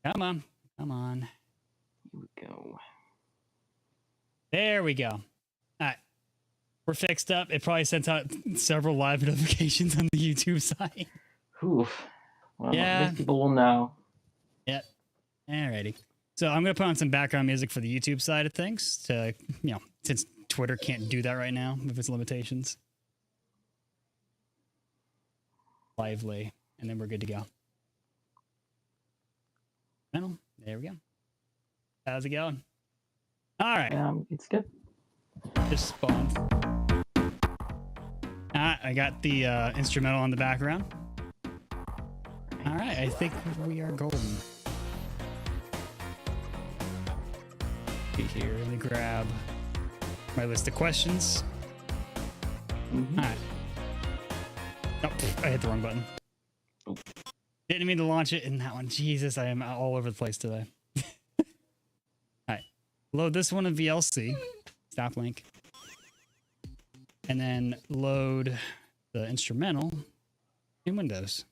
Come on. Come on. Here we go. There we go. All right. We're fixed up. It probably sent out several live notifications on the YouTube side. Oof. Well, Yeah. at least people will know. Yep. Alrighty. So I'm going to put on some background music for the YouTube side of things to, since Twitter can't do that right now with its limitations. Lively. And then we're good to go. There we go. How's it going? All right. It's good. Just spawned. I got the instrumental on the background. All right. I think we are golden. Here, let me grab my list of questions. Mm-hmm. All right. Oh, I hit the wrong button. Oh. Didn't mean to launch it in that one. Jesus, I am all over the place today. All right. Load this one in VLC. Stop link. And then load the instrumental in Windows.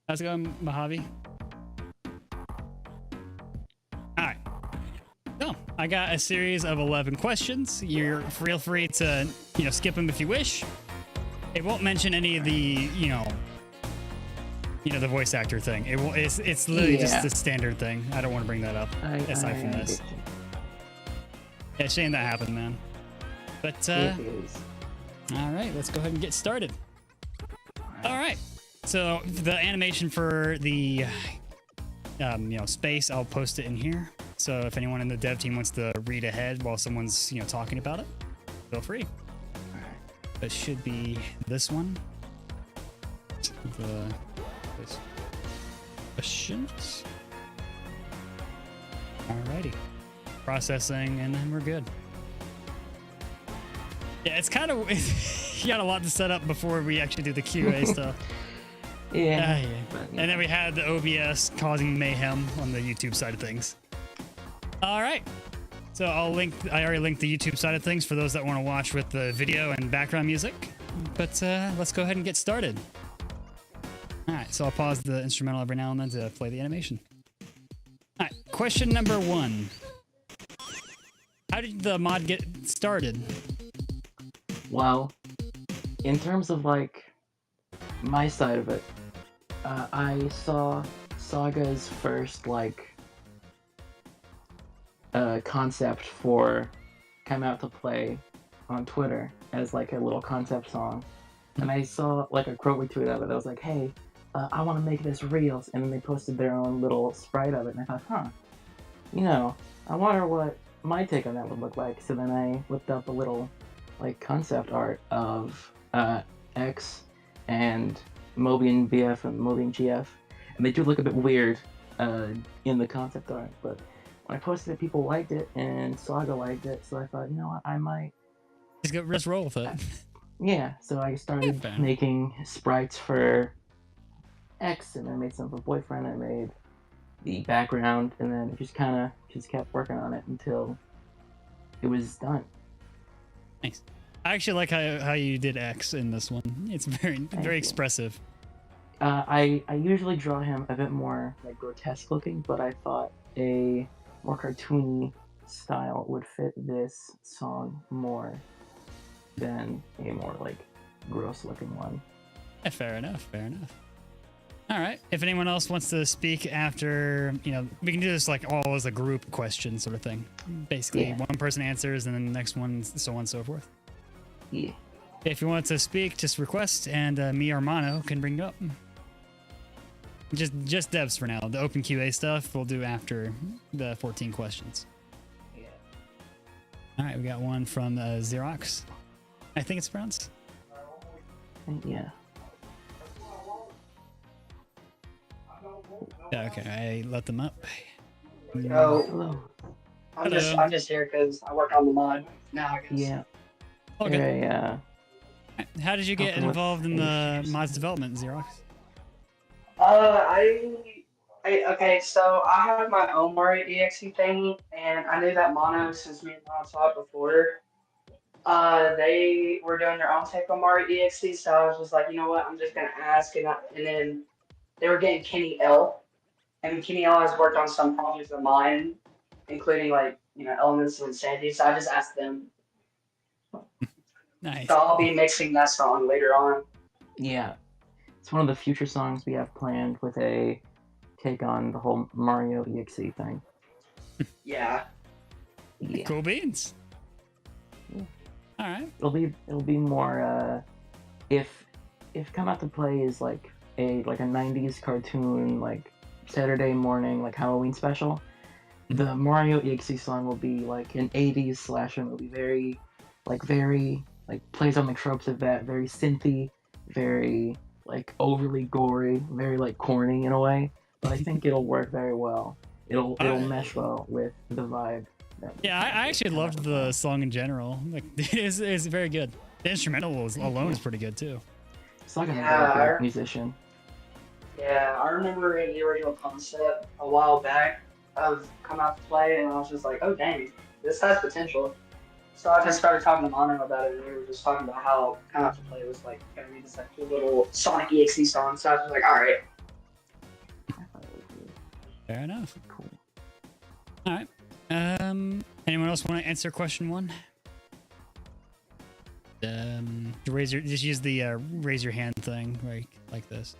How's it going, Mojave? Alright. So, I got a series of 11 questions. You're feel free to, skip them if you wish. It won't mention any of the, the voice actor thing. It's literally just the standard thing. I don't want to bring that up aside from this. Yeah, shame that happened, man. But it is. All right, let's go ahead and get started. All right. So the animation for the space, I'll post it in here. So if anyone in the dev team wants to read ahead while someone's talking about it, feel free. All right. It should be this one. The questions. Alrighty. Processing, and then we're good. Yeah, it's kind of you got a lot to set up before we actually do the QA stuff. Yeah. And then we had the OBS causing mayhem on the YouTube side of things. All right. So I already linked the YouTube side of things for those that want to watch with the video and background music. But let's go ahead and get started. All right. So I'll pause the instrumental every now and then to play the animation. All right. Question number 1. How did the mod get started? Well, in terms of my side of it, I saw Saga's first concept for Come Out to Play on Twitter as a little concept song, and I saw a quote retweet of it that was like, hey, I want to make this reels, and then they posted their own little sprite of it, and I thought, I wonder what my take on that would look like. So then I looked up a little concept art of X and Mobian BF and Mobian GF, and they do look a bit weird in the concept art, but when I posted it, people liked it, and Saga liked it, so I thought, I might Just roll with it. Yeah, so I started making sprites for X, and I made some for Boyfriend, I made the background, and then just kept working on it until it was done. Nice. I actually like how you did X in this one. It's very expressive. I usually draw him a bit more grotesque looking, but I thought a more cartoony style would fit this song more than a more gross looking one. Yeah, fair enough. All right. If anyone else wants to speak after, we can do this all as a group question sort of thing. Basically, one person answers and then the next one, so on and so forth. Yeah. If you want to speak, just request, and me or Mono can bring you up. Just devs for now. The open QA stuff we'll do after the 14 questions. Yeah. All right, we got one from Xerox. I think it's pronounced. Yeah. Yeah, okay, I let them up. Hello. I'm just here because I work on the mod now, I guess. Yeah. Okay. Yeah. How did you get involved in the mod's development, Xerox? Okay, so I have my own Mario EXE thingy, and I knew that Mono, since me and Mono saw it before, they were doing their own take on Mario EXE, so I was just like, you know what, I'm just gonna ask, and then they were getting Kenny L. And Kenny L has worked on some projects of mine, including like Elements of Insanity. So I just asked them. Nice. So I'll be mixing that song later on. Yeah, it's one of the future songs we have planned with a take on the whole Mario EXE thing. Yeah. Yeah. Cool beans. Yeah. All right. It'll be more if Come Out to Play is like a 90s cartoon, like Saturday morning, like Halloween special, the Mario EXE song will be like an 80s slasher movie, very plays on the tropes of that, very synthy, very like overly gory, very like corny in a way. But I think it'll work very well. It'll mesh well with the vibe. Yeah, I actually loved the song in general. Like, it's very good. The instrumental alone is pretty good too. It's like a musician. Yeah, I remember the original concept a while back of Come Out to Play, and I was just like, oh dang, this has potential. So I just started talking to Mono about it, and we were just talking about how Come Out to Play was like gonna be this like cool little Sonic EXE song. So I was just like, all right. Fair enough. Cool. All right. Anyone else want to answer question 1? Just use the raise your hand thing, right, like this,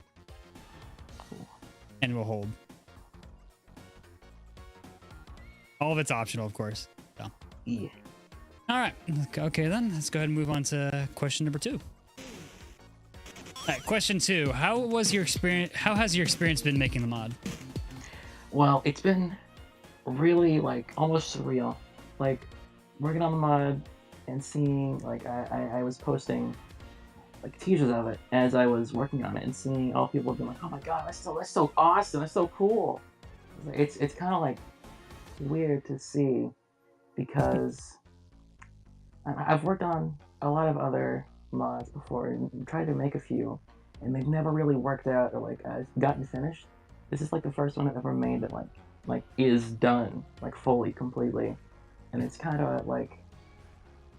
and we'll hold. All of it's optional, of course. So. Yeah. All right. Okay, then let's go ahead and move on to question number 2. All right, question 2. How has your experience been making the mod? Well, it's been really like almost surreal. Like working on the mod and seeing like I was posting like teasers of it as I was working on it and seeing all people being like, oh my god, that's so awesome, that's so cool. It's kind of like weird to see because I've worked on a lot of other mods before and tried to make a few, and they've never really worked out or like gotten finished. This is like the first one I've ever made that like is done like fully, completely, and it's kind of like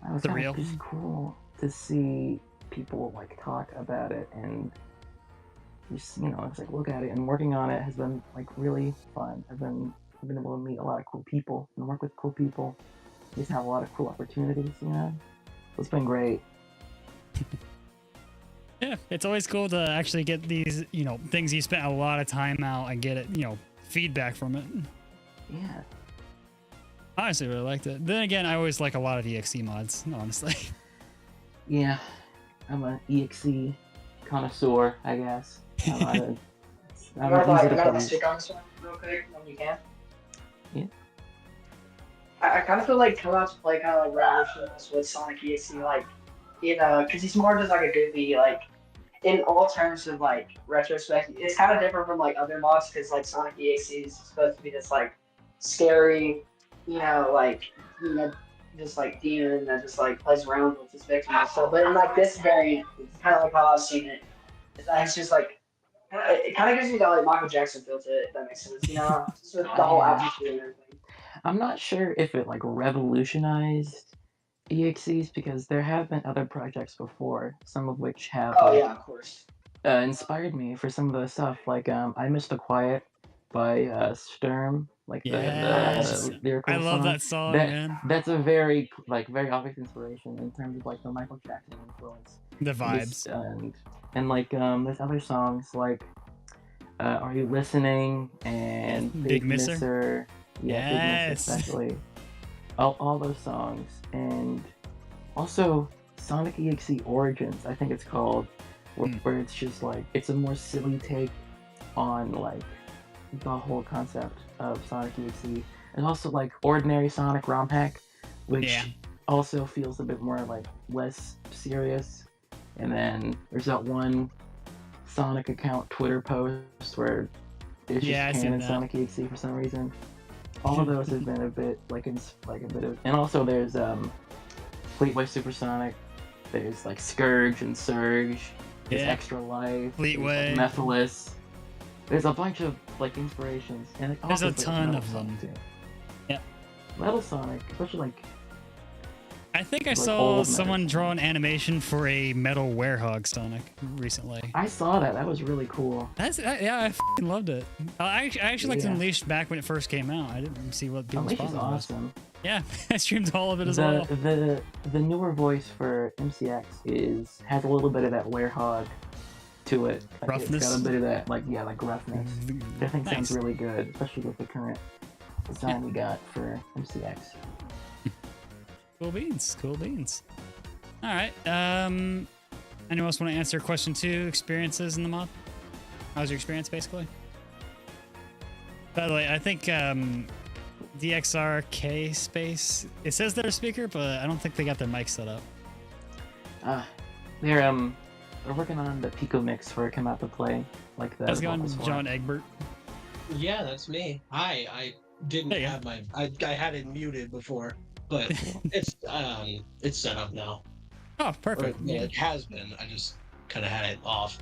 I was kind of just cool to see people like talk about it and just it's like look at it, and working on it has been like really fun. I've been able to meet a lot of cool people and work with cool people. Just have a lot of cool opportunities, So it's been great. Yeah, it's always cool to actually get these, things you spent a lot of time out and get it, feedback from it. Yeah. I honestly really liked it. Then again, I always like a lot of EXE mods, honestly. Yeah, I'm an EXE connoisseur, I guess. I'm easy to stick on this one real quick when you can. Yeah. I kind of feel like Come Out to Play kind of like revolutionized with Sonic EXE, like, because he's more just like a goofy, like, in all terms of like retrospect, it's kind of different from like other mods because like Sonic EXE is supposed to be this like scary, just like demon that just like plays around with his victim and stuff. But in like this variant, it's kind of like how I've seen it. It's just like it kind of gives me that like Michael Jackson feel to it, if that makes sense. Just with the whole atmosphere and everything. I'm not sure if it like revolutionized EXEs because there have been other projects before, some of which have yeah, of course. Inspired me for some of the stuff. Like I Miss the Quiet by Sturm, like the lyrical I love song. that song, man. That's a very obvious inspiration in terms of like the Michael Jackson influence. The vibes. And like there's other songs like Are You Listening and Big Misser. Yeah, Big Misser especially. All those songs, and also Sonic EXE Origins, I think it's called, where it's just like it's a more silly take on like the whole concept of Sonic EXE, and also like Ordinary Sonic ROM Hack, which also feels a bit more like less serious. And then there's that one Sonic account Twitter post where it's just canon Sonic EXE for some reason. All of those have been a bit a bit of, and also there's Fleetway Supersonic. There's like Scourge and Surge. There's Extra Life. Fleetway. Like Mephiles. There's a bunch of like inspirations, and there's a ton of them too. Yep. Metal Sonic, especially like I think I Like saw old someone medicine. draw an animation for a metal werehog Sonic recently. I saw that. That was really cool. Yeah, I f***ing loved it. I actually liked Yeah. Unleashed back when it first came out. I didn't see what people's Unleash is problem was. awesome. Yeah, I streamed all of it as The well. the newer voice for MCX has a little bit of that werehog to it. Like Roughness? It's got a bit of that, like gruffness. I think Nice. sounds really good, especially with the current design we got for MCX. Cool beans. Cool beans. All right. Anyone else want to answer question 2? Experiences in the mod? How was your experience, basically? By the way, I think DXRK space. It says they're a speaker, but I don't think they got their mic set up. They're working on the Pico mix for Come Out to Play, like the. How's it going, vocals for it. John Egbert? Yeah, that's me. Hi, I didn't There you have my I had it muted before, but it's set up now. Oh, Or, perfect. yeah, it has been. I just kind of had it off.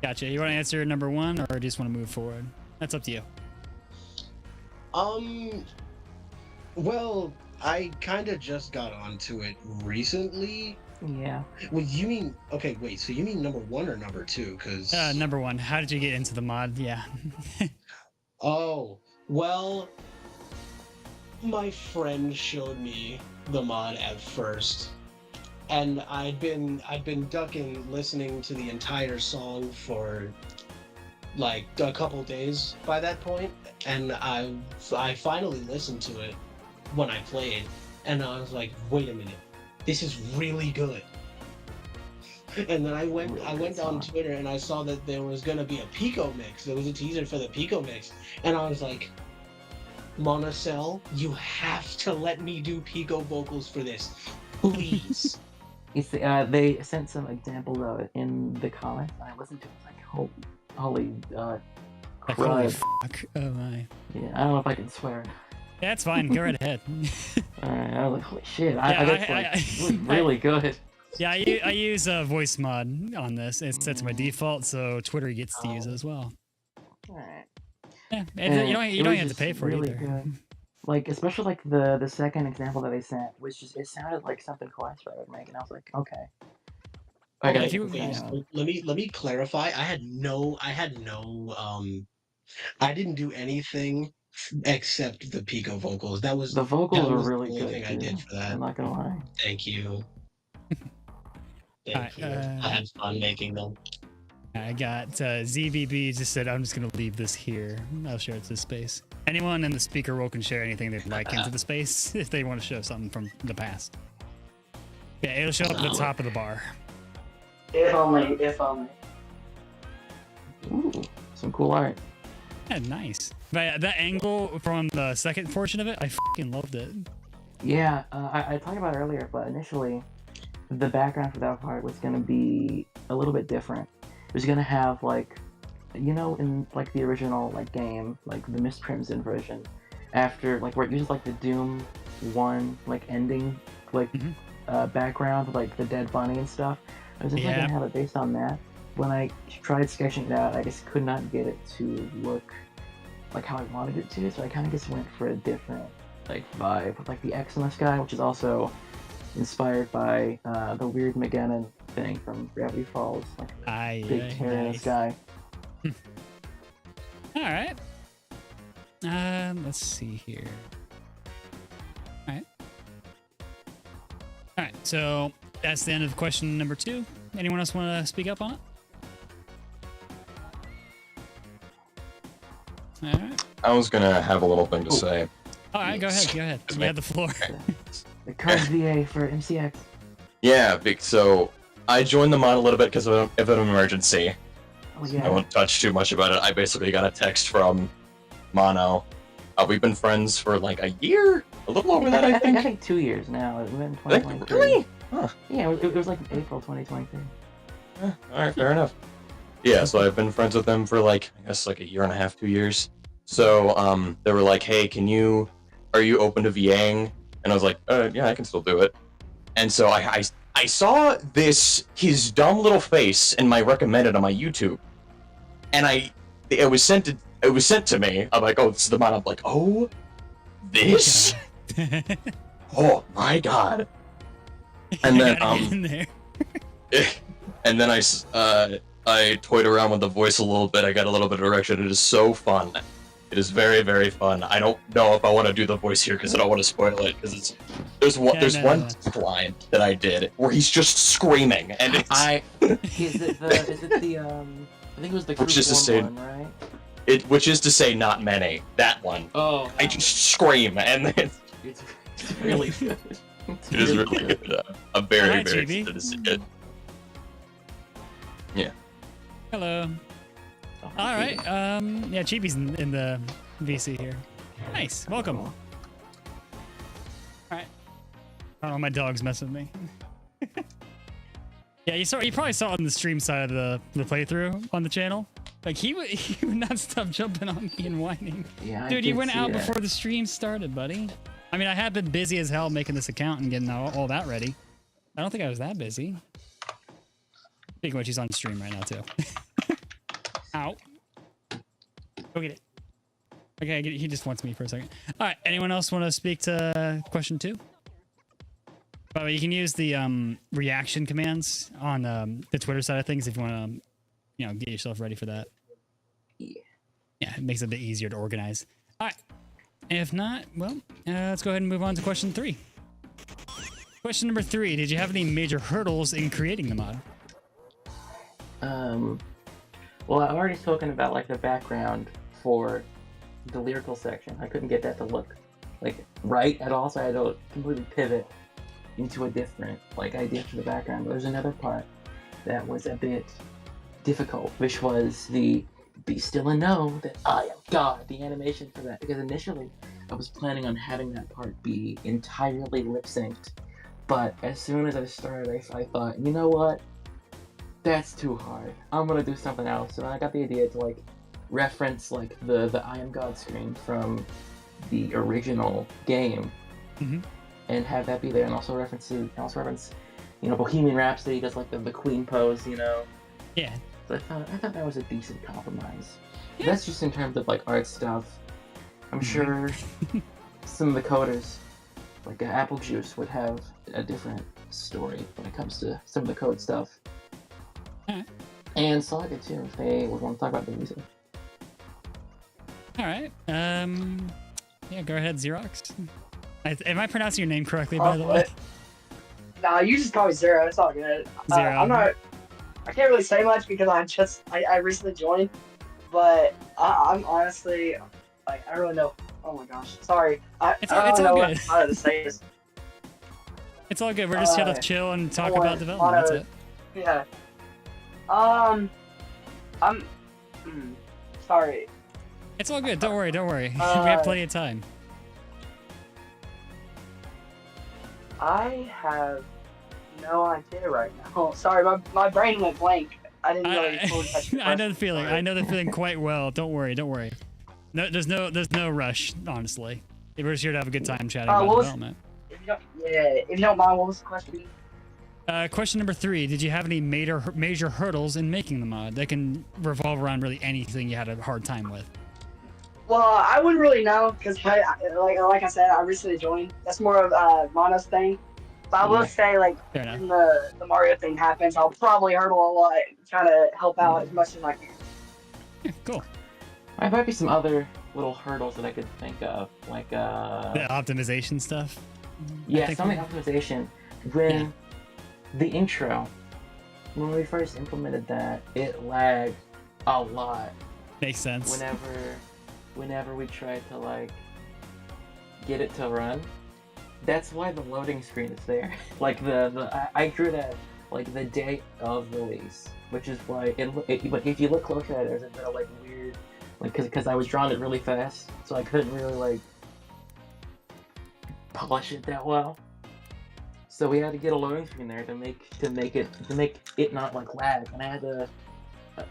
Gotcha. You want to answer number 1, or do you just want to move forward? That's up to you. Well, I kind of just got onto it recently. Yeah. Well, you mean okay? Wait, so you mean number 1 or number 2? Because Number 1. How did you get into the mod? Yeah. oh, well, my friend showed me the mod at first, and I'd been ducking listening to the entire song for like a couple days by that point, and I finally listened to it when I played, and I was like, wait a minute, this is really good. And then I went good on song. Twitter and I saw that there was gonna be a Pico mix. There was a teaser for the Pico mix, and I was like, Monocell, you have to let me do Pico vocals for this, please. It's they sent some examples of it in the comments, and I listened to it. Like, holy Like, holy crud. fuck. Oh my. Yeah, I don't know if I can swear. Yeah, it's fine. Go right ahead. Alright, I was like, holy shit, Yeah, that's really good. Yeah, I use a voice mod on this. It's set to my default, so Twitter gets to use it as well. Alright. Yeah, And you it don't was have to pay just for it really either. good. Like, especially like the second example that they sent, which just it sounded like something Cholesterol would make, and I was like, okay. I Okay, gotta if you- check this wait, out. so let me clarify. I didn't do anything except the Pico vocals. That was The vocals were the really only good thing I too. did for that. I'm not gonna lie. Thank you. Thank Alright, you. I had fun making them. I got ZBB just said, I'm just going to leave this here. I'll share it to space. Anyone in the speaker role can share anything they'd like into the space if they want to show something from the past. Yeah, it'll show up at the top of the bar. If only, if only. Ooh, some cool art. Yeah, nice. But yeah, that angle from the second portion of it, I fucking loved it. Yeah, I talked about it earlier, but initially, the background for that part was gonna be a little bit different. It was gonna have like, in like the original like game, like the Miss Crimson version, after like where it uses like the Doom 1 like ending like background, like the dead bunny and stuff. I was just Yeah. gonna have it based on that. When I tried sketching it out, I just could not get it to look like how I wanted it to, so I kind of just went for a different like vibe with like the X in the sky, which is also inspired by the weird McGannon thing from Gravity Falls, like big tear in the Nice. sky. All right. Let's see here. All right. All right. So that's the end of question number 2. Anyone else want to speak up on it? All right. I was gonna have a little thing to say. All right. Go ahead. Go ahead. You have the floor. The Cards VA for MCX. Yeah, so I joined the mod a little bit because of an emergency. Oh I yeah. won't touch too much about it. I basically got a text from Mono. We've been friends for like a year, a little over that, I think. I think 2 years now. We went in Like, 2023. really? Huh. Yeah, it was like April 2023. All right, fair enough. Yeah, so I've been friends with them for like, I guess like a year and a half, 2 years. So they were like, hey, are you open to VAing? And I was like, yeah, I can still do it. And so I saw his dumb little face in my recommended on my YouTube, and it was sent to me. I'm like, oh, this is the mod. I'm like, oh, this? Oh my god. And then Gotta get in there. and then I toyed around with the voice a little bit. I got a little bit of direction. It is so fun. It is very, very fun. I don't know if I want to do the voice here because I don't want to spoil it. Because there's one line that I did where he's just screaming, and it's I think it was the which is to Group say, one, right? which is to say, not many. That one. Oh, I just scream, and it's really good. it is really good. I'm very, Hi, very Chibi. excited to see it. Yeah. Hello. All right. Yeah, Chibi's in the VC here. Nice. Welcome. All right. Oh, my dog's messing with me. Yeah, you probably saw it on the stream side of the playthrough on the channel. Like he would not stop jumping on me and whining. Yeah, Dude, you went out before the stream started, buddy. I mean, I have been busy as hell making this account and getting all that ready. I don't think I was that busy. Speaking of which, he's on stream right now too. Ow. Go get it. Okay, he just wants me for a second. All right, anyone else want to speak to question 2? By the way, you can use the reaction commands on the Twitter side of things if you want to, get yourself ready for that. Yeah, it makes it a bit easier to organize. All right. If not, well, let's go ahead and move on to question 3. Question number 3: did you have any major hurdles in creating the mod? Well, I've already spoken about like the background for the lyrical section. I couldn't get that to look like right at all, so I had to completely pivot into a different like idea for the background. But there's another part that was a bit difficult, which was the "Be still and know that I am God," the animation for that. Because initially, I was planning on having that part be entirely lip synced, but as soon as I started, I thought, you know what? That's too hard. I'm gonna do something else. And I got the idea to like reference like the I am God screen from the original game, and have that be there, and also reference Bohemian Rhapsody does like the Queen pose, Yeah. So I thought that was a decent compromise. Yeah. That's just in terms of like art stuff. I'm sure some of the coders, like Apple Juice, would have a different story when it comes to some of the code stuff. And Saga too, if they would want to talk about the music. All right. Yeah, go ahead, Xerox. Am I pronouncing your name correctly, by the way? Nah, you just call me Zero. It's all good. Zero. I can't really say much because I recently joined, but I'm honestly like I don't really know. Oh my gosh, sorry. It's I don't all know good. how to say this. It's all good. We're just here to chill and talk about development. That's it. Yeah. I'm. Sorry. It's all good. Don't worry. We have plenty of time. I have no idea right now. Sorry, my brain went blank. I didn't really fully catch the I know the question. feeling. Sorry. I know the feeling quite well. Don't worry. No, there's no rush. Honestly, we're just here to have a good time chatting about development. If you don't mind, what was the question? Question number 3: did you have any major hurdles in making the mod that can revolve around really anything you had a hard time with? Well, I wouldn't really know because, like I said, I recently joined. That's more of Mono's thing. But I will say, like, when the Mario thing happens, I'll probably hurdle a lot, trying to help out as much as I can. Yeah, cool. There might be some other little hurdles that I could think of, like the optimization stuff. Yeah, some of the optimization. When the intro, when we first implemented that, it lagged a lot. Makes sense. Whenever we tried to like get it to run, that's why the loading screen is there. Like I drew that like the day of release, which is why but if you look closer at it, there's a bit of like weird, like because I was drawing it really fast, so I couldn't really like polish it that well. So we had to get a loading screen there to make it not like lag, and I had to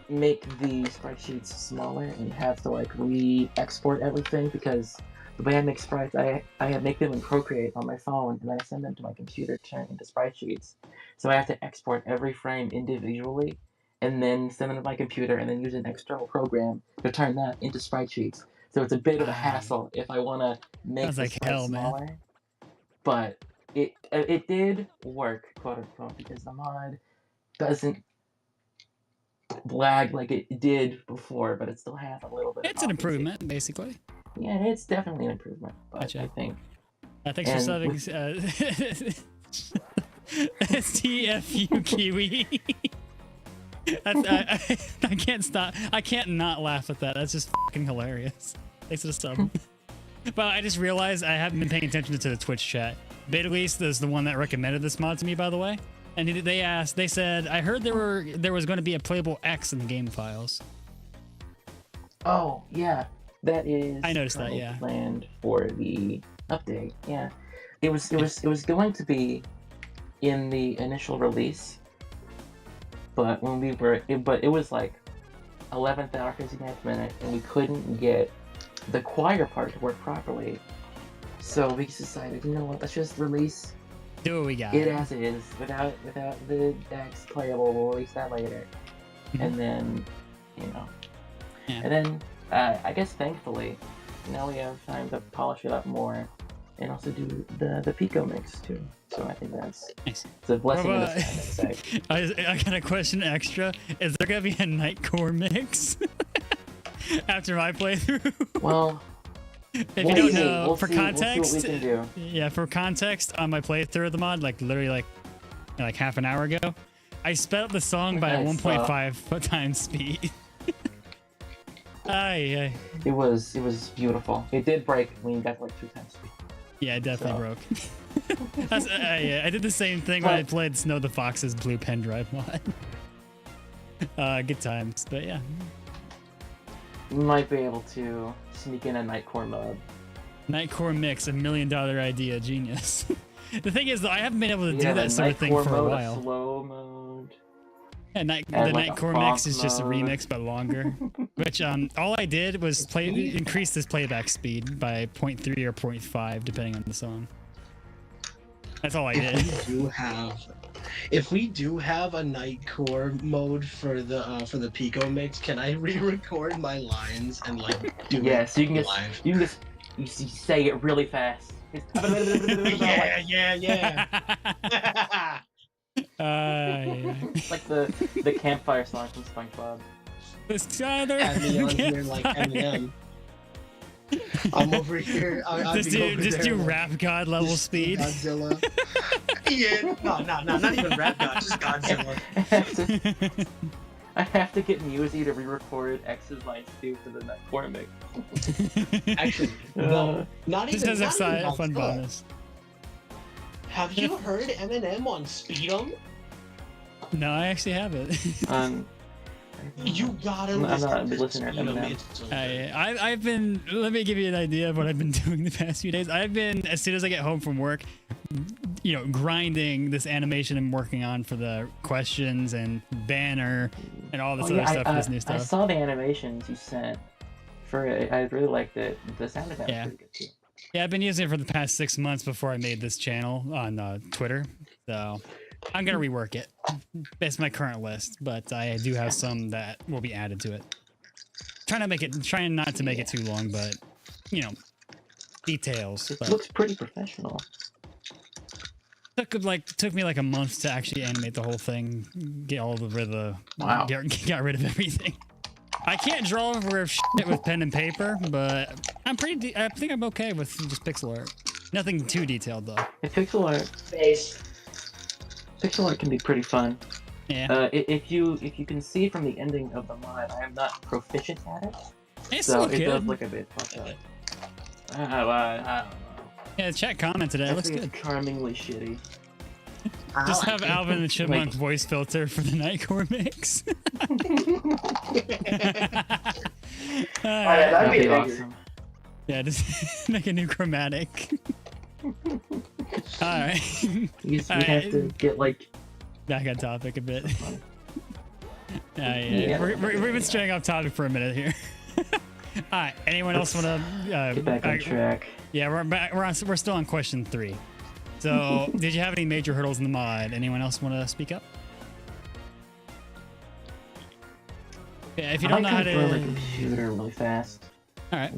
make the sprite sheets smaller and have to like re-export everything, because the way I make sprites, I make them in Procreate on my phone, and then I send them to my computer to turn into sprite sheets. So I have to export every frame individually, and then send them to my computer, and then use an external program to turn that into sprite sheets. So it's a bit of a hassle if I want to make the sprite smaller. But it did work, quote unquote, because the mod doesn't lag like it did before, but it still has a little bit. It's of an latency. improvement, basically. Yeah, it's definitely an improvement, but Gotcha. I think Thanks for And subbing. STFU Kiwi. I can't stop. I can't not laugh at that. That's just fucking hilarious. Thanks for the sub. But I just realized I haven't been paying attention to the Twitch chat. Betaleast is the one that recommended this mod to me, by the way. And they said, I heard there was going to be a playable X in the game files. Oh yeah, that is. I noticed that, yeah. Planned for the update. Yeah, it was going to be in the initial release, but when we were, it was like 11th hour, 59th minute, and we couldn't get the choir part to work properly. So we decided, you know what? Let's just release Do what we got. it as is, without the X playable. We'll release that later, and then, you know, and then I guess thankfully now we have time to polish it up more, and also do the Pico mix too. So I think that's nice. It's a blessing in disguise. I got a question extra. Is there gonna be a Nightcore mix after my playthrough? Well, if you don't know, for we'll context, see what we can do. Yeah, for context, on my playthrough of the mod, like literally like half an hour ago, I sped up the song by 1.5 times speed. Aye. It was beautiful. It did break when you got like 2 times speed. Yeah, it definitely broke. I did the same thing when I played Snow the Fox's Blue Pen Drive mod. Good times, but yeah. We might be able to sneak in a Nightcore mode. Nightcore mix, $1 million idea, genius. The thing is, though, I haven't been able to do Yeah, that sort of thing Nightcore for mode, a while. A slow mode. Yeah, the like Nightcore mix is just a mode. remix but longer. Which all I did was increase this playback speed by 0.3 or 0.5 depending on the song. That's all I did. If we do have a Nightcore mode for the Pico mix, can I re-record my lines and like do it so you can live? you say it really fast. Yeah. Like the campfire song from SpongeBob. Have me on here like Eminem. I'm over here. Just do Rap God level speed. Godzilla. Yeah, no, not even Rap God, just Godzilla. I have to get Musi to re-record X's lines too for the Nightcore mix. Actually, no, not even. Just as a fun Godzilla. bonus. Have you heard Eminem on Speed'em? No, I actually haven't. You gotta I'm listen not to listening to Speed'em. Eminem. It's so good. I've been. Let me give you an idea of what I've been doing the past few days. I've been, as soon as I get home from work, grinding this animation I'm working on for the questions and banner and all this other stuff for this new stuff. I saw the animations you sent for it. I really liked it. The sound effect was pretty good too. Yeah, I've been using it for the past 6 months before I made this channel on Twitter. So I'm gonna rework it. That's my current list, but I do have some that will be added to it. Trying not to make it too long, but details. It looks pretty professional. Took me like a month to actually animate the whole thing, get rid of everything. I can't draw over shit with pen and paper, but I think I'm okay with just pixel art. Nothing too detailed though. Pixel art can be pretty fun. Yeah. If you can see from the ending of the mod, I am not proficient at it, It's so okay. it does look a bit fucked up. I don't know. Yeah, the chat commented it. It looks good. It's charmingly shitty. Just have Alvin the Chipmunk voice filter for the Nightcore mix. That'd be awesome. Yeah, just make a new chromatic. Alright. We have to get back on topic a bit. Yeah. We've been straying off topic for a minute here. Alright, anyone else want to get back on track? Yeah, we're still on question 3. So, did you have any major hurdles in the mod? Anyone else want to speak up? Yeah, if you don't know how to run the computer really fast. All right.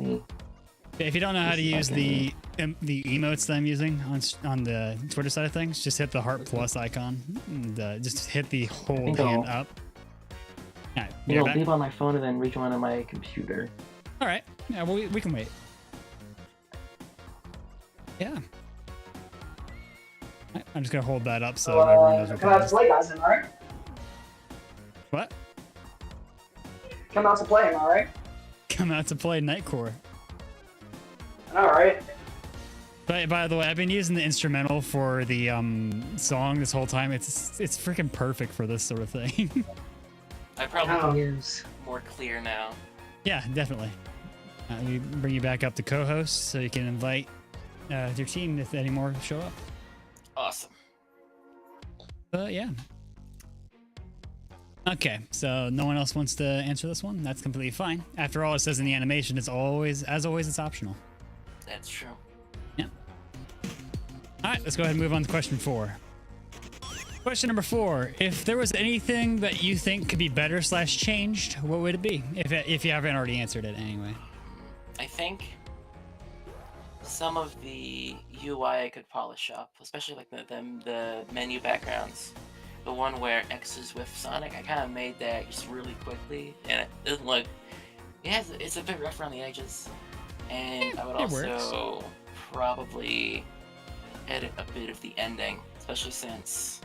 If you don't know how to use the emotes that I'm using on the Twitter side of things, just hit the heart plus icon and just hit the hold hand up. All right, I'll leave on my phone and then rejoin on my computer. All right. Yeah, well, we can wait. Yeah. I'm just gonna hold that up so everyone knows what come out to play, guys, am I right? What? Come out to play, am I right? Come out to play Nightcore. All right. But by the way, I've been using the instrumental for the song this whole time. It's freaking perfect for this sort of thing. I probably use more clear now. Yeah, definitely. Let me bring you back up to co-host so you can invite your team if any more show up. Awesome. Yeah. Okay, so no one else wants to answer this one? That's completely fine. After all, it says in the animation, it's always, as always, it's optional. That's true. Yeah. All right, let's go ahead and move on to question 4. Question number 4. If there was anything that you think could be better / changed, what would it be? If you haven't already answered it anyway. I think some of the UI I could polish up, especially like the menu backgrounds. The one where X is with Sonic, I kind of made that just really quickly, and it doesn't look. Yeah, it's a bit rough around the edges, and I would also probably edit a bit of the ending, especially since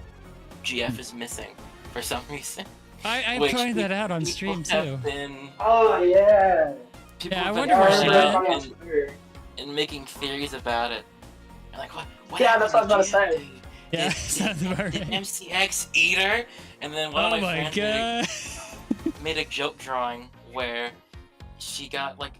GF is missing for some reason. I pointed that out on stream too. Oh yeah. People I have wonder been where she and making theories about it. Like what? Yeah, that's what I was about to say. Yeah, sounds about right. MCX Eater, and then one of my friends made a joke drawing where she got like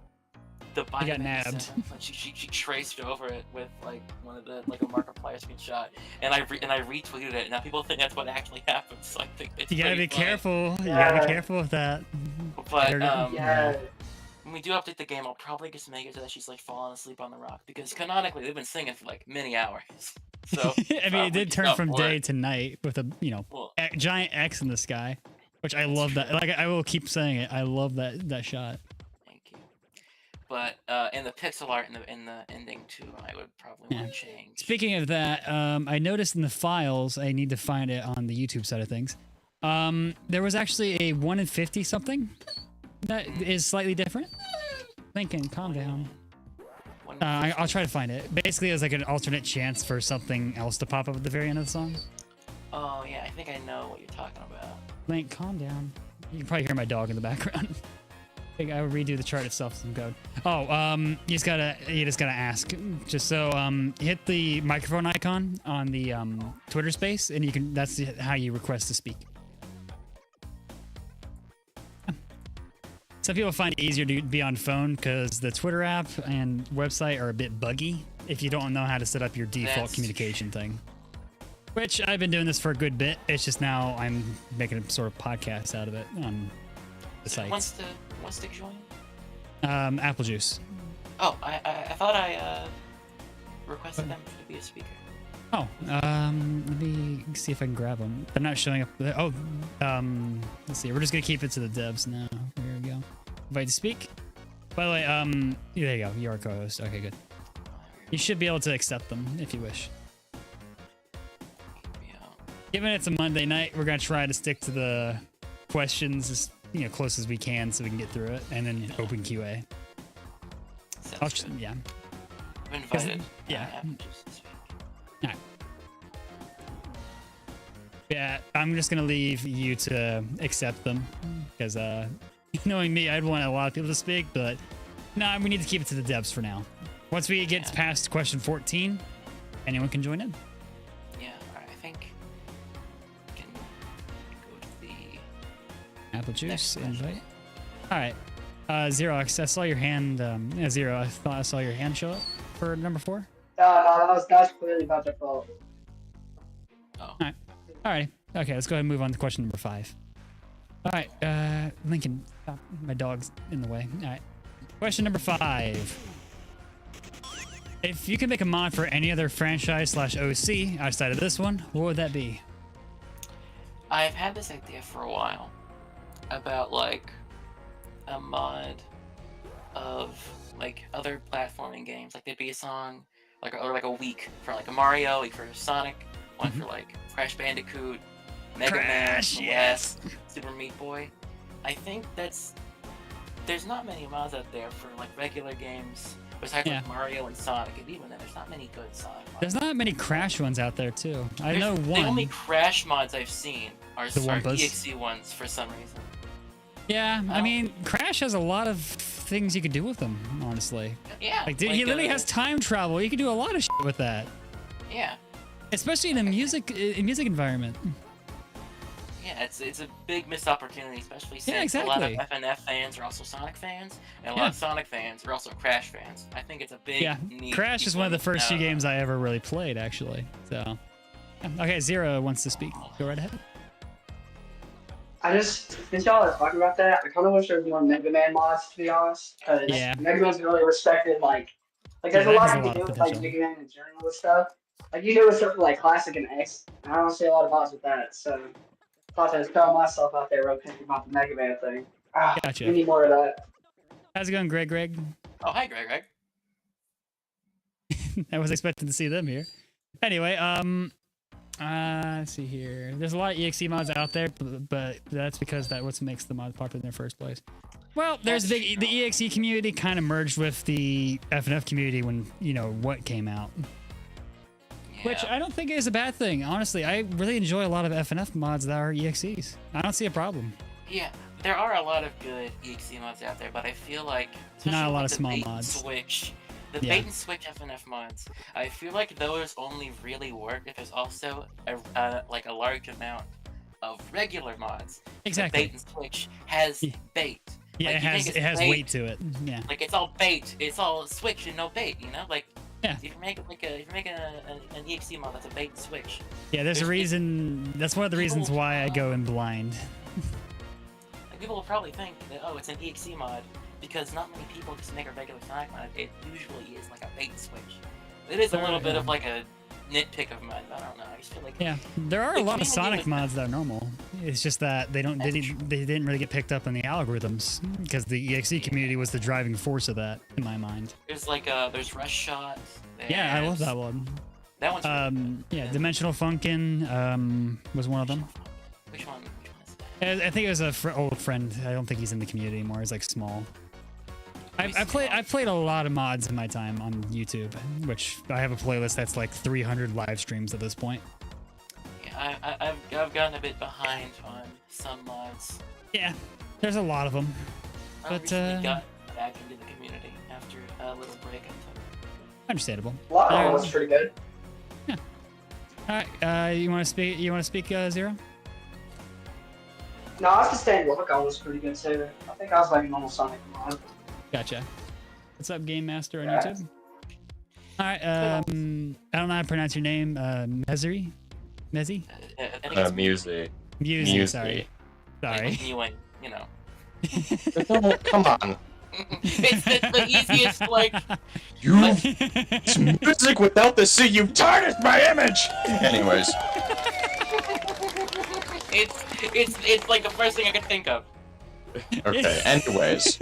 the body got nabbed. She traced over it with like one of the like a Markiplier screenshot, and I retweeted it. Now people think that's what actually happened. So I think it's you gotta be funny. careful. You gotta be careful with that. But yeah. when we do update the game, I'll probably just make it so that she's like falling asleep on the rock, because canonically they've been singing for like many hours. So I mean, it did turn from day it. to night with a giant X in the sky, which I love that. Like I will keep saying it. I love that shot. Thank you. But in the pixel art in the ending too, I would probably want to change. Speaking of that, I noticed in the files, I need to find it on the YouTube side of things. There was actually a 1 in 50 something that is slightly different. Lincoln, calm down. I'll try to find it. Basically, it was like an alternate chance for something else to pop up at the very end of the song. Oh yeah, I think I know what you're talking about. Link, calm down. You can probably hear my dog in the background. I think I will redo the chart itself some code. Oh, you just gotta ask. Just so hit the microphone icon on the Twitter space, and you can. That's how you request to speak. Some people find it easier to be on phone because the Twitter app and website are a bit buggy if you don't know how to set up your default communication thing. Which I've been doing this for a good bit. It's just now I'm making a sort of podcast out of it on the site. Wants to join? Apple Juice. Oh, I thought I requested them to be a speaker. Oh, let me see if I can grab them. They're not showing up. Oh, let's see. We're just gonna keep it to the devs now. Here we go. Invite to speak. By the way, there you go. You're our co-host. Okay, good. You should be able to accept them if you wish. Given it's a Monday night, we're gonna try to stick to the questions as close as we can so we can get through it, and then open QA. Yeah. I'm invited. Yeah. Alright. Yeah, I'm just gonna leave you to accept them because knowing me, I'd want a lot of people to speak, but no, we need to keep it to the devs for now. Once we get past question 14, anyone can join in. Yeah, I think we can go to the Apple Juice invite. All right, Zero, I saw your hand. Zero, I thought I saw your hand show up for number 4. No, that's clearly about your fault. Oh. All right. Okay, let's go ahead and move on to question number 5. All right, Lincoln, stop. My dog's in the way. All right. Question number 5. If you could make a mod for any other franchise / OC outside of this one, what would that be? I've had this idea for a while about like a mod of like other platforming games. Like there'd be a song, or like a week for like a Mario, a week for Sonic, one for like Crash Bandicoot, Mega Man, yes. Super Meat Boy. I think there's not many mods out there for like regular games besides like Mario and Sonic, and even then there's not many good Sonic mods. There's not many Crash ones out there too. I know one. The only Crash mods I've seen are Wumpas. EXE ones for some reason. Yeah, I mean, Crash has a lot of things you could do with them, honestly. Yeah. Like, dude, he literally has time travel. You can do a lot of shit with that. Yeah. Especially in a music environment. Yeah, it's a big missed opportunity, especially since exactly. a lot of FNF fans are also Sonic fans, and a lot of Sonic fans are also Crash fans. I think it's a big need. Crash is one of the first few games I ever really played, actually. So, okay, Zero wants to speak. Go right ahead. Since y'all are talking about that, I kind of wish there was more Mega Man mods, to be honest. Because Mega Man's really respected, like there's a lot you can do with like Mega Man in general with stuff. Like you do with stuff like Classic and X, and I don't see a lot of mods with that, so I thought I was throwing myself out there real quick about the Mega Man thing. Gotcha. We need more of that. How's it going, Greg? Oh, hi, Greg. I was expecting to see them here. Anyway, let's see here. There's a lot of EXE mods out there, but that's because that's what makes the mod popular in the first place. Well, there's the EXE community kind of merged with the FNF community when, what came out. Yeah. Which I don't think is a bad thing. Honestly, I really enjoy a lot of FNF mods that are EXEs. I don't see a problem. Yeah, there are a lot of good EXE mods out there, but I feel like... Not a lot of small mods. The bait and switch FNF mods, I feel like those only really work if there's also a large amount of regular mods. Exactly. The bait and switch has bait. Yeah, it has weight to it. Yeah. Like it's all bait, it's all switch and no bait. Like if you make an EXE mod that's a bait and switch. Yeah, there's a reason. That's one of the reasons why I go in blind. Like people will probably think that it's an EXE mod. Because not many people just make a regular Sonic mod. It usually is like a bait and switch. It is a little bit of like a nitpick of mine. I don't know. I just feel like there are a lot of Sonic mods that are normal. It's just that they didn't really get picked up in the algorithms because the EXE community was the driving force of that in my mind. There's there's Rush Shot. Yeah, I love that one. That one's Dimensional Funkin was one of them. Which one is that? I think it was a old friend. I don't think he's in the community anymore. He's like small. I played a lot of mods in my time on YouTube, which I have a playlist that's like 300 live streams at this point. Yeah, I've gotten a bit behind on some mods. Yeah, there's a lot of them. I recently got back into the community after a little break. Understandable. A lot of them was pretty good. Yeah. All right. You want to speak? Zero? No, I was just saying Look-On was pretty good too. I think I was like a normal Sonic mod. Gotcha. What's up, Game Master on YouTube? All right. I don't know how to pronounce your name. Mezzy? Musey. Sorry. Like, you know. Come on. It's the easiest, It's music without the C. You've tarnished my image. Anyways. It's like the first thing I could think of. Okay. Anyways.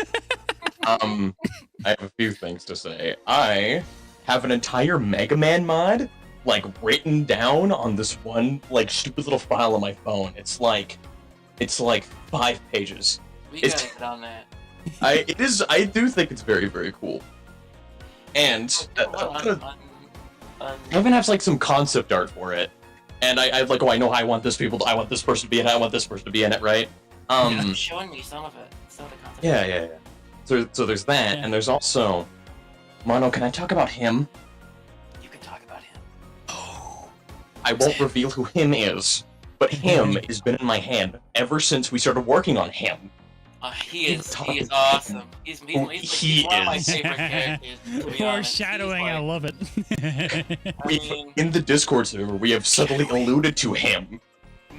I have a few things to say. I have an entire Mega Man mod, written down on this one, stupid little file on my phone. It's like 5 pages. We gotta get on that. I do think it's very, very cool. And I even have some concept art for it. And I know how I want this person to be in it, I want this person to be in it, right? You're showing me some of it. Some of the concept art. Yeah. So there's that, and there's also... Mono, can I talk about him? You can talk about him. I won't reveal who him is, but him has been in my head ever since we started working on him. He is awesome. He's one of my favorite characters. Foreshadowing, I love it. In the Discord server, we have subtly alluded to him.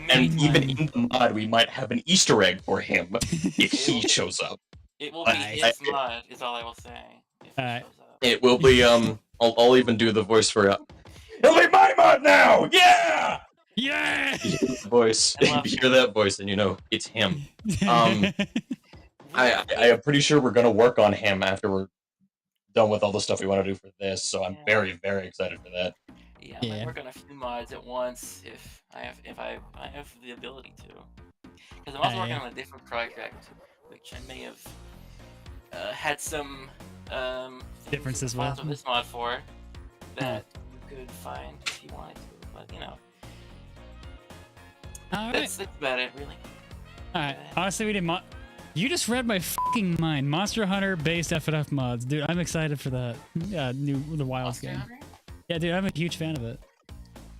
And even in the mod, we might have an Easter egg for him if he shows up. It will be his mod, is all I will say. If he shows up. It will be, I'll even do the voice for it'll be my mod now! Yeah! Yeah! You hear that voice, and you know it's him. I am pretty sure we're gonna work on him after we're done with all the stuff we want to do for this. So I'm very, very excited for that. Yeah, I might work on a few mods at once if I have the ability to. Because I'm also working on a different project, which I may have had some differences with this mod for that you could find if you wanted to. But you know, that's about it, really. All right. Honestly, we didn't. You just read my fucking mind. Monster Hunter based FNF mods, dude. I'm excited for that. Yeah, the Wilds game. Hunter? Yeah, dude, I'm a huge fan of it.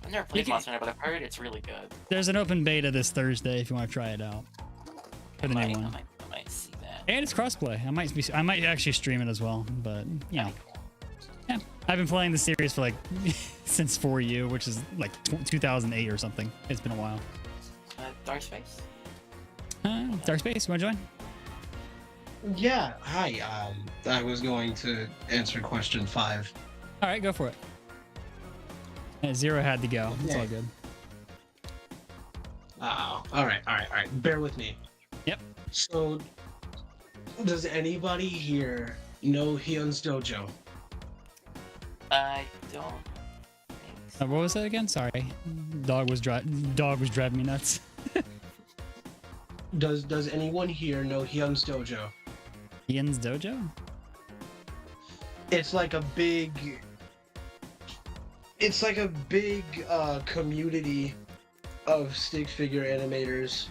I've never played Monster Hunter, but I've heard it's really good. There's an open beta this Thursday if you want to try it out. For the new one. I might see that. And it's crossplay. I might actually stream it as well, but you know. Yeah, I've been playing the series for like since 4U, which is like 2008 or something. It's been a while. Dark Space? Dark Space, you want to join? Yeah, hi. I was going to answer question 5. All right, go for it. Yeah, Zero had to go. It's all good. All right. Bear with me. Yep. So, does anybody here know Hyun's Dojo? I don't think so. What was that again? Sorry, dog was driving me nuts. Does anyone here know Hyun's Dojo? Ian's Dojo? It's like a big community of stick figure animators.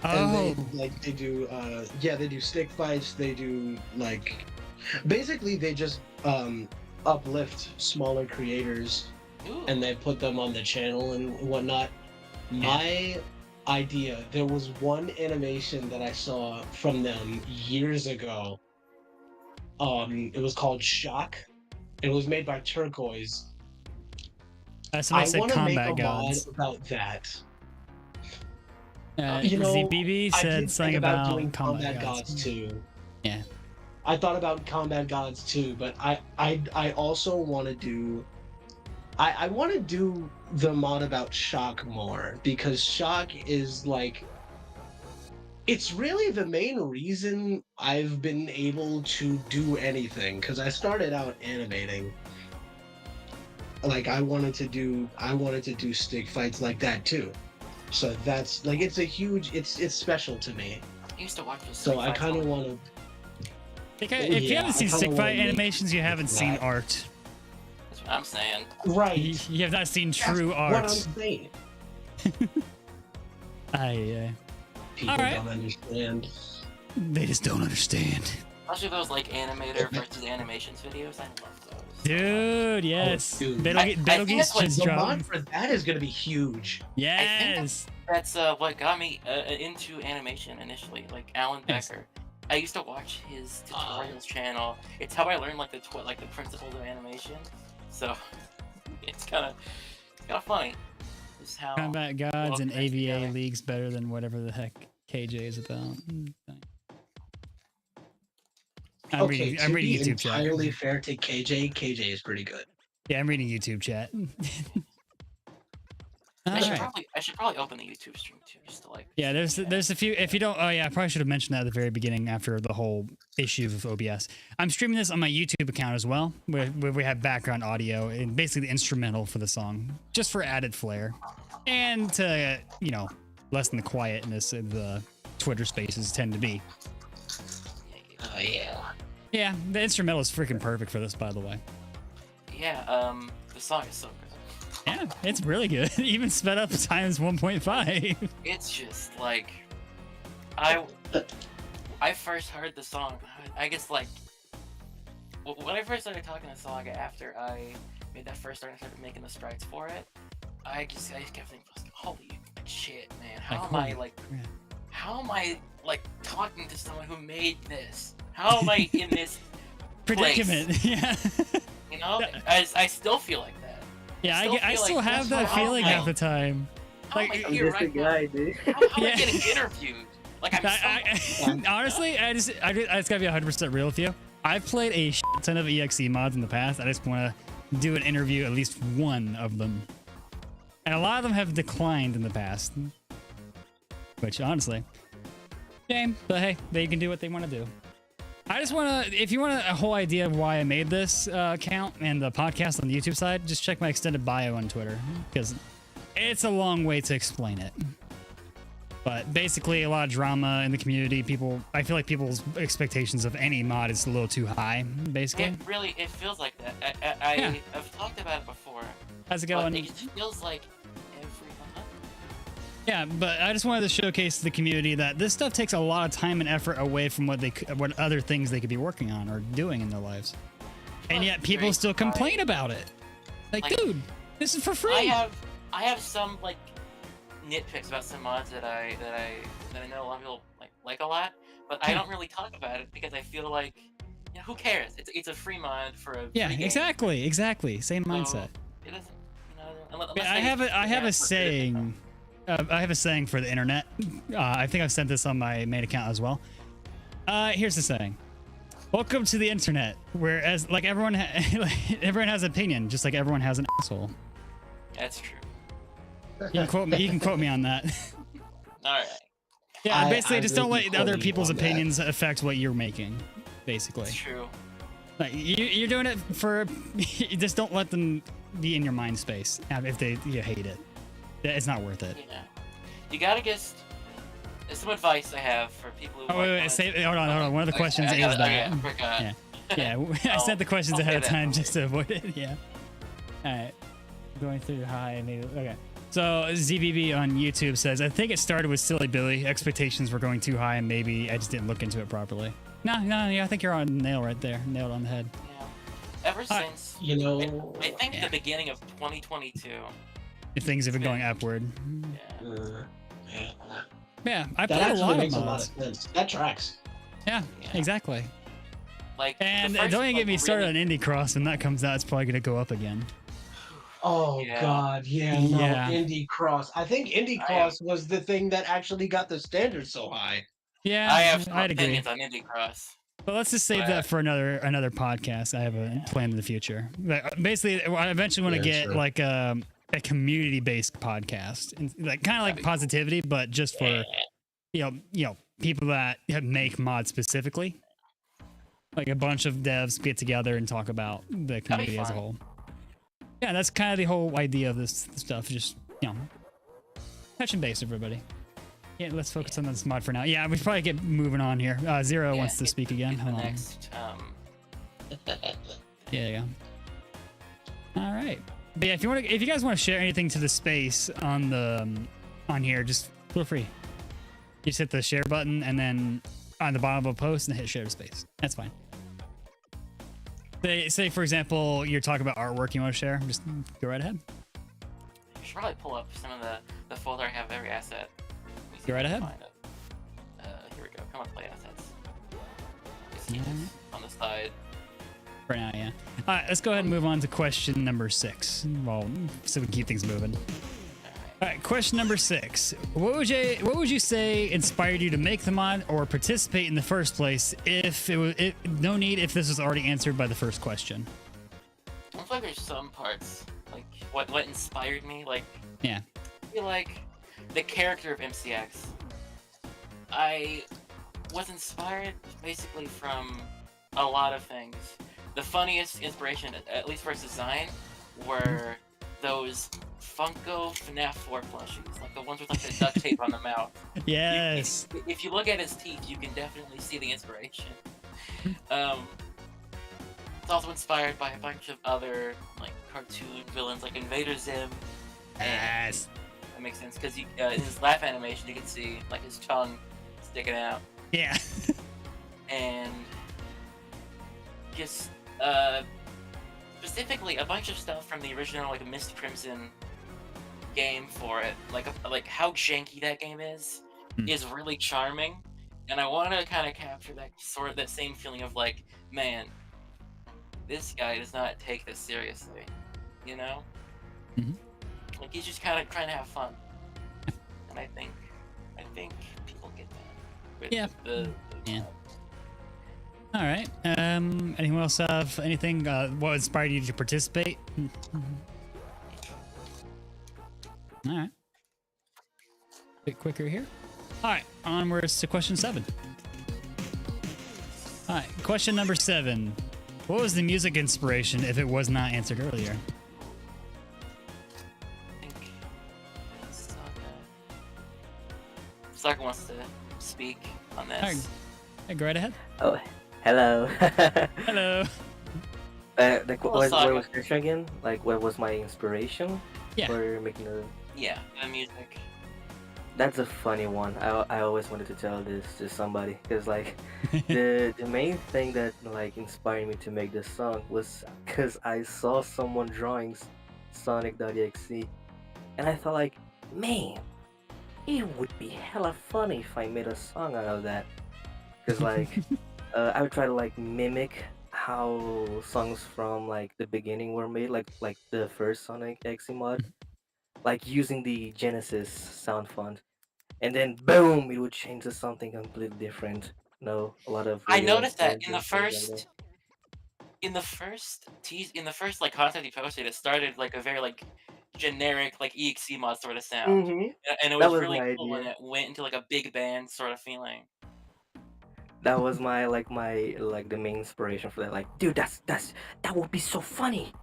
Oh. And they do stick fights, they do basically they just uplift smaller creators. Ooh. And they put them on the channel and whatnot. My idea, there was one animation that I saw from them years ago. It was called Shock. It was made by Turquoise. Somebody said want to make Combat a Gods. mod about that. ZBB said something about doing Combat Gods too. Yeah. I thought about Combat Gods too, but I also want to do. I want to do the mod about Shock more, because Shock is it's really the main reason I've been able to do anything, because I started out animating. I wanted to do stick fights like that too. So that's it's special to me. I used to watch those. So I kind of want to. If you haven't seen stick fight animations, you haven't seen art. That's what I'm saying. Right. You have not seen true art. What I'm saying. People don't understand. They just don't understand. Especially those animator versus animations videos. I love those. Dude, yes. Battle Geese just the dropped. mod for that is going to be huge. Yes. That's what got me into animation initially. Alan Becker. I used to watch his tutorials channel. It's how I learned the principles of animation. So it's kind of funny. Just how Combat Gods and AVA League's better than whatever the heck KJ is about. I'm reading YouTube chat. Entirely fair to KJ. KJ is pretty good. Yeah, I'm reading YouTube chat. I should probably open the YouTube stream too, just to Yeah, there's a few. If you don't, I probably should have mentioned that at the very beginning after the whole issue of OBS. I'm streaming this on my YouTube account as well, where we have background audio and basically the instrumental for the song, just for added flair, and to lessen the quietness of the Twitter Spaces tend to be. Oh yeah. Yeah, the instrumental is freaking perfect for this, by the way. Yeah, the song is so good. Yeah, it's really good. Even sped up times 1.5. It's just I first heard the song. I guess when I first started talking to Saga after I made that first start and started making the strides for it, I just kept thinking, holy shit, man! How am I talking to someone who made this? How am I in this predicament? Place? Yeah. I still feel like that. Yeah, I still have that feeling half the time. I'm just a guy, dude. How am I getting interviewed? Honestly, I just gotta be 100% real with you. I've played a shit ton of EXE mods in the past. I just want to do an interview, at least one of them. And a lot of them have declined in the past. Which, honestly, Shame, but hey, they can do what they want to do. I just want to, if you want a whole idea of why I made this account and the podcast on the YouTube side, just check my extended bio on Twitter, because it's a long way to explain it. But basically, a lot of drama in the community. I feel like people's expectations of any mod is a little too high, basically. It feels like that. Yeah. I've talked about it before. How's it going? It feels like every month. Yeah, but I just wanted to showcase to the community that this stuff takes a lot of time and effort away from what other things they could be working on or doing in their lives, and yet people still complain about it. Like, dude, this is for free. I have some like nitpicks about some mods that I know a lot of people like a lot, but I don't really talk about it because I feel like, who cares? It's a free mod for a free game. exactly. Same mindset. It doesn't, I have a saying. I have a saying for the internet. I think I've sent this on my main account as well. Here's the saying: "Welcome to the internet, whereas like everyone has an opinion, just like everyone has an asshole." That's true. You can quote me on that. All right. Yeah, basically, just don't really let other quote you people's on that. opinions affect what you're making. Basically, It's true. like you're doing it for. Just don't let them be in your mind space if you hate it. It's not worth it. Yeah. You gotta just. There's some advice I have for people who. Oh wait, hold on. One of the questions is that. I forgot. Yeah, I sent the questions I'll ahead of say that time for just to avoid it. Yeah. All right. Going through high, maybe. Okay. So ZBB on YouTube says, I think it started with Silly Billy. Expectations were going too high, and maybe I just didn't look into it properly. No, I think you're on the nail right there. Nailed on the head. Yeah. Ever since. I think the beginning of 2022. If things have been going upward. Yeah. Yeah, I That played a actually lot of makes a lot mods. of sense. That tracks. Yeah, exactly. Like. And the first, don't even get me started on really- Indie Cross. When that comes out, it's probably going to go up again. Oh Yeah. God, yeah, no, Yeah. Indie Cross. I think Indie Cross was the thing that actually got the standard so high. Yeah, I have some I'd agree. opinions on Indie Cross. But let's just save that for another podcast. I have a plan in the future. Basically, I eventually want to get sure. like a community-based podcast, and like kind of like positivity, but just for people that make mods specifically. Like a bunch of devs get together and talk about the community as a fun. whole. Yeah, that's kind of the whole idea of this stuff. Just touching base, everybody. Yeah, let's focus on this mod for now. Yeah, we should probably get moving on here. Zero wants to speak again. The Hold on. next. Yeah. All right. But yeah, if you guys want to share anything to the space on here, just feel free. You just hit the share button and then on the bottom of a post and hit share to space. That's fine. Say for example, you're talking about artwork you want to share. Just go right ahead. I should probably pull up some of the folder I have of every asset. Let me see Go right if I can ahead. find it. Here we go. Come on, play assets. You see this on the side. For now, yeah. All right, let's go ahead and move on to question number 6. Well, so we can keep things moving. All right, question number 6. What would you say inspired you to make the mod or participate in the first place? If no need if this was already answered by the first question. I feel like there's some parts like what inspired me. Like Yeah. I feel like the character of MCX. I was inspired basically from a lot of things. The funniest inspiration, at least for his design, were those Funko FNAF 4 plushies, like the ones with like the duct tape on the mouth. Yes. If you look at his teeth, you can definitely see the inspiration. It's also inspired by a bunch of other like cartoon villains, like Invader Zim. Yes. That makes sense because in his laugh animation, you can see like his tongue sticking out, Yeah. and just specifically a bunch of stuff from the original like Mist Crimson game for it, like how janky that game is really charming, and I want to kind of capture that same feeling of like, man, this guy does not take this seriously, you know? Mhm. Like he's just kind of trying to have fun, and I think people get that. With Yeah. the Yeah. All right. Anyone else have anything? What inspired you to participate? All right. Bit quicker here. All right, onwards to question 7. All right, question number 7. What was the music inspiration if it was not answered earlier? I think Saga wants to speak on this. All right, hey, go right ahead. Oh, hello. Hello. What was Saga. the question again? Like, what was my inspiration Yeah. for making the? Yeah, the music. That's a funny one. I always wanted to tell this to somebody because like the main thing that like inspired me to make this song was because I saw someone drawing sonic.exe and I thought like, man, it would be hella funny if I made a song out of that. Because like I would try to like mimic how songs from like the beginning were made, like the first sonic.exe mod, like using the Genesis sound font, and then boom, it would change to something completely different. No, a lot of I radio noticed that in the influences and first, in the first like content he posted, it started like a very like generic like exe mod sort of sound, and it that was was really my cool when idea. it went into like a big band sort of feeling. That was my the main inspiration for that. Like, dude, that would be so funny.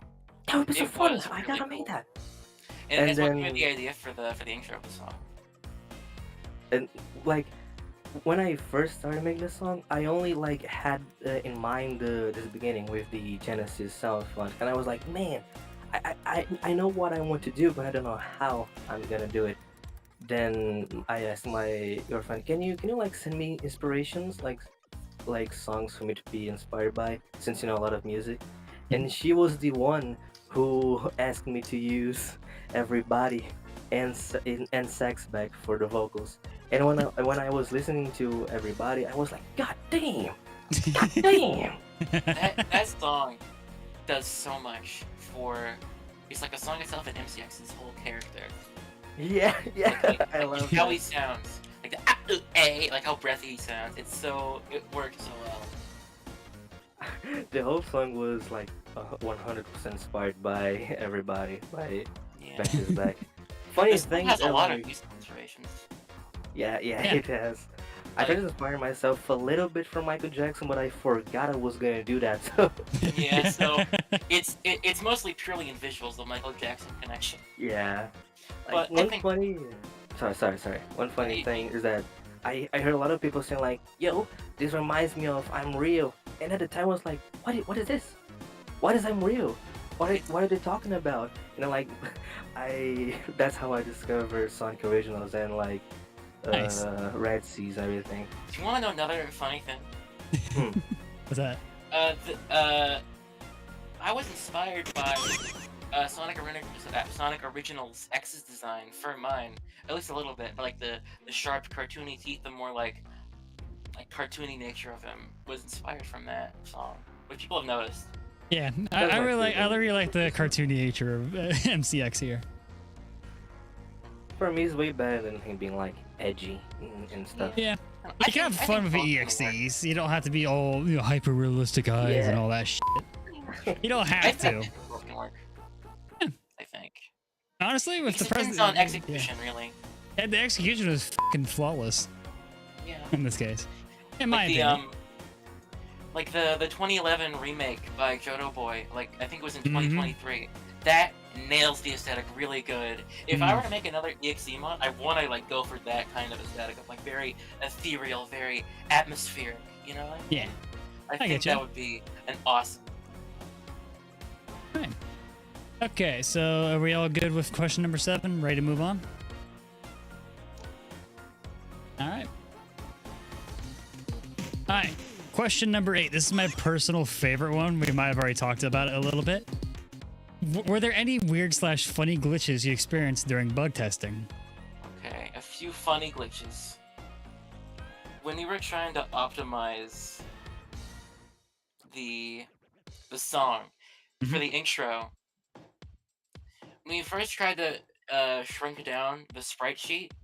That would be so It funny. was I really gotta make cool, that. and And it's what gave me then the idea for the intro of the song. and like when I first started making this song, I only like had in mind this beginning with the Genesis sound font, and I was like, man, I know what I want to do, but I don't know how I'm gonna do it. Then I asked my girlfriend, can you like send me inspirations, like songs for me to be inspired by, since you know a lot of music, and she was the one who asked me to use Everybody and Sax back for the vocals. And when I was listening to Everybody, I was like, God damn, God damn. That song does so much for. It's like a song itself and MCX's whole character. Yeah, Like I love how that. he sounds, like the like how breathy he sounds. It works so well. The whole song was like 100% inspired by Everybody by Yeah. Back is Back. Funny This song thing, has a lot of like, music inspirations. yeah, Yeah. it has. I tried to inspire myself a little bit from Michael Jackson, but I forgot I was gonna do that. So Yeah, so it's mostly purely in visuals, the Michael Jackson connection. yeah, But like I one think funny. Sorry. One funny thing is that I heard a lot of people saying like, "Yo, this reminds me of I'm Real," and at the time I was like, what is this? What is I'm Real? What are they talking about? You know, like that's how I discovered Sonic Originals and like Nice. Red Seas and everything. do you want to know another funny thing? What's that? I was inspired by Sonic Originals X's design for mine, at least a little bit. But like the sharp, cartoony teeth, the more like cartoony nature of him was inspired from that song, which people have noticed. Yeah, That's I my really favorite. like the cartoony nature of MCX here. For me, it's way better than him being like edgy and stuff. Yeah, I you can have fun with both can work. EXEs. You don't have to be all hyper realistic eyes and Yeah. all that shit. You don't I have think to. both can work. Yeah. I think. Honestly, with It the depends president, on execution, really. yeah, the execution was fucking flawless Yeah. in this case, in my Like the opinion. like the 2011 remake by Johto Boy, like I think it was in Mhm. 2023. That nails the aesthetic really good. If I were to make another EXE mod, I want to like go for that kind of aesthetic of like very ethereal, very atmospheric. You know? What I mean? Yeah, I get think ya. that would be an awesome. Fine. Okay, so are we all good with question number 7? Ready to move on? All right. All right. Question number 8. This is my personal favorite one. We might have already talked about it a little bit. Were there any weird / funny glitches you experienced during bug testing? Okay, a few funny glitches. When we were trying to optimize the song for the intro, when we first tried to shrink down the sprite sheet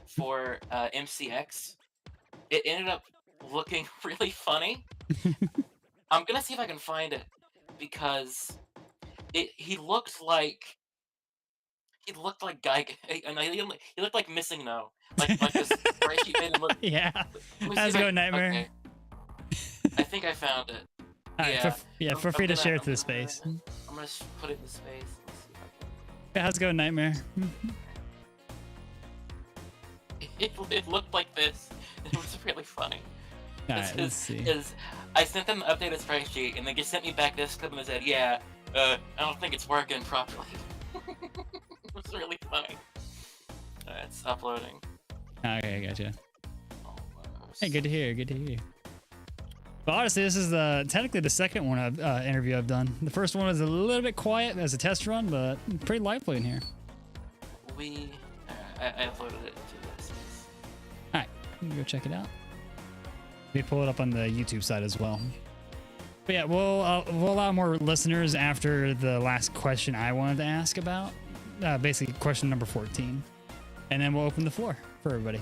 for MCX, it ended up looking really funny. I'm gonna see if I can find it because he looked like Guy. He looked like Missing No Like this spreadsheet made him look. Yeah. Let me see How's if it going, Nightmare? Okay. I think I found it. All right, Yeah. feel free to share it to the I'm space. gonna put it in the space. Let's see if I can. Yeah, how's it going, Nightmare? It looked like this. It was really funny. All right, let's see. Because I sent them the updated spreadsheet, and they just sent me back this clip and they said, "Yeah, I don't think it's working properly." It was really funny. It's uploading. Okay, I gotcha. Almost. Hey, good to hear. Good to hear. But honestly, this is technically the second one interview I've done. The first one was a little bit quiet as a test run, but pretty lively in here. I uploaded it to this. All right, go check it out. We pull it up on the YouTube side as well. But yeah, we'll allow more listeners after the last question I wanted to ask about. Basically, question number 14, and then we'll open the floor for everybody.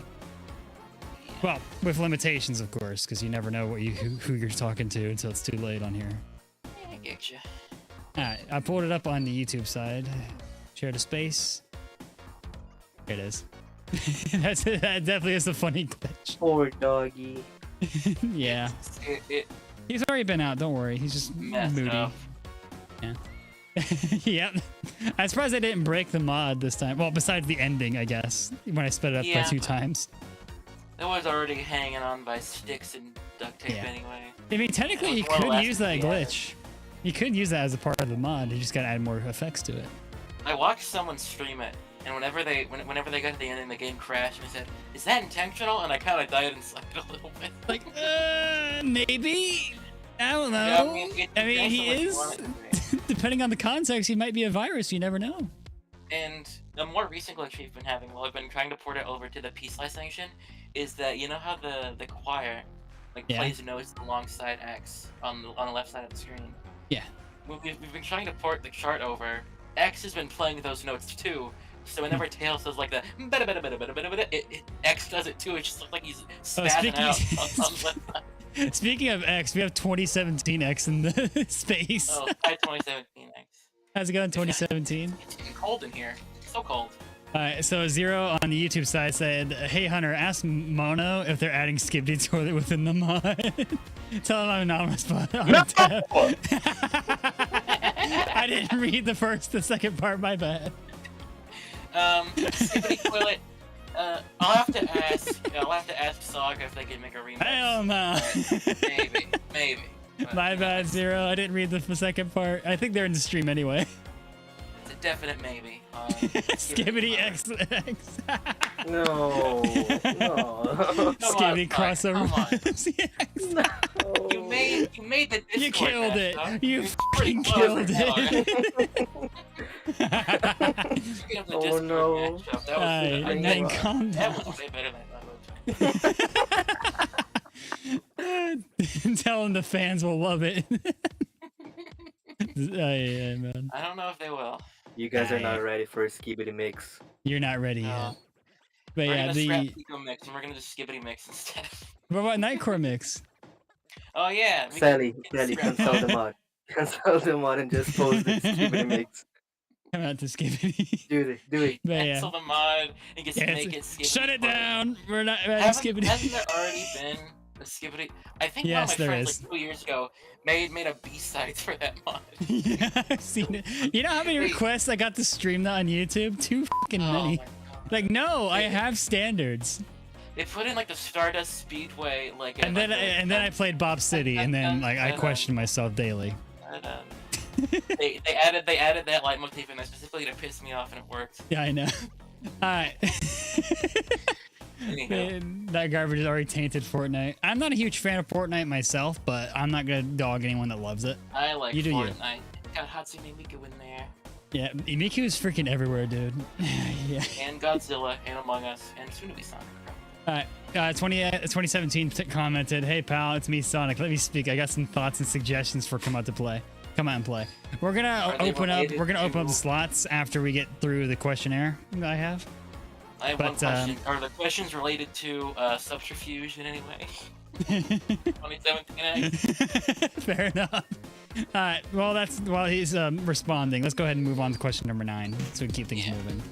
Well, with limitations, of course, because you never know who you're talking to until it's too late on here. I get you. All right, I pulled it up on the YouTube side. Share the space. There it is. That definitely is a funny glitch. Poor doggy. Yeah. It He's already been out, don't worry. He's just messed moody. up. Yeah. Yep. I'm surprised I didn't break the mod this time. Well, besides the ending, I guess, when I sped it up by 2 times. It was already hanging on by sticks and duct tape Yeah. anyway. I mean, technically, you It was one of the could last use that things we added. glitch. You could use that as a part of the mod. You just gotta add more effects to it. I watched someone stream it, and whenever they got to the end and the game crashed, they said, "Is that intentional?" And I kind of died inside a little bit. Like, maybe? I don't know. Yeah, I mean, he is. Depending on the context, he might be a virus. You never know. And the more recent glitch we've been having, while I've been trying to port it over to the P slice function, is that you know how the choir plays notes alongside X on the left side of the screen. Yeah. We've been trying to port the chart over. X has been playing those notes too. So whenever Tails does like the X does it too. It just looks like he's spazzing out on the left side. Speaking of X, we have 2017 X in the space. Oh, hi 2017 X. How's it going, 2017? It's getting cold in here. So cold. Alright, so Zero on the YouTube side said, "Hey Hunter, ask Mono if they're adding Skibbity Toilet within the mod." Tell him I'm anonymous, but I'm No! deaf. I didn't read the second part, my bad. Skibbity Toilet. I'll have to ask Saga if they can make a remix. Hell no. Maybe. But My bad, Zero. I didn't read the second part. I think they're in the stream anyway. It's a definite maybe. Skibbity X. No. Skibbity crossover. Come on. You made the Discord You killed hash, it. though. You It's fucking pretty close, killed it. Speaking of the Oh, Discord no. matchup, that was Alright, good. then calm That down. was way better than I thought it was. Tell them the fans will love it. Yeah, man. I don't know if they will. You guys are not ready for a skibidi mix. You're not ready No. yet. But We're yeah, gonna the scrap Pico mix and we're gonna just skibbity mix instead. what about Nightcore mix? Oh yeah. we Sally, can scrap cancel that. the mod. Cancel the mod and just post the skibidi mix. Come out to Skibbity. Do it. But yeah. Cancel the mod and just Yeah, make it skibbity. Shut it part. down. We're not ready Hasn't Skibbity. there already been a skibbity? I think Yes, one there of my friends is. like 2 years ago made a B-side for that mod. Yeah, I've seen it. You know how many requests I got to stream that on YouTube? Too fucking Oh many. my God. Like, no, I have standards. They put in like the Stardust Speedway And then I played Bob City, and then like I questioned myself daily. they added that leitmotif in there specifically to piss me off, and it worked. Yeah, I know. Alright. Anyhow, Man, that garbage is already tainted Fortnite. I'm not a huge fan of Fortnite myself, but I'm not gonna dog anyone that loves it. I like You do you. Fortnite. Got Hatsune Miku in there, Yeah, Miku is freaking everywhere, dude. Yeah. and Godzilla, and Among Us, and soon to be Sonic. Alright, 2017 commented, "Hey pal, it's me Sonic. Let me speak. I got some thoughts and suggestions for come out and play. We're gonna Are they open up related the slots after we get through the questionnaire that I have. I have one But, question. Are the questions related to subterfuge in any way? 2017 Fair enough. Alright, well that's while he's responding. Let's go ahead and move on to question number 9 so we can keep things moving.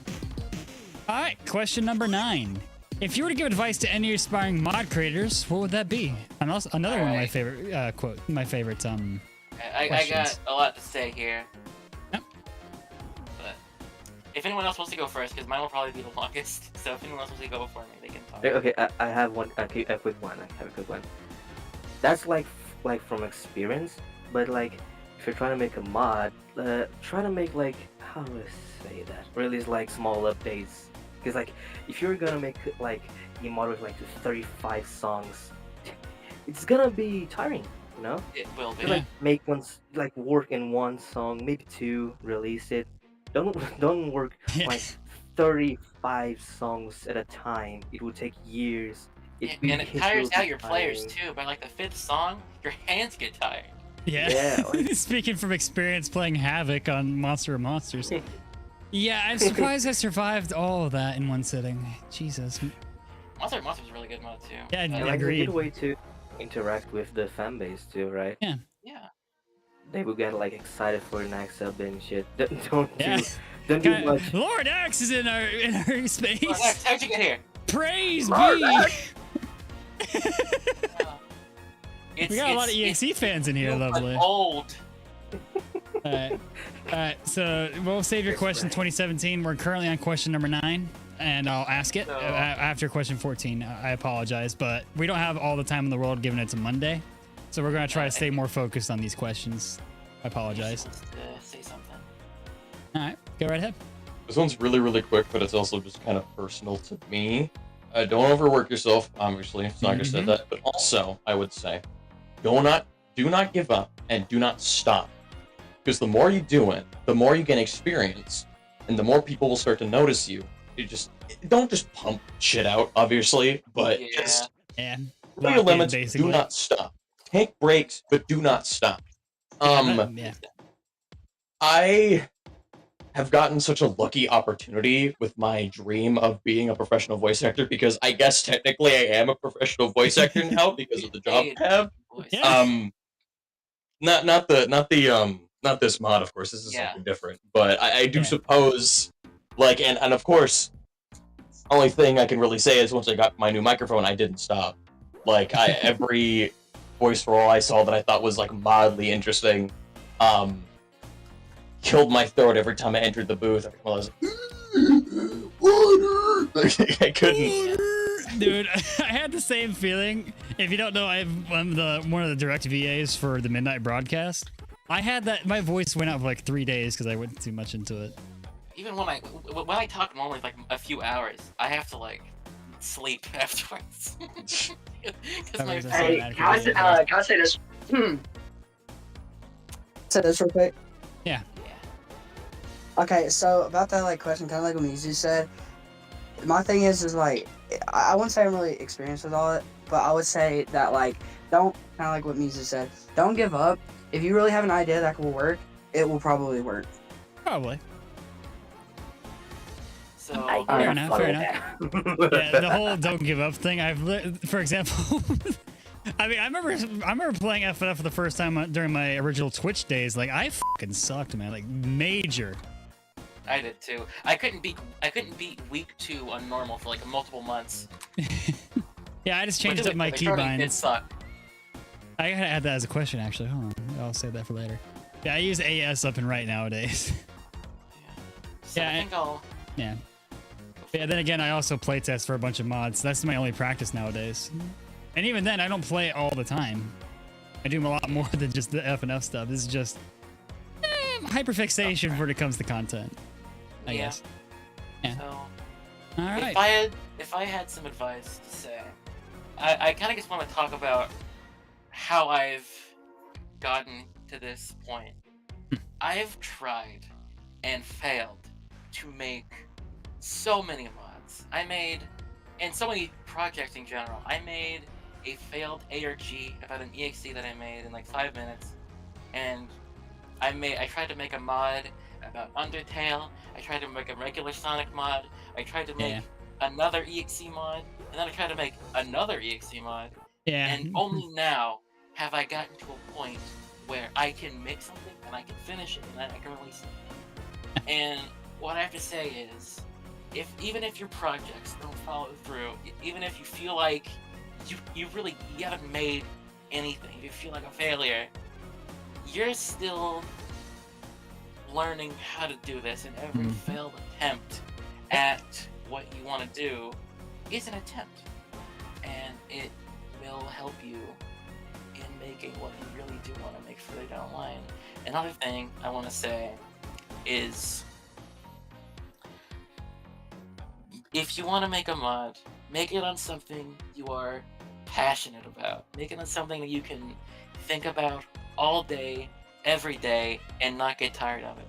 Alright, question number 9. If you were to give advice to any aspiring mod creators, what would that be? And also another one of my favorite I got questions. a lot to say here. Yep. But if anyone else wants to go first, because mine will probably be the longest. So if anyone else wants to go before me, they can talk. Okay, I have one. A quick one. I have a quick one. That's like from experience, but like if you're trying to make a mod, try to make like, how do I say that? Release like small updates, because like if you're gonna make like a mod with like 35 songs, it's gonna be tiring, you know? It will be. Just, like make one like work in one song, maybe two, release it. Don't work like 35 songs at a time. It would take years. And it tires out your players too. By like the 5th song, your hands get tired. Yeah. like- Speaking from experience playing Havoc on Monster of Monsters. Yeah, I'm surprised I survived all of that in one sitting. Jesus. Monster of Monsters is a really good mod too. Yeah, And I like a agreed. good way to interact with the fan base too, right? Yeah. Yeah. They will get like excited for the next sub and shit. Don't Yeah. don't do much. Lord X is in our space. Oh, Lex, how'd you get here? Praise Lord be. We got a lot of EXE fans in here, you look lovely. Old. Alright, so we'll save your question 2017. We're currently on question number 9, and I'll ask it after question 14. I apologize, but we don't have all the time in the world given it's a Monday, so we're going to try to stay more focused on these questions. I apologize. Say something. Alright, go right ahead. This one's really, really quick, but it's also just kind of personal to me. Don't overwork yourself, obviously. Saga said that. But also, I would say, do not give up and do not stop. Because the more you do it, the more you gain experience, and the more people will start to notice you. Don't just pump shit out, obviously, but just Yeah. know your limits. Do not stop. Take breaks, but do not stop. Yeah. I have gotten such a lucky opportunity with my dream of being a professional voice actor, because I guess technically I am a professional voice actor now because of the job I have. Yeah. Not this mod, of course. This is something different, but I do suppose, like, and of course, only thing I can really say is once I got my new microphone, I didn't stop. Like, every voice role I saw that I thought was like mildly interesting, killed my throat every time I entered the booth. I was like, water! I couldn't. Dude, I had the same feeling. If you don't know, I'm one of the direct VAs for the Midnight Broadcast. I had that. My voice went out for like 3 days because I went too much into it. Even when I talk normally like a few hours, I have to like sleep afterwards. Hey, can I say this? Say this real quick. Yeah. Okay, so about that like question, kind of like what Mizu said. My thing is like, I wouldn't say I'm really experienced with all it, but I would say that like, don't, kind of like what Mizu said, don't give up. If you really have an idea that will work, it will probably work. Probably. So Fair enough. Yeah, the whole don't give up thing. For example, I mean, I remember playing FNF for the first time during my original Twitch days. Like, I fucking sucked, man. Like, major. I did too. I couldn't beat week 2 on normal for like multiple months. Yeah, I just changed up my keybinds. It sucked. I gotta add that as a question, actually. Hold on, I'll save that for later. Yeah, I use AS up and right nowadays. So yeah, I think I'll. Yeah. Yeah. Then again, I also playtest for a bunch of mods. That's my only practice nowadays. And even then, I don't play all the time. I do a lot more than just the FNF stuff. This is just hyperfixation when it comes to content, I guess. Yeah. So, all right. If I had some advice to say, I kind of just want to talk about how I've gotten to this point. I've tried and failed to make so many mods. And so many projects in general. I made a failed ARG about an EXE that I made in like 5 minutes, and I tried to make a mod about Undertale. I tried to make a regular Sonic mod. I tried to make another EXE mod, and then I tried to make another EXE mod. Yeah. And only now have I gotten to a point where I can make something and I can finish it and then I can release it. And what I have to say is, even if your projects don't follow through, even if you feel like you haven't made anything, you feel like a failure, you're still learning how to do this, and every failed attempt at what you want to do is an attempt, and it will help you in making what you really do want to make further down the line. Another thing I want to say is, if you want to make a mod, make it on something you are passionate about. Make it on something that you can think about all day, every day, and not get tired of it.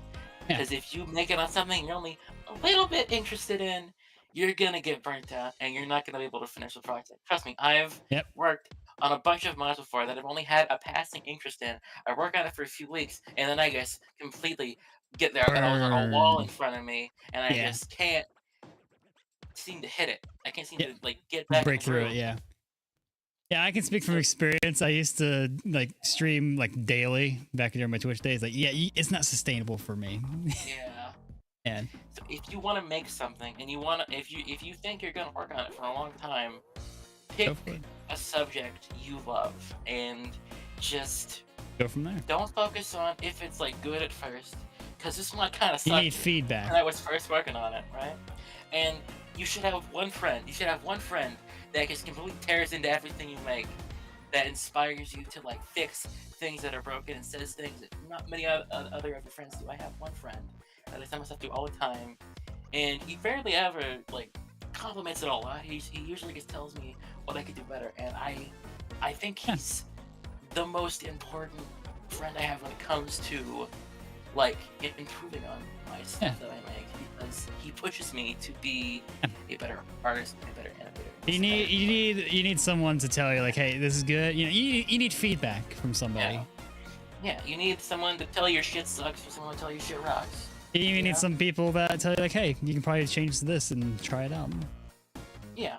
Because if you make it on something you're only a little bit interested in, you're gonna get burnt out, and you're not gonna be able to finish the project. Trust me, I've worked on a bunch of mods before that I've only had a passing interest in. I work on it for a few weeks, and then I just completely get there, and there's a wall in front of me, and I just can't seem to hit it. I can't seem to like get back break through it. Yeah, I can speak from experience. I used to like stream like daily back during my Twitch days. Like, it's not sustainable for me. And so if you want to make something, and if you think you're gonna work on it for a long time, pick a subject you love and just go from there. Don't focus on if it's like good at first, because this one kind of sucked. You need feedback. When I was first working on it, right? And you should have one friend. You should have one friend that just completely tears into everything you make, that inspires you to like fix things that are broken and says things that not many other of your friends do. I have one friend that I tell myself to all the time, and he barely ever like compliments it a lot. He usually just tells me what I could do better, and I think he's the most important friend I have when it comes to like improving on my stuff that I make, because he pushes me to be a better artist and a better animator. You need someone to tell you like, hey, this is good. You know, you need feedback from somebody. Yeah, you need someone to tell your shit sucks, or someone to tell your shit rocks. You even need some people that tell you like, hey, you can probably change this and try it out. Yeah.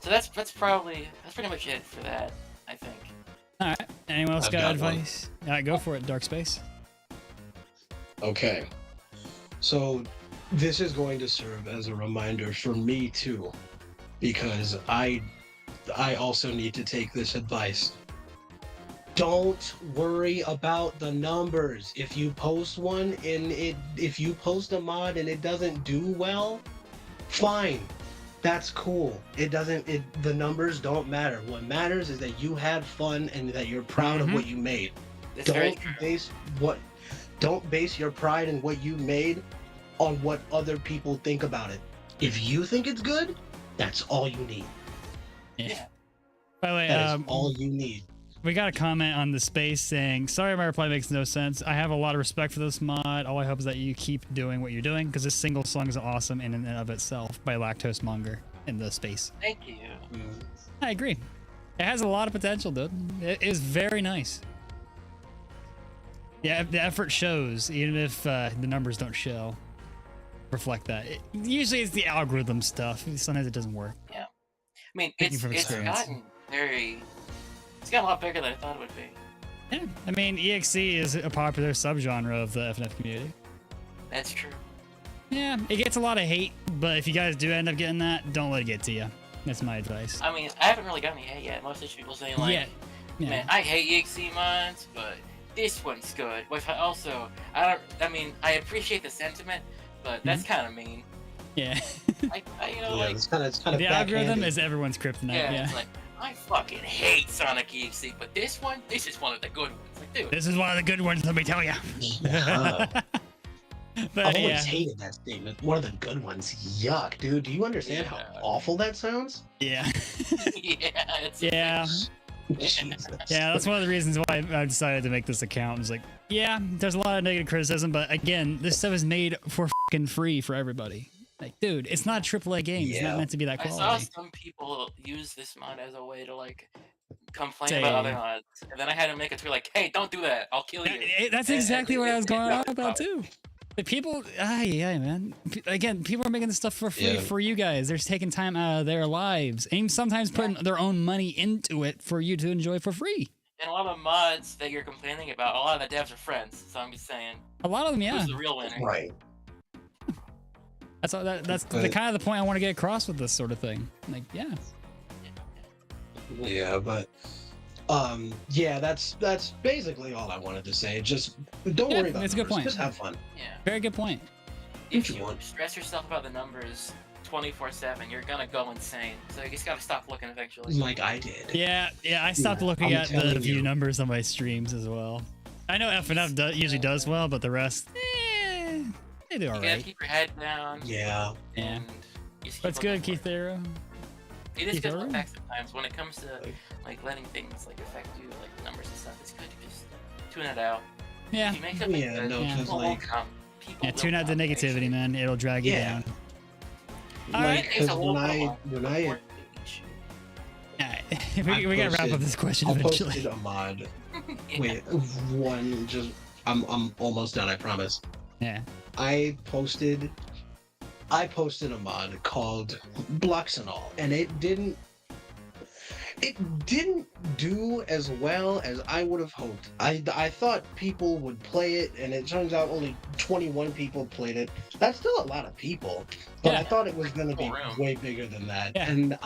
So that's pretty much it for that, I think. All right. Anyone else got advice? All right, go for it, Dark Space. Okay. So this is going to serve as a reminder for me too, because I also need to take this advice. Don't worry about the numbers. If you post one and if you post a mod and it doesn't do well, fine. That's cool. The numbers don't matter. What matters is that you had fun and that you're proud of what you made. Don't base your pride in what you made on what other people think about it. If you think it's good, that's all you need. Yeah. By the way, that is all you need. We got a comment on the space saying, sorry, my reply makes no sense. I have a lot of respect for this mod. All I hope is that you keep doing what you're doing, because this single song is awesome in and of itself by Lactose Monger in the space. Thank you. I agree. It has a lot of potential, dude. It is very nice. Yeah, the effort shows, even if the numbers don't reflect that. Usually it's the algorithm stuff. Sometimes it doesn't work. Yeah. I mean, it's gotten a lot bigger than I thought it would be. Yeah, I mean, EXE is a popular subgenre of the FNF community. That's true. Yeah, it gets a lot of hate, but if you guys do end up getting that, don't let it get to you. That's my advice. I mean, I haven't really gotten any hate yet. Most of people saying like, man, I hate EXE mods, but this one's good. Which I appreciate the sentiment, but that's kind of mean. Yeah. It's kind of the algorithm is everyone's kryptonite. Yeah. It's like, I fucking hate Sonic.exe, but this is one of the good ones. Like, dude, this is one of the good ones, let me tell you. But I've always hated that statement. One of the good ones. Yuck, dude. Do you understand how awful that sounds? Yeah. Yeah. Yeah, that's one of the reasons why I decided to make this account. It's like, there's a lot of negative criticism, but again, this stuff is made for fucking free for everybody. Like, dude, it's not a AAA game. It's not meant to be that quality. I saw some people use this mod as a way to like complain about other mods, and then I had to make a tweet like, "Hey, don't do that. I'll kill you." That's exactly what I was going on about too. Like, people, man. Again, people are making this stuff for free for you guys. They're just taking time out of their lives, and sometimes putting their own money into it for you to enjoy for free. And a lot of mods that you're complaining about, a lot of the devs are friends. So I'm just saying. A lot of them, Who's the real winner? Right. That's all. That's the But- kind of the point I want to get across with this sort of thing. Like, yeah. Yeah, but yeah, that's basically all I wanted to say. Just don't Yeah, worry about it's a good numbers. point. Just have fun. Yeah. Very good point. If you you want. stress yourself about the numbers 24/7, you're gonna go insane. So you just gotta stop looking eventually. Like I did. Yeah. I stopped Yeah, looking I'm at the telling view you. numbers on my streams as well. I know FNF usually does well, but the rest, they do You all gotta right. keep your head down. Yeah. Yeah. And you just That's keep looking good, for it. Keith Arrow. It is Keith good to Arrow? look back sometimes when it comes to Like- like letting things like affect you, like the numbers and stuff. It's good to just tune it out. Yeah. If you make something Yeah, good, no, Yeah. 'cause people will like, come. People Yeah, will tune out the come, negativity, actually. man. It'll drag you Yeah. down. All It right. takes because a little when bit I of luck when before I it beats you. Yeah. we gotta wrap up posted- this question I eventually. posted a mod. Yeah. Wait, one just I'm almost done. I promise. Yeah. I posted a mod called Blocks and All, and it didn't do as well as I would have hoped. I thought people would play it, and it turns out only 21 people played it. That's still a lot of people, but Yeah. I thought it was going to be Full room. way bigger than that. Yeah. And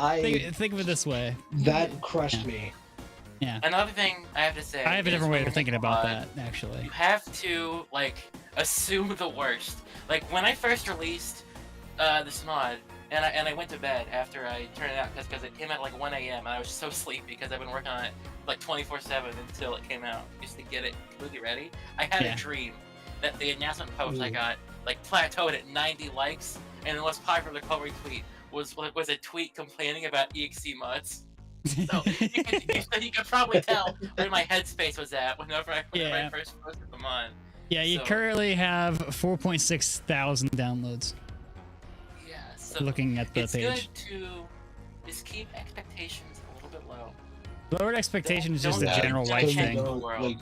Think of it this way. that crushed me. Another thing I have to say. I have a is different way when of you thinking make a about mod, that, actually. You have to like assume the worst. Like when I first released this mod, and I went to bed after I turned it out because it came out at like 1 a.m. and I was so sleepy because I've been working on it like 24/7 until it came out just to get it completely ready. I had Yeah. a dream that the announcement post I Ooh. got like plateaued at 90 likes, and the most popular co tweet was a tweet complaining about EXE mods. So you could probably tell where my headspace was at whenever I Yeah. first posted them on. Yeah, you So- currently have 4.6 thousand downloads. Yeah, so Looking at the it's page. good to just keep expectations a little bit low. Lowered expectation is just a Don't- general don't life change thing. the Don't, world. like,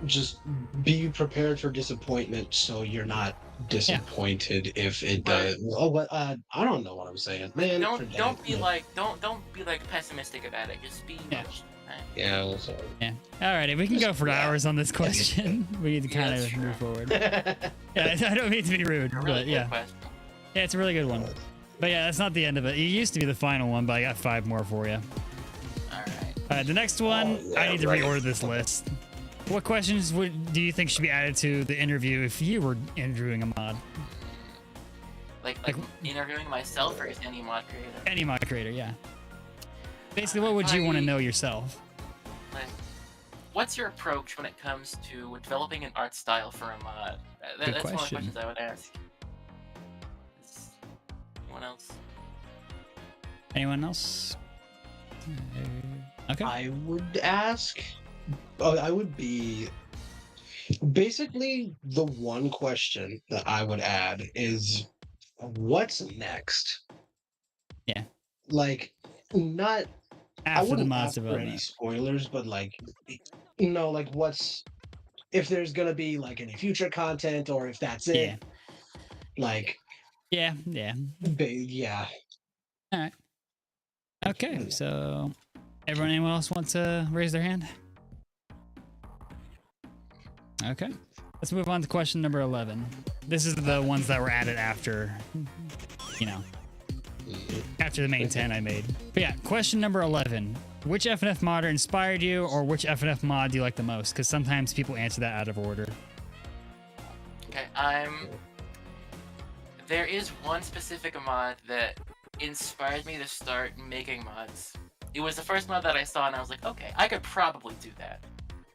just be prepared for disappointment so you're not disappointed if it does. Oh, what? I don't know what I'm saying, man. forget Don't it. be like don't be like pessimistic about it. Just be Yeah. realistic, right? Yeah. well, sorry. Yeah. Alrighty, we can go for Yeah. hours on this question. We need to Yeah, kind that's of true. move forward. Yeah, I don't mean to be rude, A really but good yeah. question. Yeah, it's a really good one. But yeah, that's not the end of it. It used to be the final one, but I got 5 more for you. Alright. Alright, the next one, Oh, yeah, I need to right. reorder this list. What questions do you think should be added to the interview if you were interviewing a mod? Like Like- interviewing myself or just any mod creator. Any mod creator, yeah. Basically, what would you want to know yourself? Like, what's your approach when it comes to developing an art style for a mod? Good That's one of the question. questions I would ask. Is anyone else? Anyone else? Okay. I would ask. Oh, I would be. Basically, the one question that I would add is, what's next? Yeah. Like, not. I After the wouldn't mod's ask for any development. spoilers, but like, like what's if there's gonna be like any future content or if that's it. Yeah. Like, Yeah. yeah. Okay, so anyone else want to raise their hand? Okay. Let's move on to question number 11. This is the ones that were added after, after the main 10 I made. But yeah, question number 11. Which FNF modder inspired you, or which FNF mod do you like the most? Because sometimes people answer that out of order. Okay, there is one specific mod that inspired me to start making mods. It was the first mod that I saw, and I was like, okay, I could probably do that.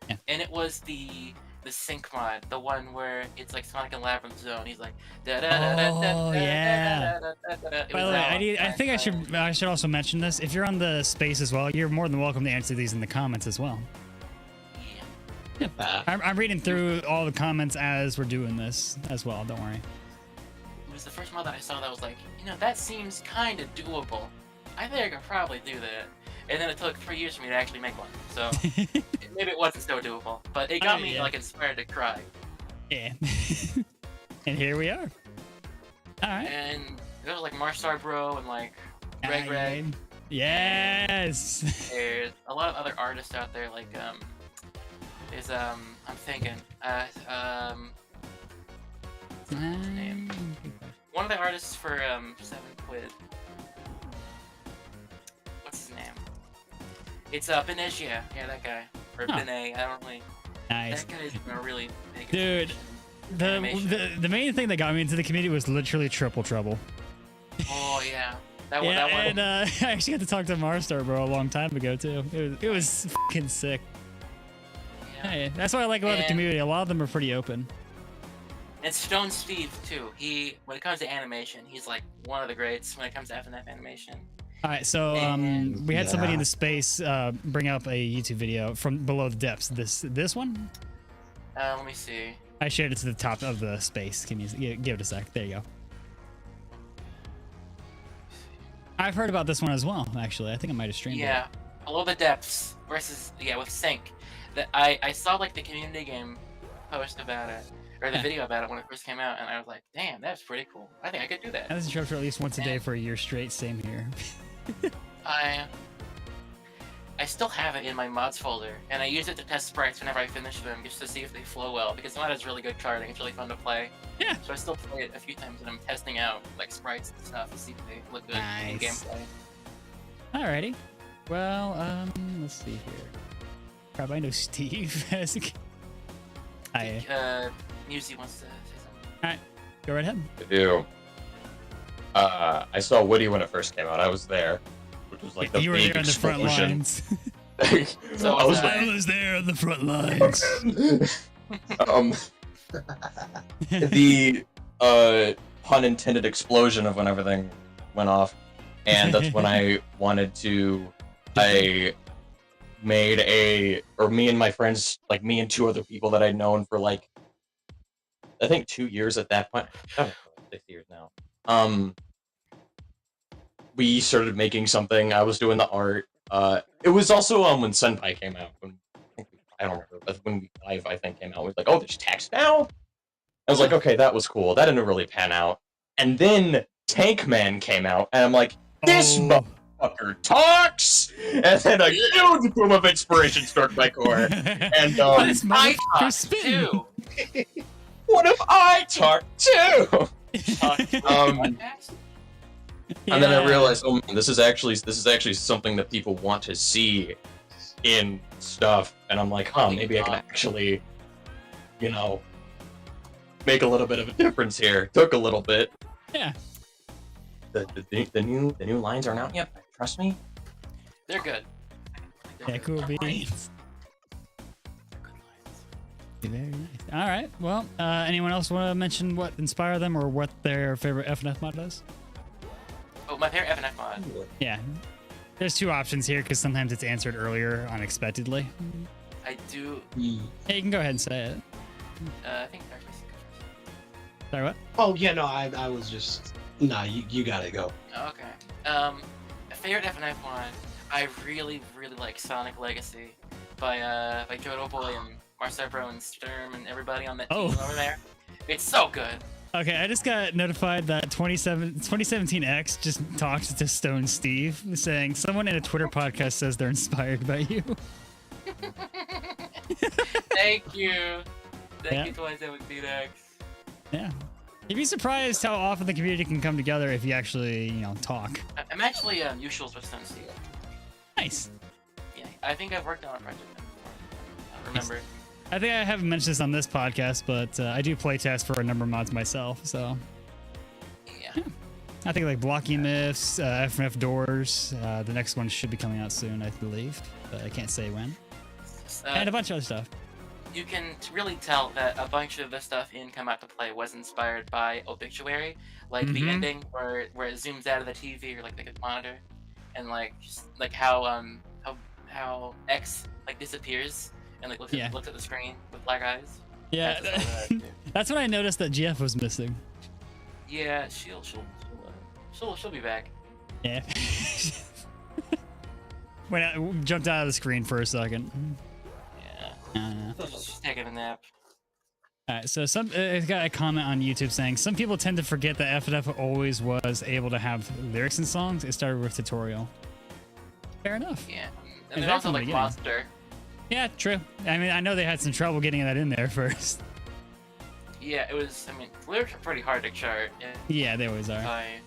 Yeah. And it was the sync mod, the one where it's like Sonic and Labyrinth Zone. He's like, Oh, yeah. It By was the way, that I think I should also mention this. If you're on the space as well, you're more than welcome to answer these in the comments as well. Yeah. I'm reading through all the comments as we're doing this as well. Don't worry. It was the first mod that I saw that was like, that seems kind of doable. I think I could probably do that. And then it took 3 years for me to actually make one. So maybe it wasn't so doable, but it got me yeah. like inspired to cry. Yeah. And here we are. All right. And there was like Marstar Bro and like Greg Reg. Yes. There's a lot of other artists out there. Like there's I'm thinking what's his name? one of the artists for 7 Quid. What's his name? It's Benegia. Yeah, that guy. Or Huh. Benet. I don't really. Nice. That guy's a really big. Dude, the main thing that got me into the community was literally Triple Trouble. Oh yeah. That one. Yeah, That one. and I actually got to talk to Marstar, bro, a long time ago too. It was fucking sick. Yeah. Hey, that's what I like about the And- community. A lot of them are pretty open. And Stone Steve too. When it comes to animation, he's like one of the greats when it comes to FNF animation. All right, so And- we had somebody in Yeah. the space bring up a YouTube video from below the depths. This one, Let me see. I shared it to the top of the space. Can you give it a sec? There you go. I've heard about this one as well. Actually, I think I might have streamed Yeah, below the depths versus with Sync. I saw like the community game post about it or the Yeah. video about it when it first came out, and I was like, damn, that's pretty cool. I think I could do it. that. I was instructor at least once a day for a year straight. Same here. I still have it in my mods folder, and I use it to test sprites whenever I finish them, just to see if they flow well. Because the mod is really good carding; it's really fun to play. Yeah. So I still play it a few times, and I'm testing out like sprites and stuff to see if they look good in Nice. gameplay. Alrighty. Well, let's see here. Crap, I know Steve. Musey wants to say something. All right, go right ahead. I do. I saw Woody when it first came out. I was there, which was like the You were big there on the front explosion. lines. So I was I was there on the front lines. The pun intended explosion of when everything went off, and that's when I wanted to. I made me and my friends, like me and 2 other people that I'd known for like, I think 2 years at that point. Oh, 6 years now. We started making something. I was doing the art. It was also when Senpai came out. I don't remember, but when Live I think came out, we was like, oh, there's text now. I was like, okay, that was cool. That didn't really pan out. And then Tank Man came out, and I'm like, this motherfucker talks. And then a huge boom of inspiration struck my core. And This I motherfucker's talk spitting. too. what if I talk too? Podcast? And then I realized, oh man, this is actually something that people want to see in stuff. And I'm like, maybe I can actually, make a little bit of a difference here. Took a little bit. Yeah. The new lines aren't out yet. Trust me. They're good. Yeah, cool beans. Very nice. All right. Well, anyone else want to mention what inspired them or what their favorite FNF mod is? Oh, my favorite FNF mod. Yeah. There's 2 options here because sometimes it's answered earlier unexpectedly. I do. Hey, you can go ahead and say it. I think Darkness. Sorry, what? Oh yeah, no, I was just you gotta go. Okay. A favorite FNF mod. I really like Sonic Legacy by Jodo Boy and Marcel and Sturm and everybody on that team over there. It's so good. Okay, I just got notified that 2017X just talked to Stone Steve, saying someone in a Twitter podcast says they're inspired by you. Thank you. Yeah. Thank you, 2017X. Yeah. You'd be surprised how often the community can come together if you actually, talk. I'm actually usuals with Stone Steve. Nice. Yeah, I think I've worked on a project with him before. I don't remember. I think I haven't mentioned this on this podcast, but I do playtest for a number of mods myself, so. Yeah. I think like Blocking Myths, FNF Doors. The next one should be coming out soon, I believe, but I can't say when. And a bunch of other stuff. You can really tell that a bunch of the stuff in Come Out to Play was inspired by Obituary, like the ending where it zooms out of the TV or like the monitor, and like just like how X like disappears and like looks at the screen with black eyes. Yeah, that's when I noticed that GF was missing. Yeah, she'll be back. Yeah. When I jumped out of the screen for a second. Yeah. She's taking a nap. Alright, so I got a comment on YouTube saying some people tend to forget that FNF always was able to have lyrics in songs. It started with tutorial. Fair enough. Yeah, and then also like Monster. Yeah, true. I mean, I know they had some trouble getting that in there first. Yeah, it was. I mean, lyrics are pretty hard to chart. And Yeah, they always are. I,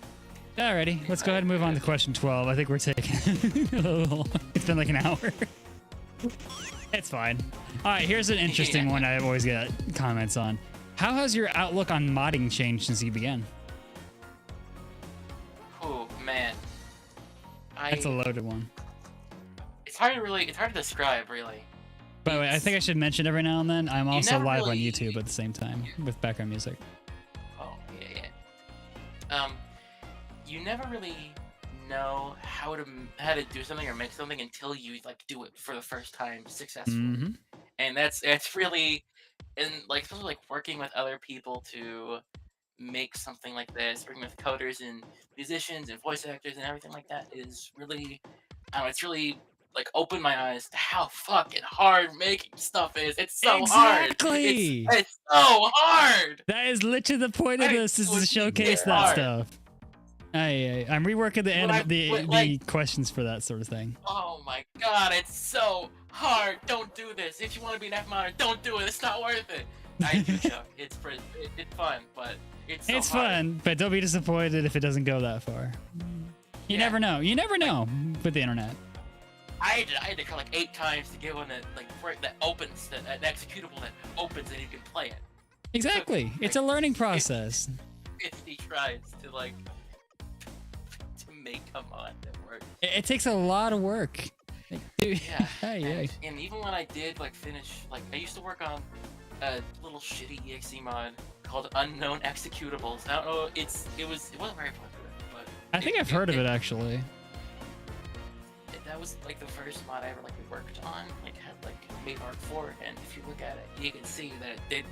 Alrighty, let's go ahead and move on to question 12. I think we're taking a little. It's been like an hour. It's fine. All right, here's an interesting one I always get comments on. How has your outlook on modding changed since you began? oh man, That's a loaded one. it's hard to describe really. By the way, I think I should mention every now and then I'm also never live on really- YouTube at the same time with background music. Oh yeah. You never really know how to do something or make something until you like do it for the first time successfully. Mm-hmm. And it's really, and like especially like working with other people to make something like this, working with coders and musicians and voice actors and everything like that is really, I don't know, it's really like opened my eyes to how fucking hard making stuff is. It's so Exactly! hard. It's so hard. That is literally the point of this, is to showcase that hard. stuff. I'm reworking the like- questions for that sort of thing. Oh my god, it's so hard. Don't do this. If you want to be an F modder, don't do it. It's not worth it. I do, Chuck. It's fun, but it's so It's hard. fun, but don't be disappointed if it doesn't go that far. You never know. You never know with the internet. I had to try like 8 times to get one that opens, that executable that opens and you can play it. Exactly. It's a learning process. 50 tries to make a mod that works. It takes a lot of work. Like, dude, Yeah. hey. And even when I did finish, I used to work on a little shitty exe mod called Unknown Executables. I don't know. It wasn't very popular, but I think I've heard of it actually. that was the first mod I ever worked on. Had made art for it, and if you look at it, you can see that it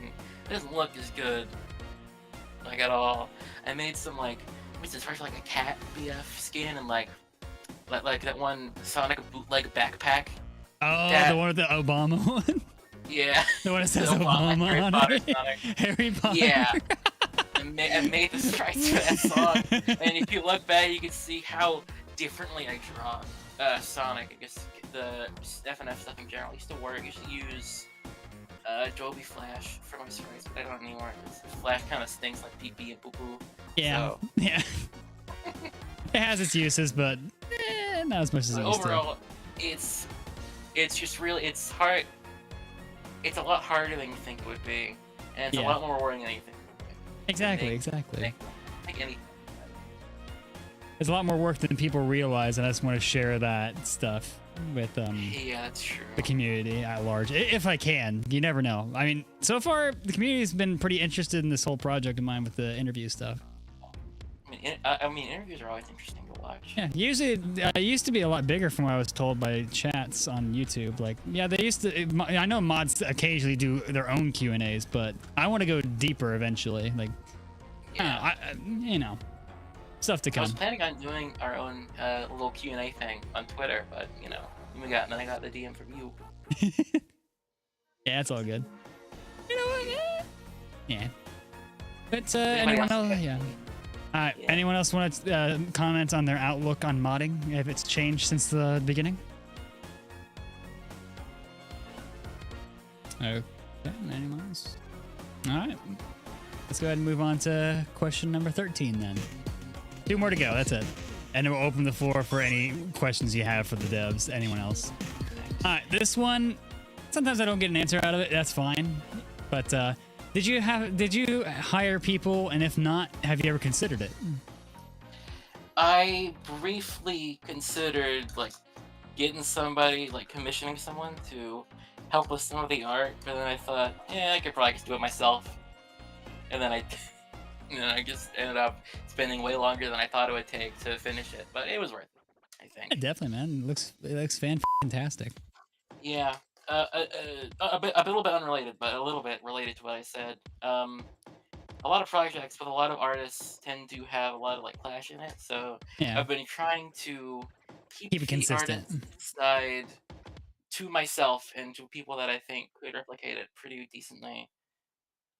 doesn't look as good at all. I made some what's this first a cat BF skin and like that one Sonic bootleg backpack. Oh, the one with the Obama one? Yeah. The one that says The Obama Harry on Potter it? Sonic. Harry Potter. Yeah. I made the sprites for that song, and if you look back, you can see how differently I draw Sonic. I guess the FNF stuff in general used to work. I used to use Adobe Flash for my sprites, but I don't anymore. Flash kind of stinks like pee and poo poo. Yeah. So, Yeah. It has its uses, but not as much as it used to. overall, it's just really hard. It's a lot harder than you think it would be, and it's a lot more rewarding than you think it would be. Exactly. Make anything. It's a lot more work than people realize, and I just want to share that stuff with Yeah, that's true. the community at large, if I can. You never know. I mean, so far the community's been pretty interested in this whole project of mine with the interview stuff. I mean, interviews are always interesting to watch. Yeah, usually it used to be a lot bigger from what I was told by chats on YouTube. They used to. I know mods occasionally do their own Q&As, but I want to go deeper eventually. Stuff to I come. was planning on doing our own little Q&A thing on Twitter, but then I got the DM from you. Yeah, it's all good. You know what? Yeah. But Anybody anyone else? else? Yeah. Anyone else want to comment on their outlook on modding, if it's changed since the beginning? Okay, anyone else? All right. Let's go ahead and move on to question number 13 then. 2 more to go, that's it. And then we'll open the floor for any questions you have for the devs. Anyone else? All right, this one, sometimes I don't get an answer out of it, that's fine. But did you hire people, and if not, have you ever considered it? I briefly considered getting somebody, commissioning someone to help with some of the art, but then I thought, I could probably just do it myself. And then I just ended up spending way longer than I thought it would take to finish it, but it was worth it, I think. Yeah, definitely, man. It looks fantastic. Yeah. A little bit unrelated, but a little bit related to what I said. A lot of projects with a lot of artists tend to have a lot of clash in it, so Yeah. I've been trying to keep Keep it the consistent. artist side to myself and to people that I think could replicate it pretty decently.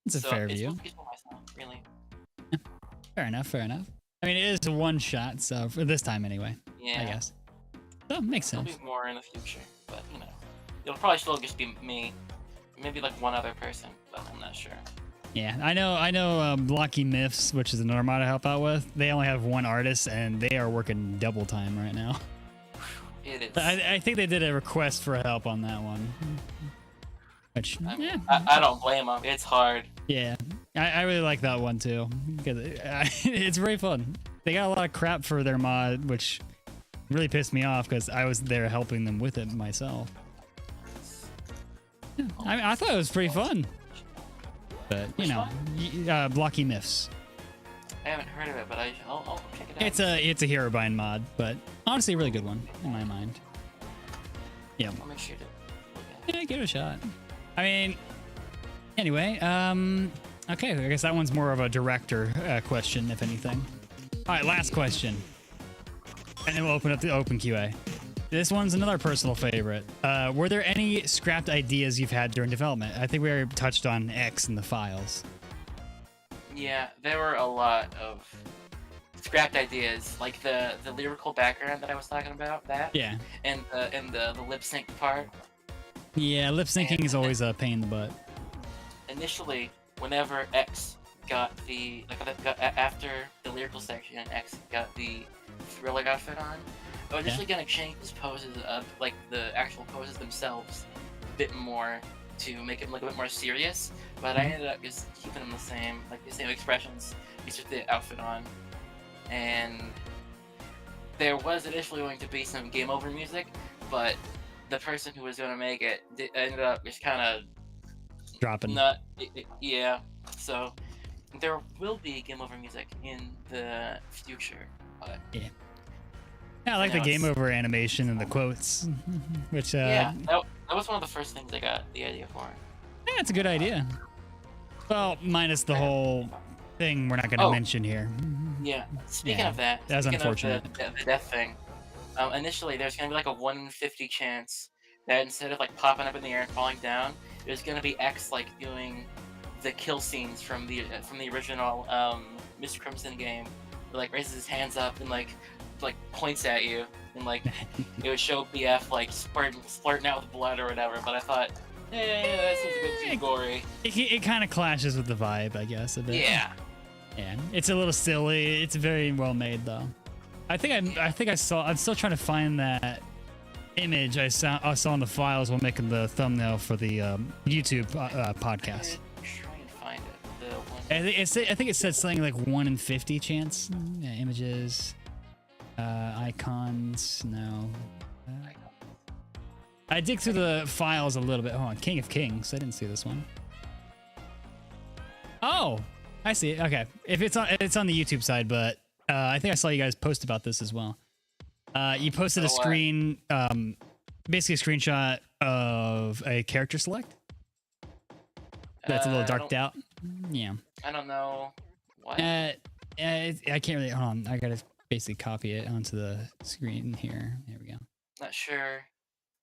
It's a fair it's view. mostly for myself, really. Fair enough. I mean, it is a one shot, so for this time anyway, Yeah. I guess. So it makes There'll sense. be more in the future, but it'll probably still just be me. Maybe one other person, but I'm not sure. Yeah, I know. Blocky Myths, which is another mod I help out with. They only have one artist, and they are working double time right now. It is. I think they did a request for help on that one. Which, I mean, yeah, I don't blame them. It's hard. yeah, I really like that one too because it's very fun. They got a lot of crap for their mod, which really pissed me off because I was there helping them with it myself. Yeah, I thought it was pretty fun. But, you know, Blocky Myths. I haven't heard of it, but I'll check it out. It's a Herobrine mod, but honestly a really good one in my mind. Yeah. I'll make sure to look at it. Yeah, give it a shot. I mean, anyway, okay, I guess that one's more of a director question, if anything. All right, last question. And then we'll open up the open QA. This one's another personal favorite. Were there any scrapped ideas you've had during development? I think we already touched on X in the files. Yeah, there were a lot of scrapped ideas, like the lyrical background that I was talking about, that. Yeah. And the lip sync part. Yeah, lip syncing is always a pain in the butt. Initially, whenever X got after the lyrical section, X got the Thriller outfit on, I was initially gonna change his poses up, like the actual poses themselves, a bit more to make him look a bit more serious. But I ended up just keeping them the same, like the same expressions, just with the outfit on. And there was initially going to be some game over music, but the person who was going to make it ended up just kind of dropping. Yeah. So there will be game over music in the future. But yeah. Yeah, I like the game over animation and the quotes, which yeah, that was one of the first things I got the idea for. Yeah, it's a good idea. Well, minus the whole thing we're not going to mention here. Yeah. Speaking of that, that's unfortunate. The death thing. Initially, there's going to be like a 1 in 50 chance that instead of like popping up in the air and falling down, there's going to be X like doing the kill scenes from the original Mr. Crimson game. Where, like raises his hands up and like points at you, and like it would show BF like splurting out with blood or whatever. But I thought, that seems a bit too gory. It kind of clashes with the vibe, I guess, a bit. Yeah. Yeah, it's a little silly. It's very well made though. I think I saw. I'm still trying to find that image I saw in the files while making the thumbnail for the YouTube podcast. Try and find it. The one. I think it said something like 1 in 50 chance. Yeah, images, icons. No. I dig through the files a little bit. Hold on, King of Kings. I didn't see this one. Oh, I see it. Okay, if it's on the YouTube side, but I think I saw you guys post about this as well. You posted a screen, basically a screenshot of a character select. That's a little darked out. Yeah. I don't know. What? I can't really. Hold on. I gotta basically copy it onto the screen here. There we go. Not sure.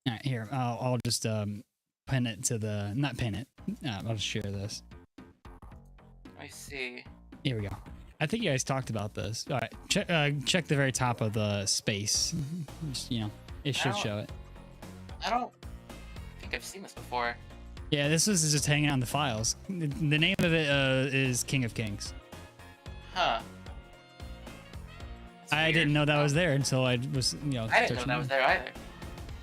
All right, here. I'll just pin it to the. Not pin it. I'll just share this. Let me see. Here we go. I think you guys talked about this. All right, check the very top of the space. Just, it should show it. I don't think I've seen this before. Yeah, this was just hanging out in the files. The name of it is King of Kings. Huh. I didn't know that was there until I was, I didn't know that was there either.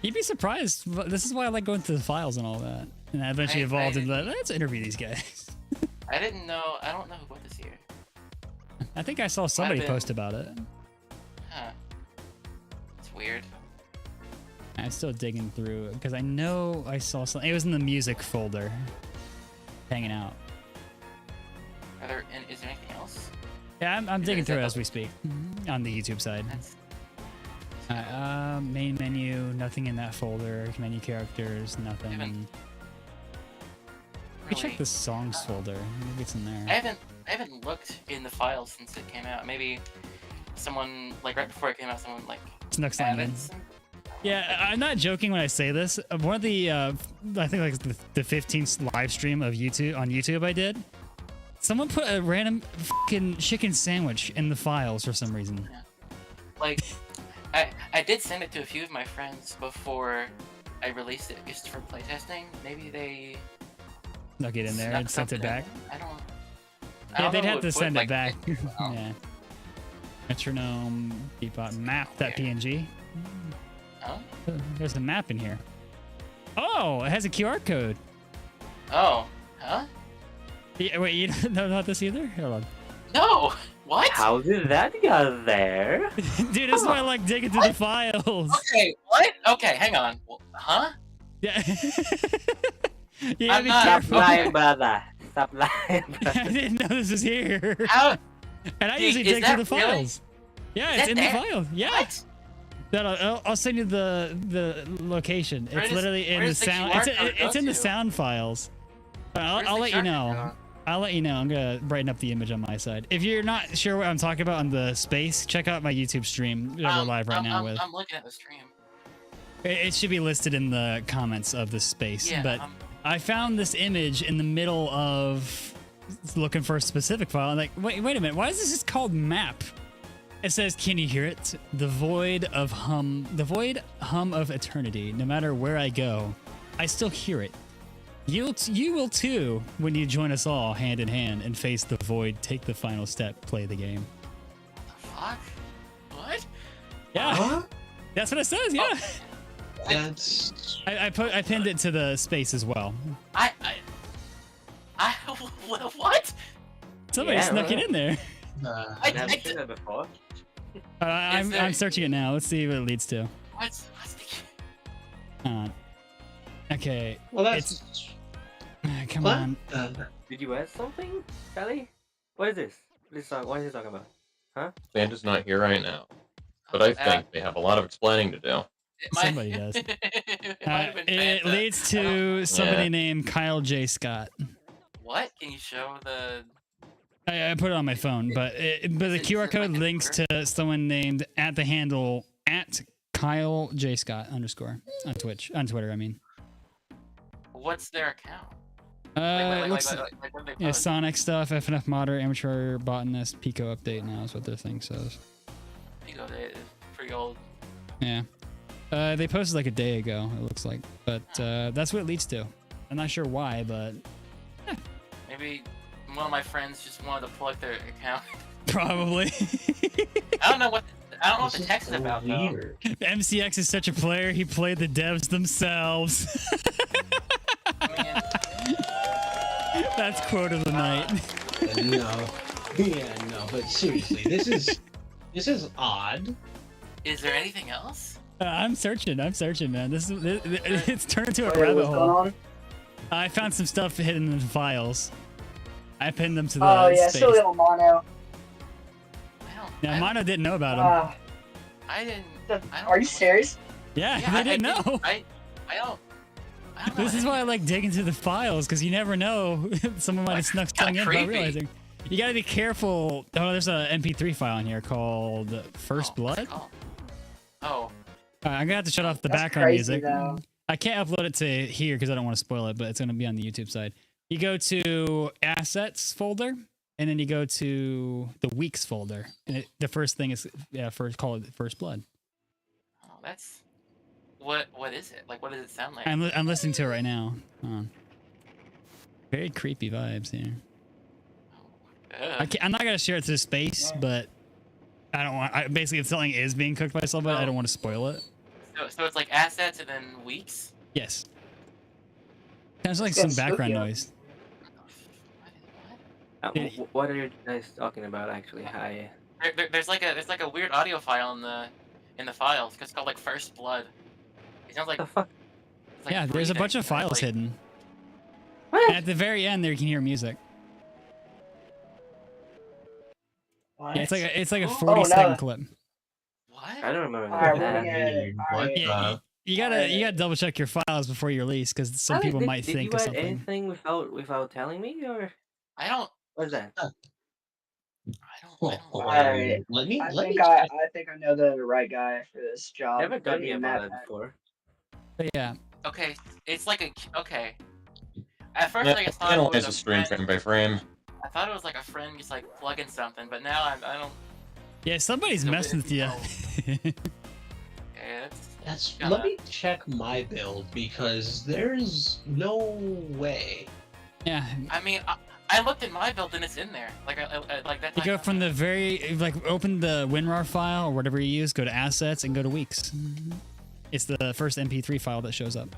You'd be surprised. This is why I like going through the files and all that. And I eventually evolved into let's interview these guys. I didn't know. I don't know who put this here. I think I saw somebody post about it. Huh. It's weird. I'm still digging through because I know I saw something. It was in the music folder, hanging out. Is there anything else? Yeah, I'm digging through it as we speak on the YouTube side. Main menu, nothing in that folder. Menu characters, nothing. We check the songs folder. Maybe it's in there. I haven't looked in the files since it came out. Maybe someone right before it came out, someone snuck something in. Yeah, I'm not joking when I say this. One of the I think the 15th live stream of YouTube I did. Someone put a random fucking chicken sandwich in the files for some reason. Yeah. I did send it to a few of my friends before I released it just for playtesting. Maybe they snuck it in there and sent it back. I don't. I Yeah, don't they'd know have who to would send put, it back. Yeah. Metronome, beatbot, map.png. Huh? There's a map in here. Oh, it has a QR code. Oh, huh? Yeah, wait, you don't know about this either? Hold on. No. What? How did that get there? Dude, this is why I like digging through the files. Okay, what? Okay, hang on. Huh? Yeah. Yeah, I'm be not- Stop careful. lying, brother. Stop lying, I brother. didn't know this was here. How? And I Dude, usually is dig through that the really- files. Yeah, Is it's that in there? the file. Yeah. What? I'll send you the location. Where It's does- literally in where the does the sound. QR It's, code it's go in the to? sound files. But Where's I'll the let you QR know. code? I'll let you know. I'm gonna brighten up the image on my side. If you're not sure what I'm talking about on the space, check out my YouTube stream that we're live right now with. I'm looking at the stream. It should be listed in the comments of the space. Yeah, but I found this image in the middle of looking for a specific file. I'm like, wait a minute. Why is this just called map? It says, "Can you hear it? The void hum of eternity. No matter where I go, I still hear it. You will too when you join us all hand in hand and face the void. Take the final step. Play the game." Fuck. What? Yeah, Huh? that's what it says. Yeah, That's I pinned it to the space as well. I what? Somebody Yeah, snuck it right. in there. I, Never I, seen that before. I'm there- searching it now. Let's see what it leads to. what's the Okay, well. That's come what? on. Did you add something, Sally? What is this? What is he talking about? Santa's not here right now, but I think they have a lot of explaining to do. Somebody does. It might have been It Fanta. leads to somebody Yeah. named Kyle J. Scott. What? Can you show the? I put it on my phone, but the Is it QR code like a links to someone named at the handle at Kyle J. Scott _ on Twitter. I mean, What's their account? it looks what do they yeah, post? Sonic stuff, FNF modder, amateur botanist, Pico update now is what their thing says. Pico, it's pretty old. Yeah, they posted like a day ago. It looks like, but that's what it leads to. I'm not sure why, but Maybe one of my friends just wanted to plug their account. probably. I don't know what the text is about though. weird. MCX is such a player. He played the devs themselves. I mean, That's quote of the night. No, yeah, no. But seriously, this is odd. is there anything else? I'm searching, man. It's turned into a Wait, rabbit what's going hole. on? I found some stuff hidden in the files. I pinned them to the Oh yeah, space. silly little mono. Yeah, Mono didn't know about them. I didn't. I don't Are you know. serious? Yeah, Yeah, they I didn't know. I don't. I don't know This is why I like digging through the files, because you never know. Someone might have snuck something in without creepy. realizing. You gotta be careful. Oh, there's a MP3 file in here called First Blood. Oh. I'm gonna have to shut off the That's background crazy, music. though. I can't upload it to here because I don't want to spoil it, but it's gonna be on the YouTube side. You go to Assets folder, and then you go to the Weeks folder. And the first thing is call it First Blood. Oh, that's. What is it? Like, what does it sound like? I'm listening to it right now. Hold on. Very creepy vibes here. Ugh. I'm not gonna share it to the space, but I don't want. Basically, if something is being cooked by somebody, I don't want to spoil it. So it's like assets and then weeks. Yes. Sounds like It's some getting background spooky. noise. What are you guys talking about? Actually, hi. There's like a weird audio file in the files. It's called like First Blood. It sounds like. What the fuck? it's like Yeah, there's a breathing, bunch of and it's files like- hidden. What? And at the very end, there you can hear music. What? Yeah, it's like a Oh, 40-second no. clip. What? I don't remember Alright, that. we're gonna. Alright. Yeah, you gotta double check your files before you release, because some Sally, people might did think you of add something. anything without telling me, or I don't. what's that? I don't. Alright. Let me I let me think I check. think I know the right guy for this job. Never That'd done me be about Matt. that before. But yeah, Okay, it's like a. Okay. At first, Yeah, I thought it analyze was the a stream friend. frame by frame. I thought it was like a friend just like plugging something, but now I don't. yeah, somebody's So messing with you. Yeah, That's kinda- let me check my build because there's no way. Yeah, I mean, I looked at my build and it's in there. Like I like that. You go from the open the WinRAR file or whatever you use, go to assets and go to weeks. It's the first MP3 file that shows up.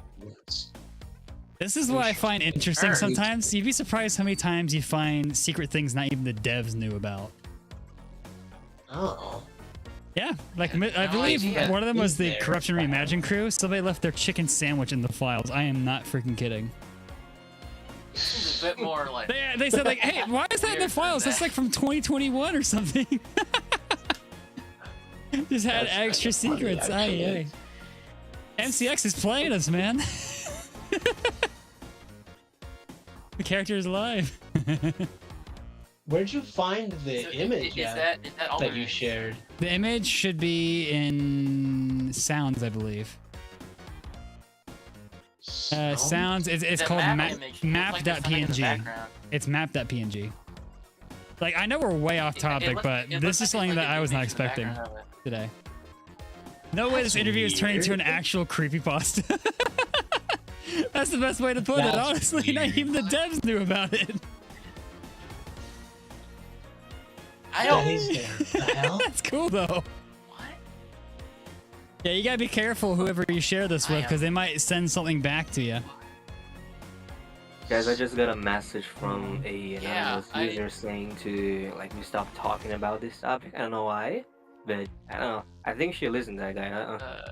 This is what I find interesting sometimes. You'd be surprised how many times you find secret things not even the devs knew about. Oh. Yeah, like I believe idea. one of them was the There. Corruption Reimagine crew. Somebody left their chicken sandwich in the files. I am not freaking kidding. Seems a bit more like. They said like, hey, why is that in the Weird than files? That's that. like from 2021 or something. Just had That's extra funny, secrets. actually. Aye, aye. MCX is playing us, man. The character is alive. Where'd you find the So image is at that all that there you is? shared? The image should be in sounds, I believe. Sounds. It's The called map image looks like there's something in the map.png. background. It's map.png. Like I know we're way off topic, but it this looks is like something there's that I was not image in the expecting background of it. today. No way this interview is turning into an actual creepypasta. That's the best way to put it, That's honestly. Not weird. even the devs knew about it. I That don't. is there. The hell? That's cool though. What? Yeah, you gotta be careful whoever you share this with, because they might send something back to you. Guys, I just got a message from a anonymous I- user saying to like we stop talking about this topic. I don't know why, but I don't know. I think she listened to that guy.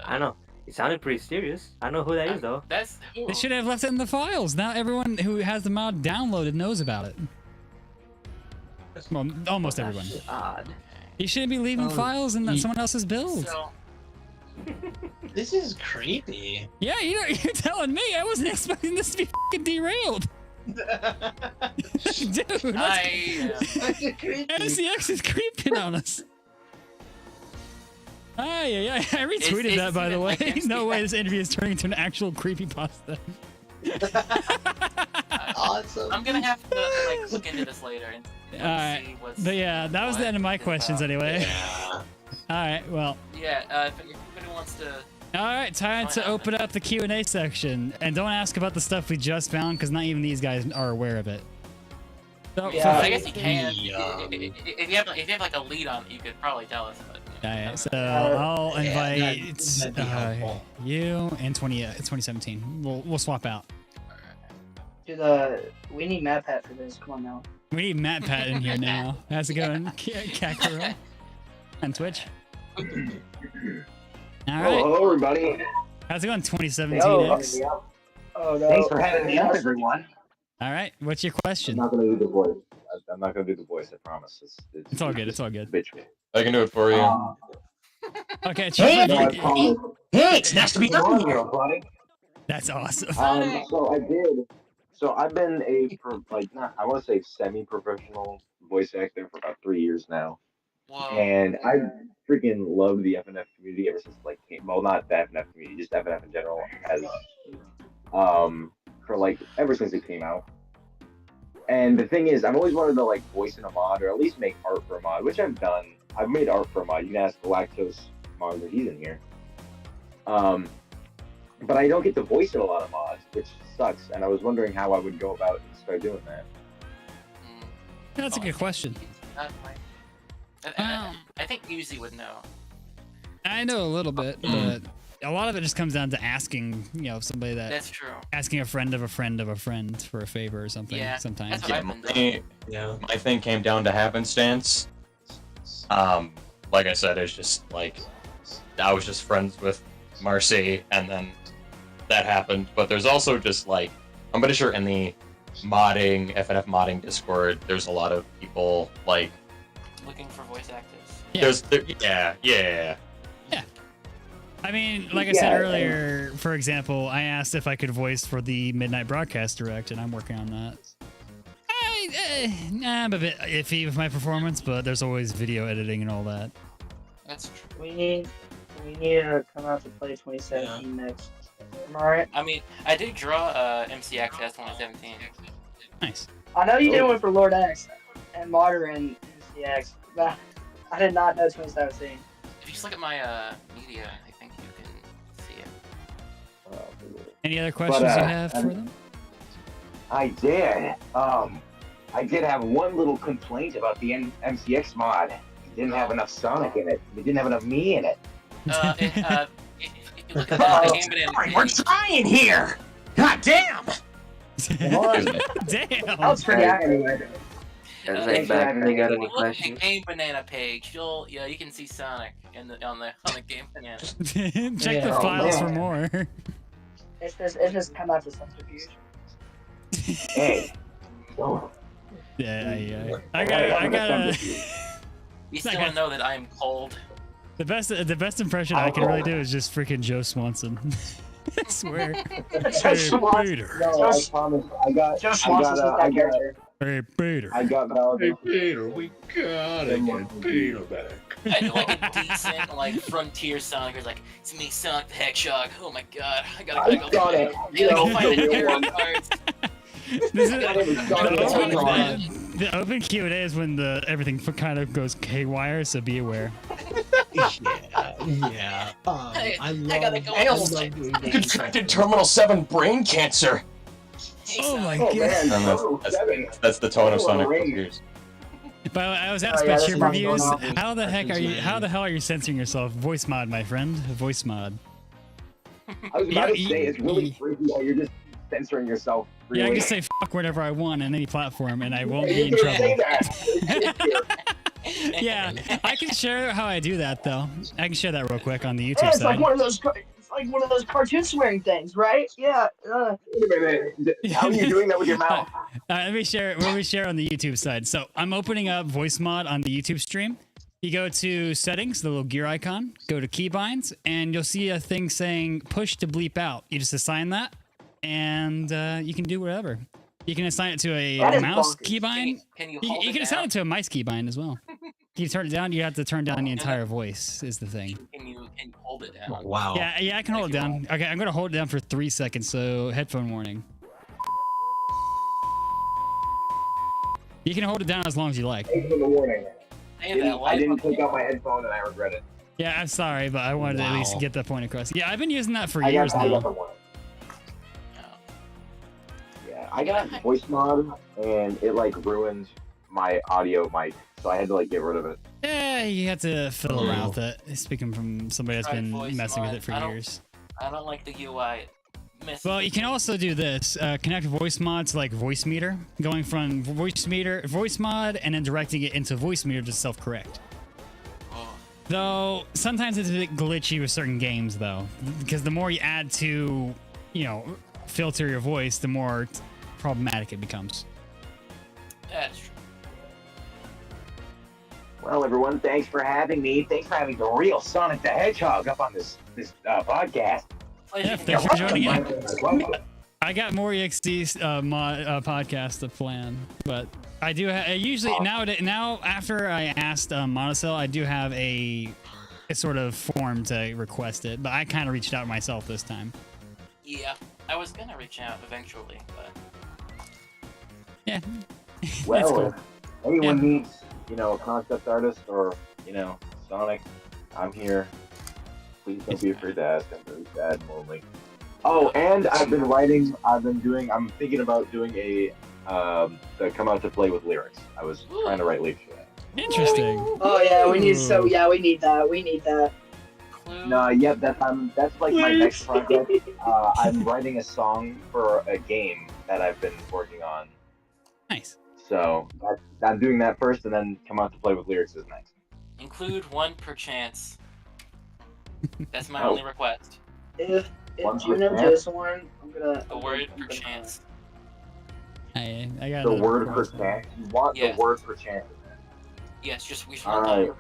I don't know. It sounded pretty serious. I don't know who that is though. That's. They should have left it in the files. Now everyone who has the mod downloaded knows about it. Well, almost everyone. That's odd. You shouldn't be leaving files in someone else's build. So, This is creepy. Yeah, you're telling me. I wasn't expecting this to be fucking derailed. Dude, MCX is creeping on us. Yeah. I retweeted Is that, by the even way. like No way MCX? this interview is turning into an actual creepypasta. Awesome. I'm gonna have to like look into this later and Alright. see what's. But yeah, that was the end of my what is questions up. anyway. Yeah. Alright, well. Yeah. If anybody wants to. Alright, time to open up the Q&A section. And don't ask about the stuff we just found, because not even these guys are aware of it. So, Yeah, I guess you can. Yeah. If you have like a lead on it, you could probably tell us. But, Alright, so I'll invite that'd be helpful. you and 2017. We'll swap out. Dude, we need Map Hat for this. Come on now. We need Matt Pat in here now. How's it going, Kakuro? On Twitch? Alright. Hello, everybody. How's it going, 2017 Yo, X? Oh no. Thanks for having me up, everyone. Alright, what's your I'm question? not gonna do the voice. I'm not gonna do the voice. I promise. It's all good, it's all good. Bitch me. I can do it for you. Okay, No, I Chief, promise. Hey, it's nice to be talking to you. Buddy. that's awesome. So I did. So I've been I want to say semi-professional voice actor for about 3 years now, Whoa. and I freaking love the FNF community ever since not the FNF community, just FNF in general has for ever since it came out. And the thing is, I've always wanted to voice in a mod or at least make art for a mod, which I've done. I've made art for a mod. You can ask the Lactose mod, he's in here. But I don't get to voice in a lot of mods, which sucks. And I was wondering how I would go about it and start doing that. That's a good question. I think Uzi would know. I know a little bit, but a lot of it just comes down to asking, somebody That's true. asking a friend of a friend of a friend for a favor or something. Yeah, sometimes. that's what I've been doing. My thing came down to happenstance. Like I said, it's just I was just friends with Marcy, and then that happened. But there's also just I'm pretty sure in the FNF modding Discord, there's a lot of people Looking for voice actors. Yeah. I mean, like I said earlier, for example, I asked if I could voice for the Midnight Broadcast Direct, and I'm working on that. I'm a bit iffy with my performance, but there's always video editing and all that. That's true. We need to come out to play 2017 next. Am I right? I mean, I did draw MCX as 2017. Nice. I know you did one for Lord X and Modern MCX, but I did not know 2017. If you just look at my media, I think you can see it. Any other questions you have I for mean, them? I did. I did have one little complaint about the MCX mod. It didn't have enough Sonic in it. It didn't have enough me in it. If you look at the Game Banana We're page, trying here. God damn. Damn. I was pretty happy with it. Guys, if like you back. They got look any at the questions? Game Banana page, you can see Sonic on the Game Banana. Check the Yeah, files for man. more. It's just come out to subterfuge. Hey. Oh, Yeah. I gotta. You still don't know that I am cold. The best impression I can really do is just freaking Joe Swanson. I swear. Just Peter. no, I promise. I got that character. Hey, Peter. I got validated. Peter, we gotta get Peter back. I do like a decent like frontier Sonic who's like, it's me, Sonic the Hedgehog. Oh my god, I gotta go got find it. I gotta go find the hero cards. This is, the the open Q&A is when everything kind of goes haywire, so be aware. Yeah. I gotta go love doing Contracted terminal 7 brain cancer. Hey, Oh my Sonic. god. And that's the tone of Sonic Frontiers. But I was asked yeah, about that's your probably reviews. going on. How the hell are you censoring yourself? Voice mod, my friend. Voice mod. I was about to say, it's really freaky how you're just censoring yourself. Really. Yeah, I can say fuck whatever I want on any platform, and I won't be in You can say trouble. that. Yeah, I can share how I do that though. I can share that real quick on the Yeah, YouTube it's like side. one of those. It's like one of those cartoon swearing things, right? Yeah. Wait a minute. How are you doing that with your mouth? Let me share on the YouTube side. So I'm opening up voice mod on the YouTube stream. You go to settings, the little gear icon, go to keybinds, and you'll see a thing saying push to bleep out. You just assign that, and you can do whatever. You can assign it to a That is mouse bonkers. keybind. Can you You hold can it assign down? it to a mice keybind as well. You turn it down, you have to turn down the entire voice is the thing. Can you hold it down? Wow. Yeah, I can hold it down. Okay, I'm gonna hold it down for 3 seconds, so headphone warning. You can hold it down as long as you like. Thanks for the warning. Say that I didn't live on take out my headphone and I regret it. Yeah, I'm sorry, but I wanted to at least Wow. get that point across. Yeah, I've been using that for I years got the now. warning. Yeah, I got voice mod and it like ruined my audio mic, so I had to like get rid of it. Yeah, you have to fiddle around with it. Speaking from somebody that's Try been voice messing with mod. it for I don't- years. I don't like the UI. Well, you can also do this. Connect voice mod to like voice meter, going from voice mod, and then directing it into voice meter to self-correct. Oh, Though sometimes it's a bit glitchy with certain games, though, because the more you add to, filter your voice, the more problematic it becomes. that's true. Well, everyone, thanks for having me. Thanks for having the real Sonic the Hedgehog up on this podcast. Pleasure Yeah, to thanks meet for you. joining in. Welcome. I got more EXD podcast to plan, but I do usually now after I asked Monocell, I do have a sort of form to request it, but I kind of reached out myself this time. Yeah, I was gonna reach out eventually, but Yeah. Well, That's cool. if anyone needs, a concept artist or, Sonic, I'm here. Please don't be afraid to ask. I'm very sad and lonely. Oh, and I'm thinking about doing the come out to play with lyrics. I was trying to write lyrics for that. Interesting. Oh yeah, we need we need that. We need that. Clue. No, yeah, that's like my next project. I'm writing a song for a game that I've been working on. Nice. So I'm doing that first, and then come out to play with lyrics is next. Include one per chance. That's my Oh. only request. If One Juno percent. does one, I'm gonna. A word per chance. I got The another word per request. chance. You want Yeah. the word per chance. Yes, we just All want right.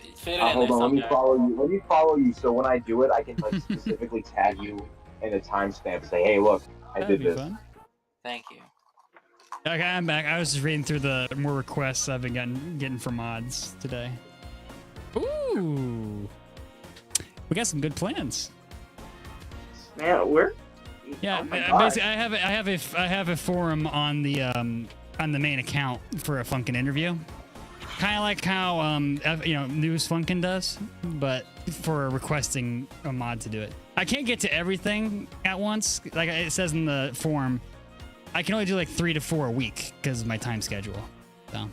to fit it in Hold there on. Let me somewhere. follow you. Let me follow you. So when I do it, I can like specifically tag you in a timestamp and say, "Hey, look, I That'd did be this." fun. Thank you. Okay, I'm back. I was just reading through the more requests I've been getting for mods today. Ooh, we got some good plans. Man, we're. Yeah, Oh my God. basically, I have a forum on the main account for a Funkin interview. Kind of like how News Funkin does, but for requesting a mod to do it. I can't get to everything at once. Like it says in the forum, I can only do like 3 to 4 a week because of my time schedule. So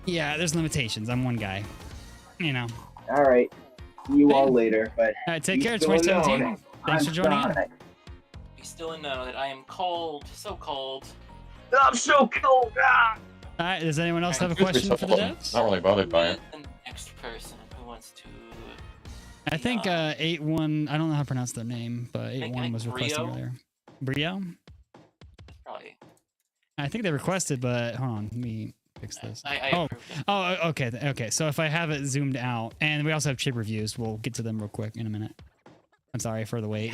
yeah, there's limitations. I'm one guy. You know. All right. See you all later. But All right, take you care. still 2017. know Thanks I'm for joining in. Sonic. You still know that I am cold, so cold. I'm so cold. Ah! All right, does anyone else have a Truth be question for the told, devs? Not really bothered by it. The next person who wants to. I think 8-1. I don't know how to pronounce their name, but think 8-1 was requesting Brio? earlier. Brio? That's probably. I think they requested, but hold on, let me fix this. I Oh, approved it. oh, okay, okay. So if I have it zoomed out, and we also have chip reviews, we'll get to them real quick in a minute. I'm sorry for the wait.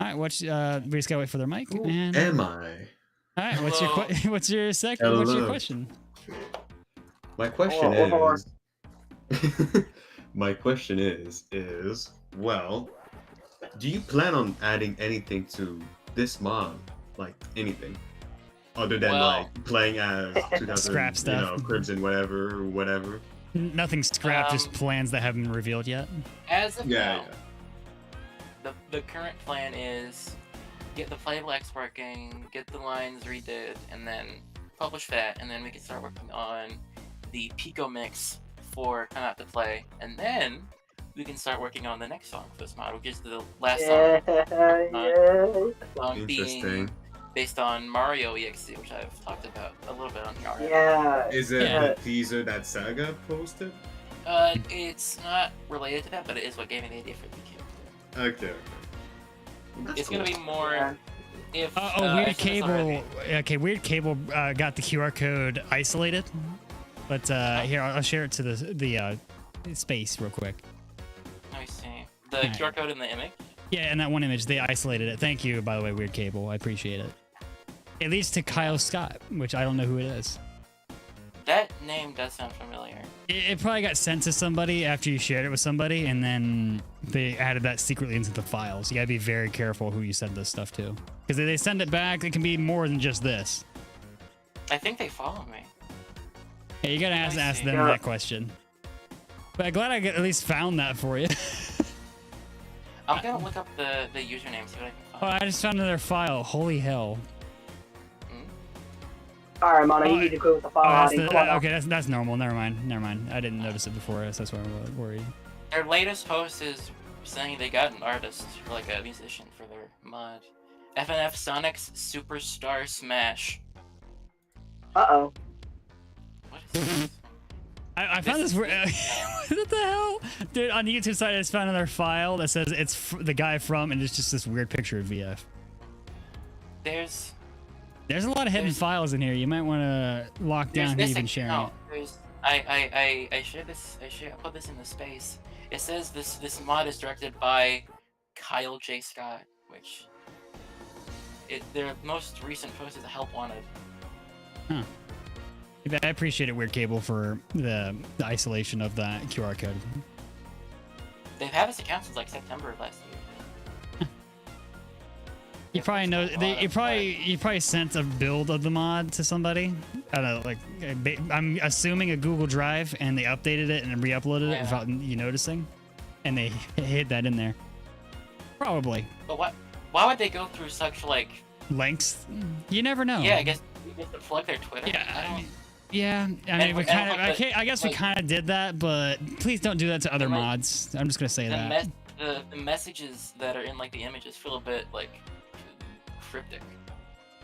All right, we just gotta wait for their mic. Who And am I? all right, what's your Hello. what's your second? What's your Hello. question? My question Hold on. is. My question is well, do you plan on adding anything to this mod, like anything, other than Well- like playing as 2000, Scrap stuff. Crimson, whatever? Nothing's scrapped, just plans that haven't been revealed yet. As of Yeah, now, the current plan is get the playable X working, get the lines redid, and then publish that, and then we can start working on the Pico mix for Come Out to Play, and then we can start working on the next song for this mod, which is the last Yeah, song. yeah. Song being Interesting. based on Mario EXE, which I've talked about a little bit on here already. Yeah. Is it Yeah. the teaser that Saga posted? It's not related to that, but it is what gave me the idea for the Pico. Okay. That's It's gonna cool. be more Yeah. if. Weird I said this Cable. already. Okay, Weird Cable got the QR code isolated, but here I'll share it to the space real quick. Let me see the Alright. QR code in the image. Yeah, and that one image they isolated it. Thank you, by the way, Weird Cable. I appreciate it. It leads to Kyle Scott, which I don't know who it is. That name does sound familiar. It probably got sent to somebody after you shared it with somebody, and then they added that secretly into the files. You gotta be very careful who you send this stuff to, because if they send it back, it can be more than just this. I think they follow me. Yeah, you gotta I ask see. them Yeah. that question. But I'm glad I at least found that for you. I'm gonna look up the username, see what I can Oh, find. I just found their file. Holy hell. All right, Mono, Oh, you need to go with the file. Oh, that's hiding. Come on now. okay, that's normal. Never mind. I didn't notice it before, so that's why I'm worried. Their latest post is saying they got an artist, or like a musician, for their mod. FNF Sonic's Superstar Smash. Uh-oh. What is this? I found this. This is- What the hell, dude? On the YouTube site, I just found another file that says it's the guy from, and it's just this weird picture of VF. There's a lot of hidden There's- files in here. You might want to lock There's down this even sharing account. it. There's I shared this. I put this in the space. It says this mod is directed by Kyle J. Scott, which their most recent post is a help wanted. Huh. I appreciate it, Weird Cable, for the isolation of that QR code. They've had this account since like September of last year. You probably know. You probably sent a build of the mod to somebody. I don't know, like I'm assuming a Google Drive, and they updated it and re-uploaded it Yeah. without you noticing, and they hid that in there. Probably But why would they go through such like? links. You never know. Yeah, I guess you get to plug their Twitter. Yeah, I don't- Yeah, I And- mean, we and kind of. like the- I guess we like- kind of did that, but please don't do that to other And, like, mods. I'm just gonna say the, that. the messages that are in like the images feel a bit like cryptic.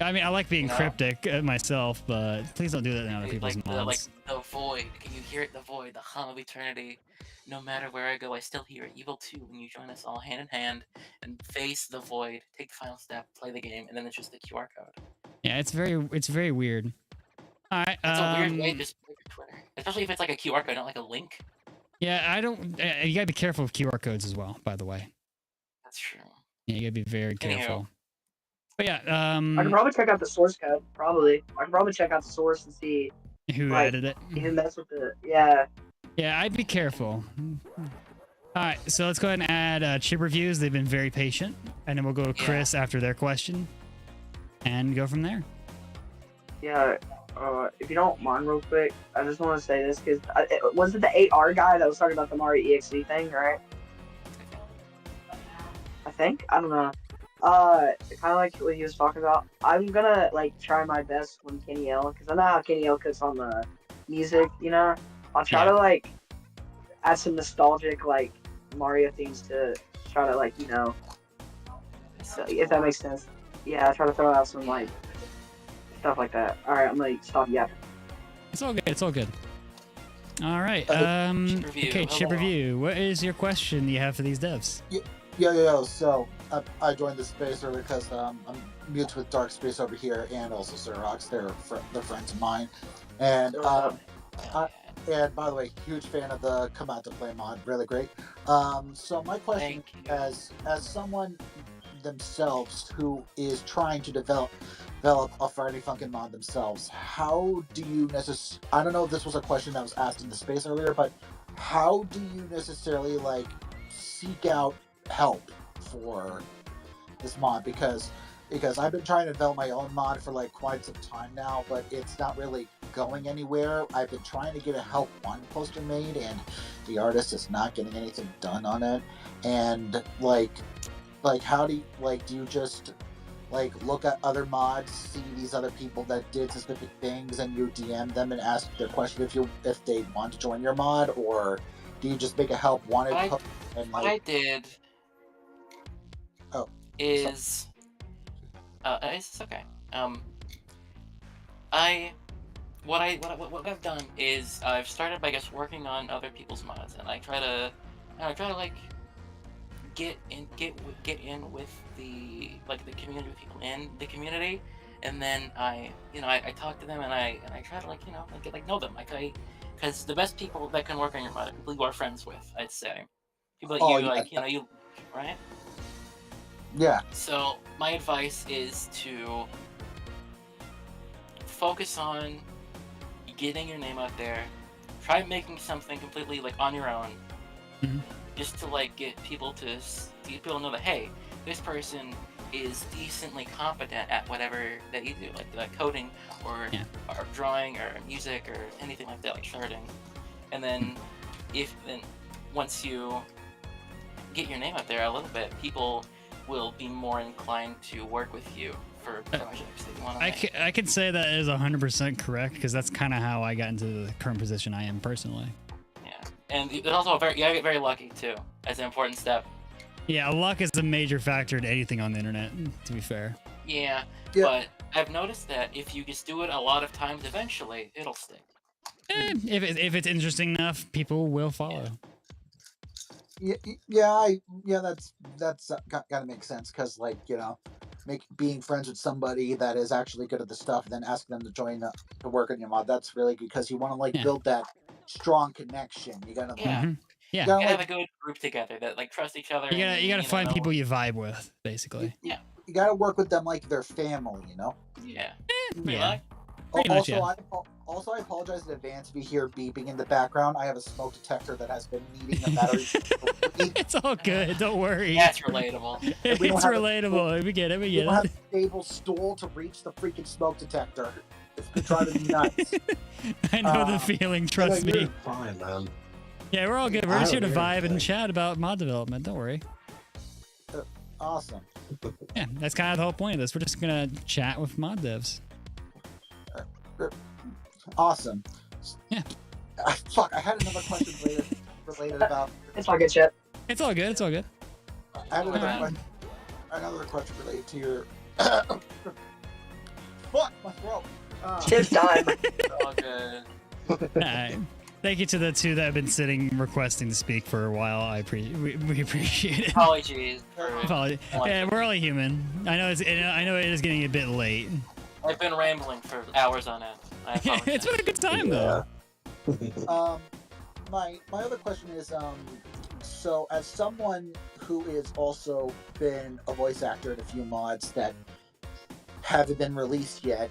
I mean, I like being No. cryptic myself, but please don't do that in other people's Like mods. the void. Can you hear it? The void, the hum of eternity. No matter where I go, I still hear it. Evil 2, when you join us all hand in hand and face the void, take the final step, play the game, and then it's just the QR code. Yeah, it's very weird. All right. It's a weird way to just play your Twitter, especially if it's like a QR code, not like a link. Yeah, I don't. You gotta be careful with QR codes as well. By the way. That's true. Yeah, you gotta be very Anyhow. careful. But yeah, I can probably check out the source code. Probably. I can probably check out the source and see who like, added it? who messed with it. Yeah. Yeah, I'd be careful. All right, so let's go ahead and add chip reviews. They've been very patient, and then we'll go to Chris after their question, and go from there. Yeah. If you don't mind, real quick, I just want to say this because was it the 8R guy that was talking about the Mario EXE thing, right? I think. I don't know. Kind of like what he was talking about. I'm gonna like try my best when Kenny L, because I know how Kenny L cooks on the music. I'll try Yeah. to like add some nostalgic like Mario themes to try to like so, if that makes sense. Yeah, I try to throw out some like stuff like that. All right, I'm gonna stop yapping. It's all good. It's all good. All right. Chip review, Okay, chip hello. review. What is your question you have for these devs? Yeah. So I joined the space earlier because I'm mute with Dark Space over here and also Xerox. They're friends of mine, and and by the way, huge fan of the Come Out to Play mod. Really great. So my question, as someone themselves who is trying to develop a Friday Funkin mod themselves, how do you I don't know if this was a question that was asked in the space earlier, but how do you necessarily like seek out help for this mod? Because I've been trying to develop my own mod for like quite some time now, but it's not really going anywhere. I've been trying to get a help one poster made, and the artist is not getting anything done on it. And like how do you just like look at other mods, see these other people that did specific things, and you DM them and ask their question if they want to join your mod, or do you just make a help wanted post and like? What I did is it's okay. What I've done is I've started by working on other people's mods, and I try to like get in with the community people in the community, and then I talk to them, and I try to get know them, because the best people that can work on your mod are people you are friends with. I'd say people that you right. Yeah. So my advice is to focus on getting your name out there. Try making something completely on your own, just to get people to know that, hey, this person is decently competent at whatever that you do, like coding or drawing or music or anything like that, like sharding. And then once you get your name out there a little bit, people will be more inclined to work with you for projects that you want to make. I can say that is 100% correct, because that's kind of how I got into the current position I am personally. Yeah, and there's also you gotta get very lucky too. That's an important step. Yeah, luck is a major factor to anything on the internet, to be fair. Yeah, but I've noticed that if you just do it a lot of times, eventually it'll stick. If it's interesting enough, people will follow. That's gotta make sense, because being friends with somebody that is actually good at the stuff, then asking them to join to work on your mod, that's really good, because you want to build that strong connection. You gotta you gotta have a good group together that trust each other. You gotta find people you vibe with, basically. Yeah, you gotta work with them like their family, Yeah. Also, I apologize in advance if you hear beeping in the background. I have a smoke detector that has been needing a battery. It's all good. Don't worry. That's relatable. It's relatable. We get it. We don't have a stable stool to reach the freaking smoke detector. It's driving me nuts. I know the feeling. Trust me. Fine, man. Yeah, we're all good. We're just here to vibe and chat about mod development. Don't worry. Awesome. Yeah, that's kind of the whole point of this. We're just gonna chat with mod devs. Awesome. Yeah. Fuck, I had another question related about. It's all good, Chip. It's all good. It's all good. I had another question related to your. Fuck my throat. Chip's time. All good. All right. Thank you to the two that have been sitting requesting to speak for a while. We appreciate it. Apologies. Yeah, we're only human. I know it is getting a bit late. I've been rambling for hours on end. I apologize. It's been a good time though. My other question is, so as someone who is also been a voice actor in a few mods that haven't been released yet,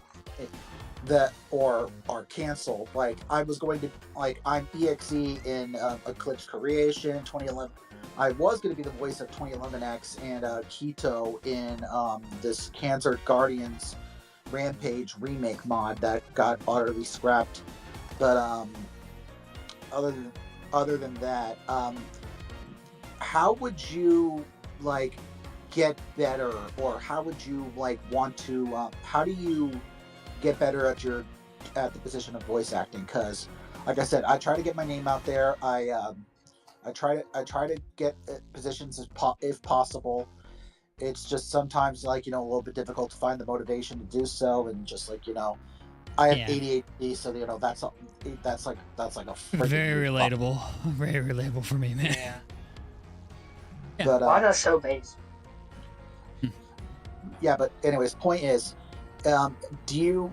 that or are canceled, I was going to I'm EXE in Eclipse Creation 2011. I was going to be the voice of 2011X and Keto in this Cancer Guardians Rampage remake mod that got utterly scrapped. But other than that, how would you get better, or how would you like want to? How do you get better at the position of voice acting? Because, like I said, I try to get my name out there. I try to get positions if possible. It's just sometimes like a little bit difficult to find the motivation to do so, and just like I have ADHD, so that's like a freaking Very huge relatable. Very relatable for me, man. Yeah. But Why not so base? yeah, but anyways, point is, do you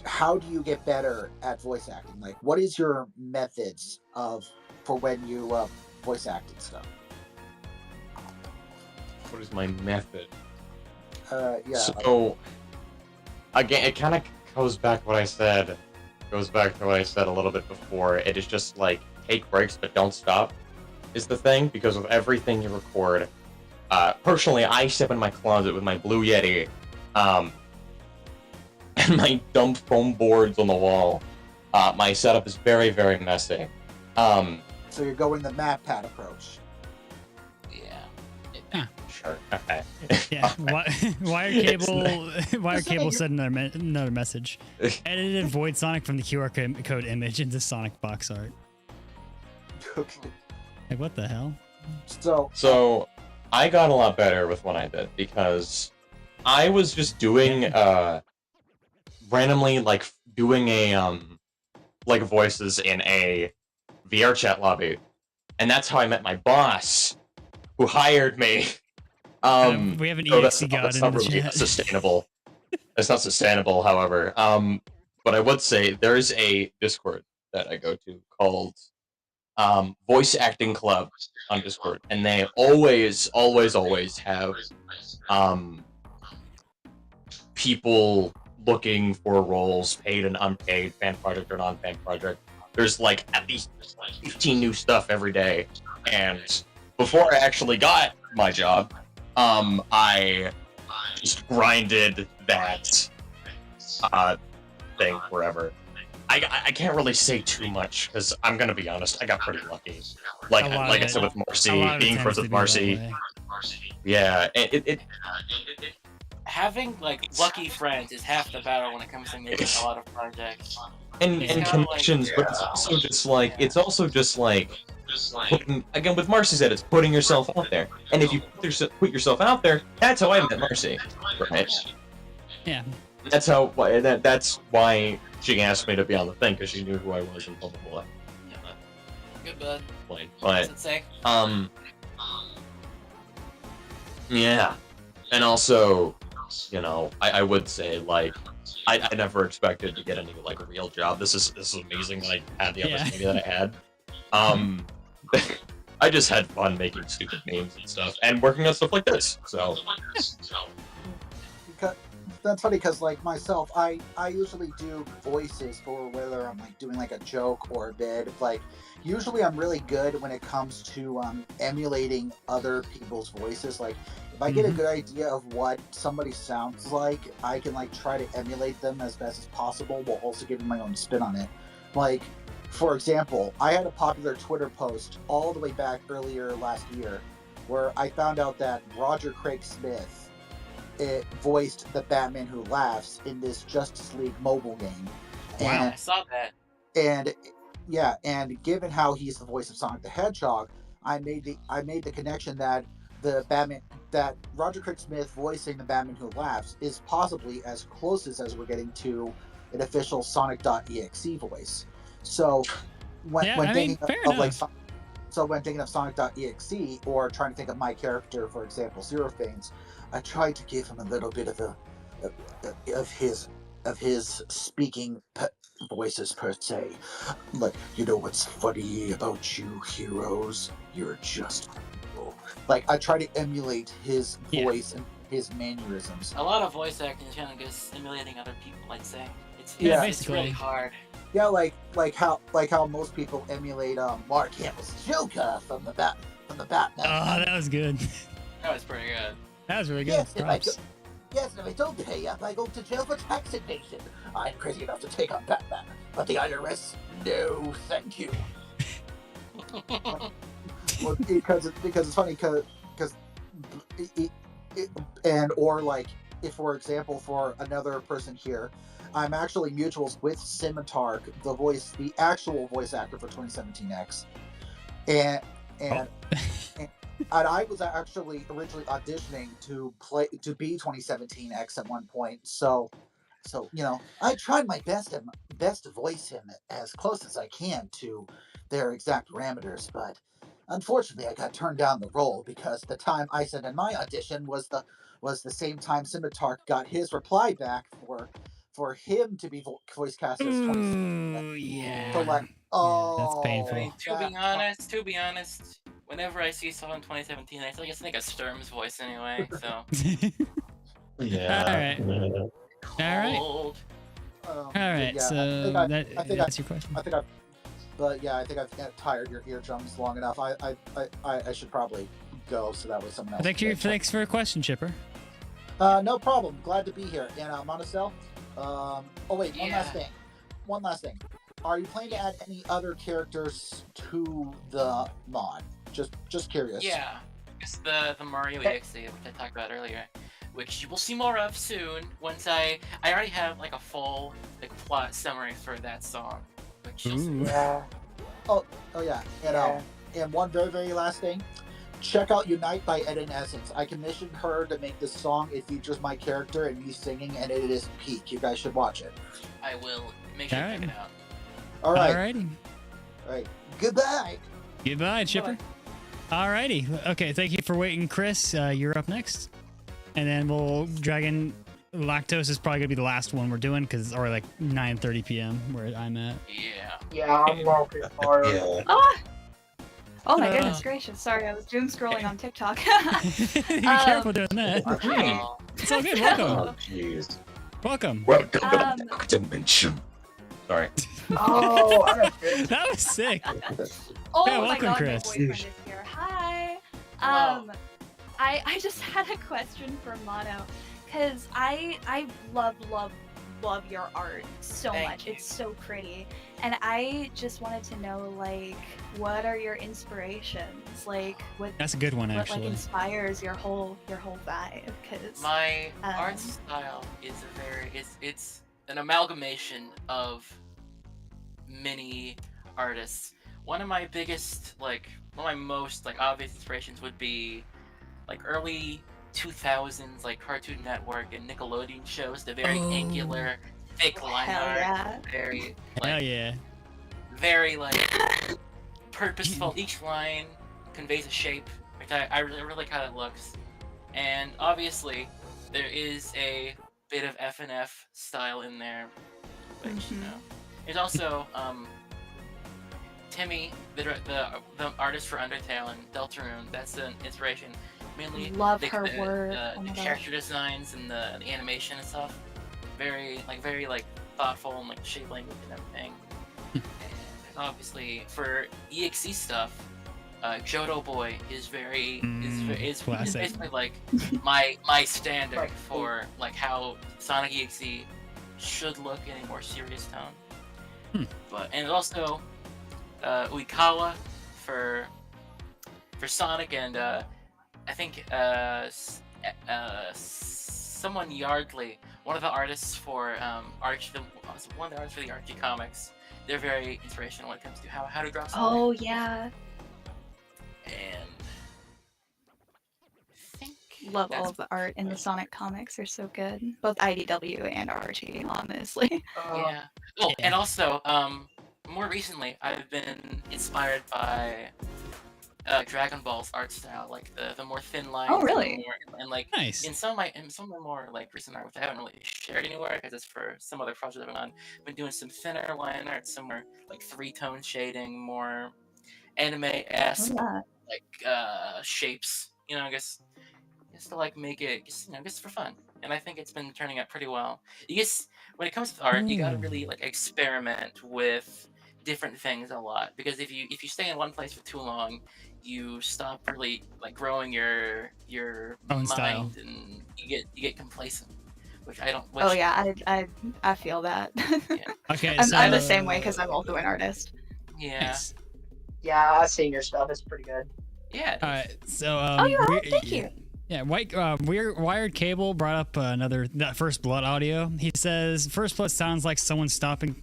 how do you get better at voice acting? Like, what is your methods for when you voice act and stuff? What is my method? Yeah. So again, it kind of goes back to what I said. Goes back to what I said a little bit before. It is just like take breaks but don't stop is the thing, because with everything you record, personally, I step in my closet with my Blue Yeti, and my dumb foam boards on the wall. My setup is very, very messy. So you're going the map pad approach. Yeah. Sure. Okay. Yeah. Wire cable sent another message. Edited Void Sonic from the QR code image into Sonic box art. Okay. Like, what the hell? So I got a lot better with what I did, because I was just doing randomly doing a like voices in a VR chat lobby, and that's how I met my boss, who hired me. We have an EXE god that's in not the really chat. sustainable. It's not sustainable, however. But I would say there is a Discord that I go to called Voice Acting Club on Discord, and they always have people looking for roles, paid and unpaid, fan project or non-fan project. There's like at least 15 new stuff every day, and before I actually got my job, I just grinded that thing forever. I can't really say too much, because I'm gonna be honest, I got pretty lucky. Like I said with Marcy, being friends with Marcy. Yeah, Having lucky friends is half the battle when it comes to making a lot of projects. And connections, but it's also just like again with Marcy said, it's putting yourself out there. And if you put yourself out there, that's how I met Marcy, right? Yeah. That's why she asked me to be on the thing, because she knew who I was and blah blah blah. Good bud. But yeah, and also, I would say I never expected to get any real job. This is amazing that I had the opportunity that I had. I just had fun making stupid memes and stuff, and working on stuff like this. So. That's funny, because myself, I usually do voices for whether I'm doing a joke or a bit. Usually I'm really good when it comes to emulating other people's voices. If I get a good idea of what somebody sounds like, I can try to emulate them as best as possible while also giving my own spin on it. For example, I had a popular Twitter post all the way back earlier last year where I found out that Roger Craig Smith voiced the Batman Who Laughs in this Justice League mobile game. Wow, I saw that. And yeah, and given how he's the voice of Sonic the Hedgehog, I made the connection that that Roger Craig Smith voicing the Batman Who Laughs is possibly as close as we're getting to an official sonic.exe voice. So when thinking of sonic.exe, or trying to think of my character, for example, Zero Fanes, I tried to give him a little bit of his speaking voices per se. What's funny about you heroes? You're just people. I try to emulate his voice and his mannerisms. A lot of voice acting is kind of just emulating other people, I'd say. It's really hard. Yeah, like how most people emulate Mark Hamill's Joker from the Batman. Oh, that was good. That was pretty good. That was really good. Yes, if I don't pay up, I go to jail for tax evasion. I'm crazy enough to take on Batman, but the IRS, no, thank you. Well, because it's funny, because and or like if, for example, for another person here, I'm actually mutuals with Scimitar, the actual voice actor for 2017X, and and. And I was actually originally auditioning to be 2017X at one point, so I tried my best to voice him as close as I can to their exact parameters, but unfortunately I got turned down the role because the time I sent in my audition was the same time Scimitar got his reply back for him to be voice cast as 2017X. Ooh, yeah. So like, That's painful. I mean, to be honest, whenever I see someone in 2017, I just think of Sturm's voice anyway. So. Yeah. All right. Cold. All right. Yeah, So that's your question. I think I've tired your eardrums long enough. I should probably go so that way someone else. Thanks for a question, Chipper. No problem. Glad to be here. And Monocell. Oh wait, one last thing. Are you planning to add any other characters to the mod? Just curious. Yeah, it's the Mario EXE, which I talked about earlier, which you will see more of soon. Once I already have like a full plot summary for that song. Which yeah. Oh yeah. And one very last thing. Check out Unite by Ed and Essence. I commissioned her to make this song. It features my character and me singing, and it is peak. You guys should watch it. I will make sure to check it out. All right. Alrighty. All right. Goodbye. Goodbye, Chipper. Alrighty. Okay, thank you for waiting, Chris. You're up next. And then Dragon Lactose is probably going to be the last one we're doing because it's already like 9:30 p.m. where I'm at. Yeah, I'm walking far. Oh my goodness gracious. Sorry, I was doom scrolling on TikTok. Be careful doing that. It's all good. Welcome. Jeez. Welcome. Welcome to the dark dimension. Sorry. Oh, that was sick. Oh yeah, my welcome, god, Chris. my boyfriend is here. Hi. I just had a question for Mono, because I love your art so much. It's so pretty. And I just wanted to know, like, what are your inspirations? Like, what? That's a good one, what, actually. like, inspires your whole vibe? Because my art style is it's an amalgamation of many artists. One of my most obvious inspirations would be like early 2000s like Cartoon Network and Nickelodeon shows, the very angular, thick line art, very very purposeful. Each line conveys a shape, which I really kind of looks. And obviously, there is a bit of F&F style in there, which There's also Timmy, the artist for Undertale and Deltarune. That's an inspiration. Mainly love her work. The character designs and the animation and stuff. Very thoughtful and shape language and everything. And obviously for EXE stuff, Johto Boy is is basically like my standard for how Sonic EXE should look in a more serious tone. And also Uikawa for Sonic, and I think someone Yardley, one of the artists for one of the artists for the Archie comics. They're very inspirational when it comes to how to draw Sonic. Oh yeah. And love all of the art in the Sonic comics. They're so good. Both IDW and Archie, honestly. Yeah. Oh, and also, more recently, I've been inspired by Dragon Ball's art style, like the more thin lines. Oh, really? And nice. in some of my more recent art, which I haven't really shared anywhere because it's for some other project I've been on. I've been doing some thinner line art, some more three-tone shading, more anime-esque shapes. I guess to make it just for fun. And I think it's been turning out pretty well. When it comes to art, you gotta really experiment with different things a lot, because if you stay in one place for too long, you stop really growing your own mind style. and you get complacent, which I don't. Oh yeah, I feel that. Yeah. Okay, I'm the same way because I'm also an artist. Yeah. Yeah, I've seen your stuff. It's pretty good. Yeah. All right. So Oh, you're right. Thank you. Yeah, Wired Cable brought up that First Blood audio. He says First Blood sounds like someone stomping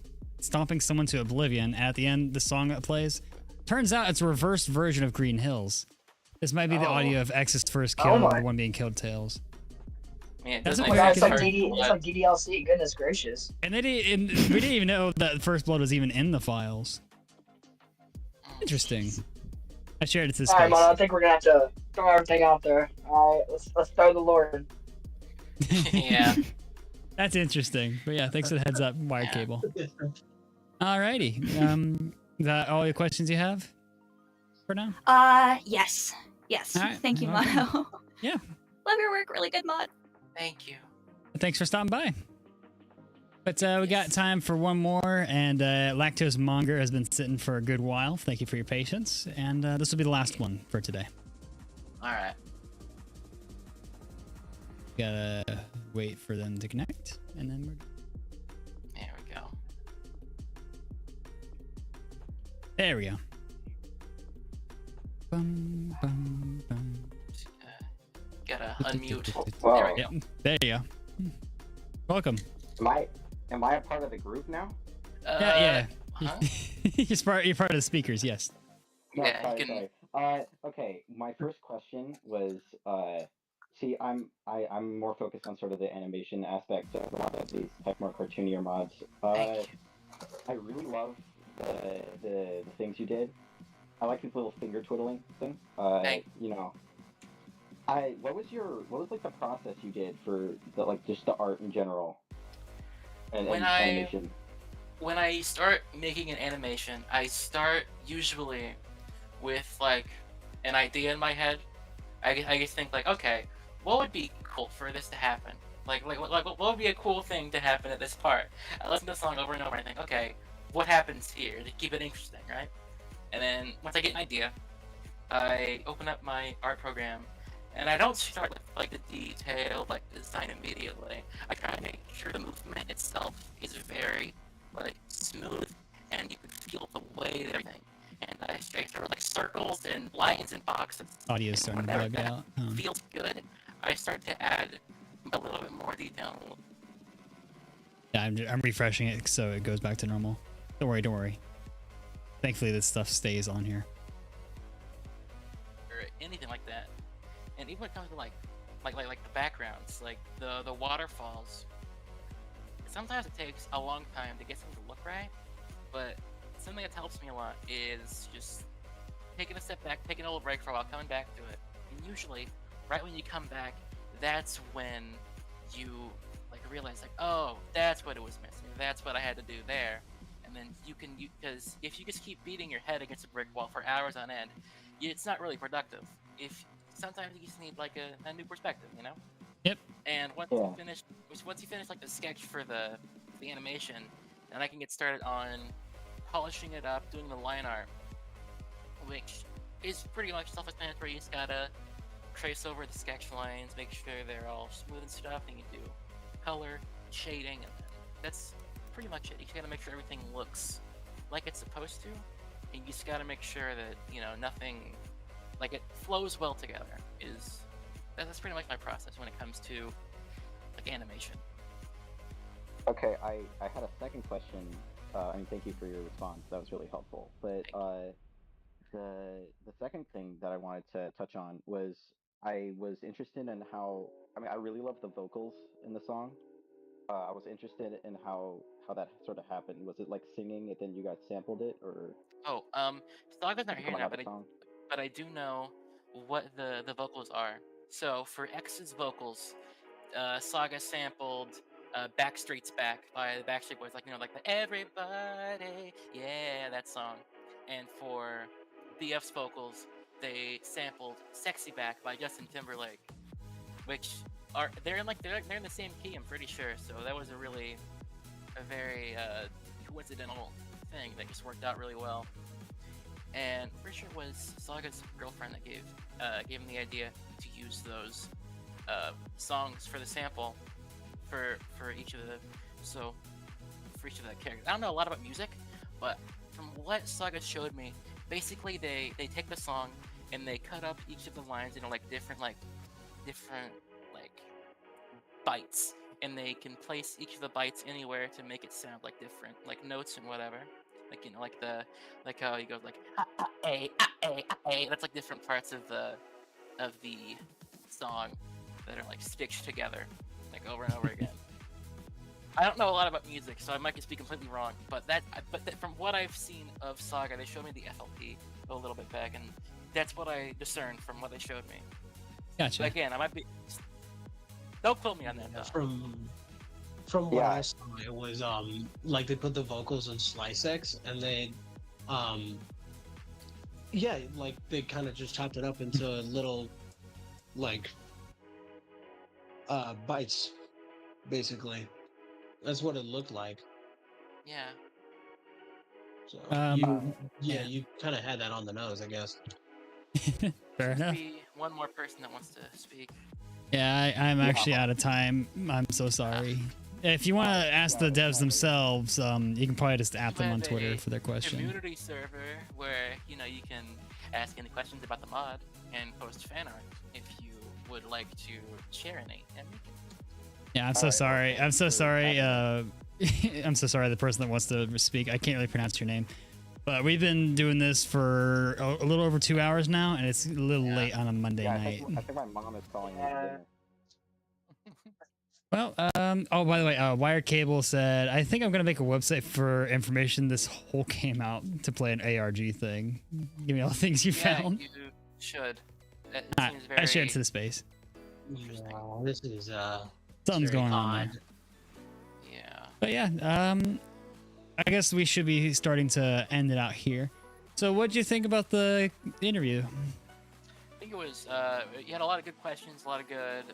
someone to oblivion. At the end, the song that plays turns out it's a reversed version of Green Hills. This might be the audio of X's first kill, Oh my. the one being killed Tails. Man, That's Oh a my very god, it's like, confusing- it's like DDLC. Goodness gracious. And we didn't even know that First Blood was even in the files. Interesting. I shared it to All right, space. Mono, I think we're gonna have to throw everything out there. All right, let's throw the Lord. Yeah. That's interesting. But yeah, thanks for the heads up, Wired Cable. Alrighty. Is that all your questions you have for now? Yes. Yes. All right, Thank you, okay. Mono. Yeah. Love your work. Really good mod. Thank you. Thanks for stopping by. But we got time for one more, and Lactose Monger has been sitting for a good while. Thank you for your patience, and this will be the last one for today. All right. Gotta wait for them to connect, and then There we go. there we go. Bum, bum, bum. Gotta unmute. Whoa. There we go. Yep, there you go. Welcome. Am I a part of the group now? Yeah. Huh? You're part of the speakers, yes. No, Yeah, sorry, you can- sorry. Okay, my first question was, see, I'm more focused on sort of the animation aspect of a lot of these type more cartoonier mods. Thank you. I really love the things you did. I like his little finger twiddling thing. Thank You know, what was like the process you did for the just the art in general and animation? When I start making an animation, I start usually with like an idea in my head. I just think like, okay, what would be cool for this to happen? Like what would be a cool thing to happen at this part? I listen to the song over and over and I think, okay, what happens here to keep it interesting, right? And then once I get an idea, I open up my art program, and I don't start with like the detailed like design immediately. I try to make sure the movement itself is very like smooth, and you can feel the weight and everything. And I straight through like circles and lines and boxes. Audio's starting to Whenever bug that out. feels good, I start to add a little bit more detail. Yeah, I'm refreshing it so it goes back to normal. Don't worry. Thankfully, this stuff stays on here. Or anything like that. And even when it comes to like the backgrounds, like the waterfalls. Sometimes it takes a long time to get something to look right, but something that helps me a lot is just taking a step back, taking a little break for a while, coming back to it. And usually, right when you come back, that's when you like realize like, oh, that's what it was missing. That's what I had to do there. And then because if you just keep beating your head against a brick wall for hours on end, it's not really productive. Sometimes you just need like a new perspective, you know? Yep. And once you finish like the sketch for the animation, then I can get started on polishing it up, doing the line art, which is pretty much self-explanatory. You just gotta trace over the sketch lines, make sure they're all smooth and stuff, and you do color, shading, and that's pretty much it. You just gotta make sure everything looks like it's supposed to, and you just gotta make sure that nothing, like it flows well together. That's pretty much my process when it comes to like animation. Okay, I had a second question. Thank you for your response. That was really helpful. But the second thing that I wanted to touch on was I was interested in how I really love the vocals in the song. I was interested in how that sort of happened. Was it like singing and then you guys sampled it, or? Oh, Saga's not here now, Song? but I do know what the vocals are. So for X's vocals, Saga sampled "Backstreet's Back" by the Backstreet Boys, like the "Everybody," yeah, that song. And for BF's vocals, they sampled "Sexy Back" by Justin Timberlake, which they're in the same key, I'm pretty sure. So that was a very coincidental thing that just worked out really well. And I'm pretty sure it was Saga's girlfriend that gave him the idea to use those songs for the sample for each of the characters. I don't know a lot about music, but from what Saga showed me, basically they take the song and they cut up each of the lines into like different bytes, and they can place each of the bytes anywhere to make it sound like different, like notes and whatever. Like like how he goes like a. That's like different parts of the song that are like stitched together, like over and over again. I don't know a lot about music, so I might just be completely wrong. But from what I've seen of Saga, they showed me the FLP a little bit back, and that's what I discerned from what they showed me. Gotcha. But again, I might be. Don't quote me on that, though. From what I saw, it was like they put the vocals in SliceX, and they like they kind of just chopped it up into little like bytes, basically. That's what it looked like. Yeah. So you kind of had that on the nose, I guess. Fair enough. Be one more person that wants to speak. Yeah, I'm actually out of time. I'm so sorry. If you want to ask the devs themselves, you can probably just at them on Twitter for their question. Community server where you can ask any questions about the mod and post fan art if you would like to share any. And we can. Yeah, I'm so sorry. I'm so sorry. I'm so sorry. The person that wants to speak, I can't really pronounce your name, but we've been doing this for a little over 2 hours now, and it's a little late on a Monday night. I think my mom is calling me for dinner. Well, oh, by the way, Wired Cable said, I think I'm going to make a website for information this whole came out to play an ARG thing. Give me all the things you found. You should. It seems I shared it to the space. Wow, this is something's going on there. Yeah. But yeah, I guess we should be starting to end it out here. So what did you think about the interview? I think it was, you had a lot of good questions, a lot of good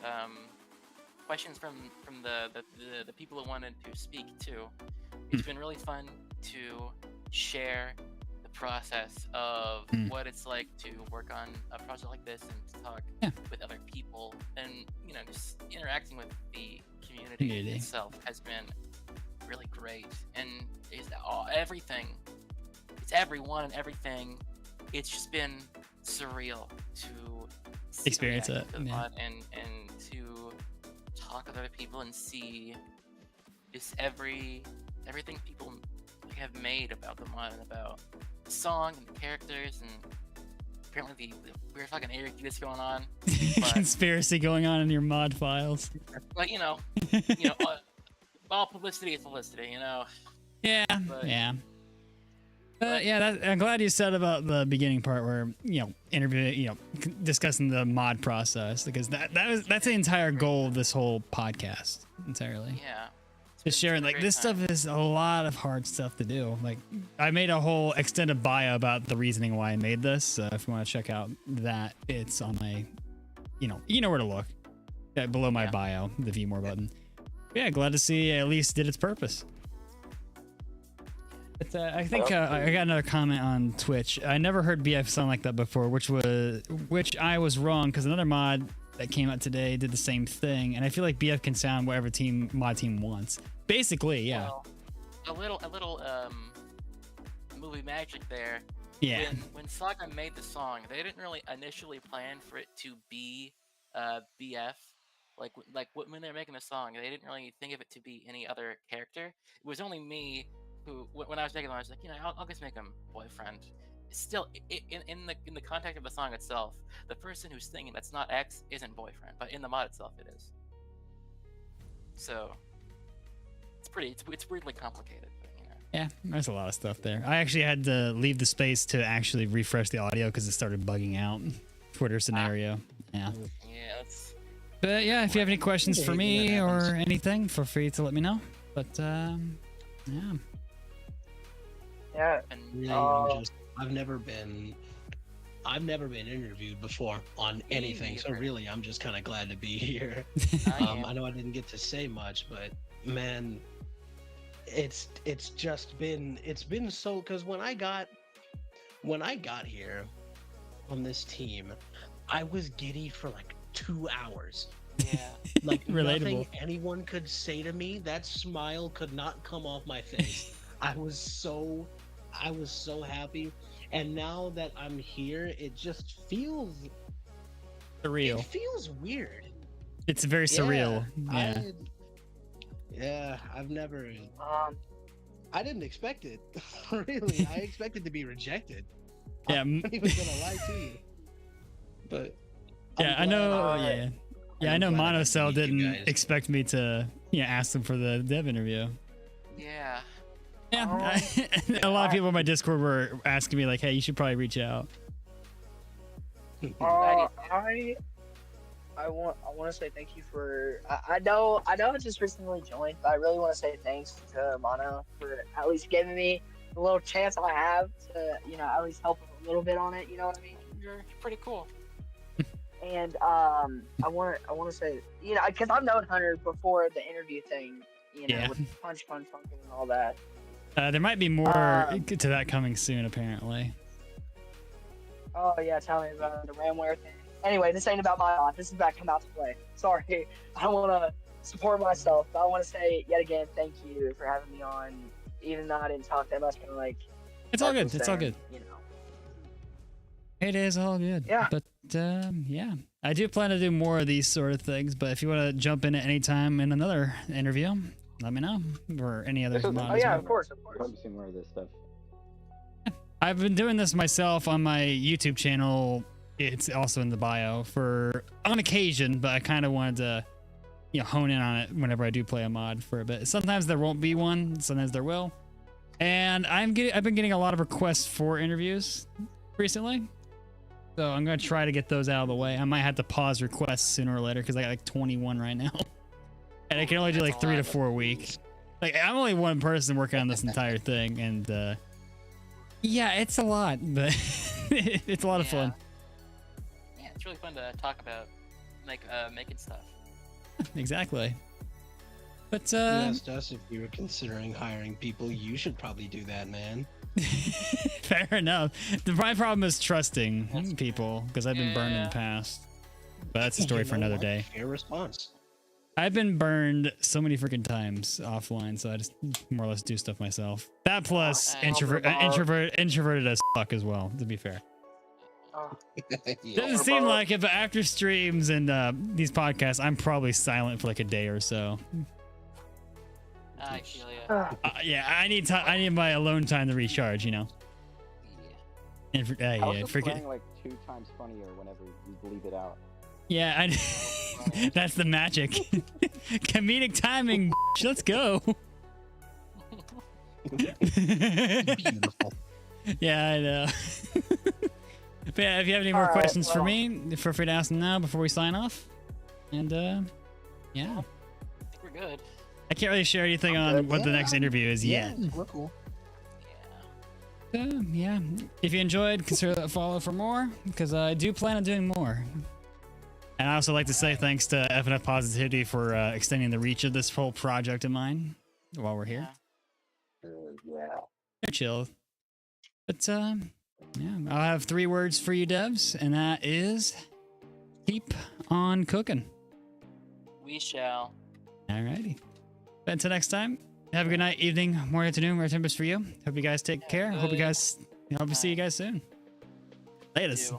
questions from the people who wanted to speak too. It's been really fun to share the process of what it's like to work on a project like this and to talk with other people, and just interacting with the community itself has been really great. And it's everything, it's everyone and everything. It's just been surreal to experience it, and to talk with other people and see just everything people have made about the mod and about the song and the characters, and apparently the weird fucking ARG that's going on. Conspiracy going on in your mod files. But all publicity is publicity, Yeah, yeah. I'm glad you said about the beginning part where discussing the mod process, because that's the entire goal of this whole podcast entirely. Yeah. Just sharing this stuff is a lot of hard stuff to do. Like, I made a whole extended bio about the reasoning why I made this. If you want to check out that, it's on my, you know where to look. Below my bio, the view more button. Yeah, glad to see it at least did its purpose. I think I got another comment on Twitch. I never heard BF sound like that before, which I was wrong, because another mod that came out today did the same thing, and I feel like BF can sound whatever mod team wants. Basically, yeah. Well, a little movie magic there. Yeah. When Saga made the song, they didn't really initially plan for it to be BF. Like when they were making the song, they didn't really think of it to be any other character. It was only me who, when I was making it, I was like, I'll just make him boyfriend. Still, in the context of the song itself, the person who's singing that's not X isn't boyfriend, but in the mod itself it is. So it's weirdly complicated. But, Yeah, there's a lot of stuff there. I actually had to leave the space to actually refresh the audio because it started bugging out. Twitter scenario. Yeah. Yeah. But yeah, if you have any questions for me or anything, feel free to let me know. But yeah. Yeah. And I've never been interviewed before on anything, so really I'm just kind of glad to be here. I know I didn't get to say much, but man, it's been so, because when I got here on this team, I was giddy for like 2 hours. Yeah. Like relatable. Nothing anyone could say to me, that smile could not come off my face. I was so happy. And now that I'm here, it just feels Surreal. It feels weird. It's very surreal. Yeah. I've never. I didn't expect it. Really, I expected to be rejected. Yeah. I'm not even gonna lie to you. But yeah, I know. Yeah, I know. Monocell didn't expect me to, ask them for the dev interview. Yeah. Yeah. A lot of people in my Discord were asking me like, "Hey, you should probably reach out." I want to say thank you for. I know I just recently joined, but I really want to say thanks to Mono for at least giving me the little chance I have to, at least help a little bit on it. You know what I mean? You're pretty cool. And I want to say, because I've known Hunter before the interview thing, with Punch Funkin and all that. There might be more to that coming soon, apparently. Oh yeah, tell me about the Ramware thing. Anyway, this ain't about my life. This is about come out to play. Sorry, I want to support myself, but I want to say yet again, thank you for having me on. Even though I didn't talk that much, kind of like. It's all good. It's all good. It is all good. Yeah. But yeah, I do plan to do more of these sort of things. But if you want to jump in at any time in another interview, let me know, or any other. Oh yeah, of course. I've seen more of this stuff. I've been doing this myself on my YouTube channel. It's also in the bio on occasion, but I kind of wanted to, hone in on it whenever I do play a mod for a bit. Sometimes there won't be one, sometimes there will. And I've been getting a lot of requests for interviews recently. So I'm going to try to get those out of the way. I might have to pause requests sooner or later because I got like 21 right now. And I can only do like 3 to 4 weeks. Like, I'm only one person working on this entire thing. And yeah, it's a lot, but it's a lot of fun. Yeah, it's really fun to talk about making stuff. Exactly. But you asked us if you were considering hiring people. You should probably do that, man. Fair enough. My problem is trusting people because I've been burned in the past. But that's a story for another day. Fair response. I've been burned so many freaking times offline, so I just more or less do stuff myself. That plus introverted as fuck as well, to be fair. Doesn't seem like it, but after streams and these podcasts, I'm probably silent for like a day or so. I feel ya. Yeah, I need my alone time to recharge, Yeah. And playing like 2 times funnier whenever you leave it out. Yeah, that's the magic. Comedic timing. Let's go. Beautiful. Yeah, I know. But yeah, if you have any more questions for me, feel free to ask them now before we sign off. And yeah. I think we're good. I can't really share anything on what the next interview is yet. We're cool. Yeah. If you enjoyed, consider that follow for more, because I do plan on doing more. And I also like to say thanks to FNF Positivity for extending the reach of this whole project of mine while we're here. Yeah. They're chill. But yeah, I'll have 3 words for you devs, and that is keep on cooking. We shall. Alrighty. But until next time, have a good night, evening, morning, afternoon, wherever it's for you. Hope you guys take care. Hope to see you guys soon. Latest.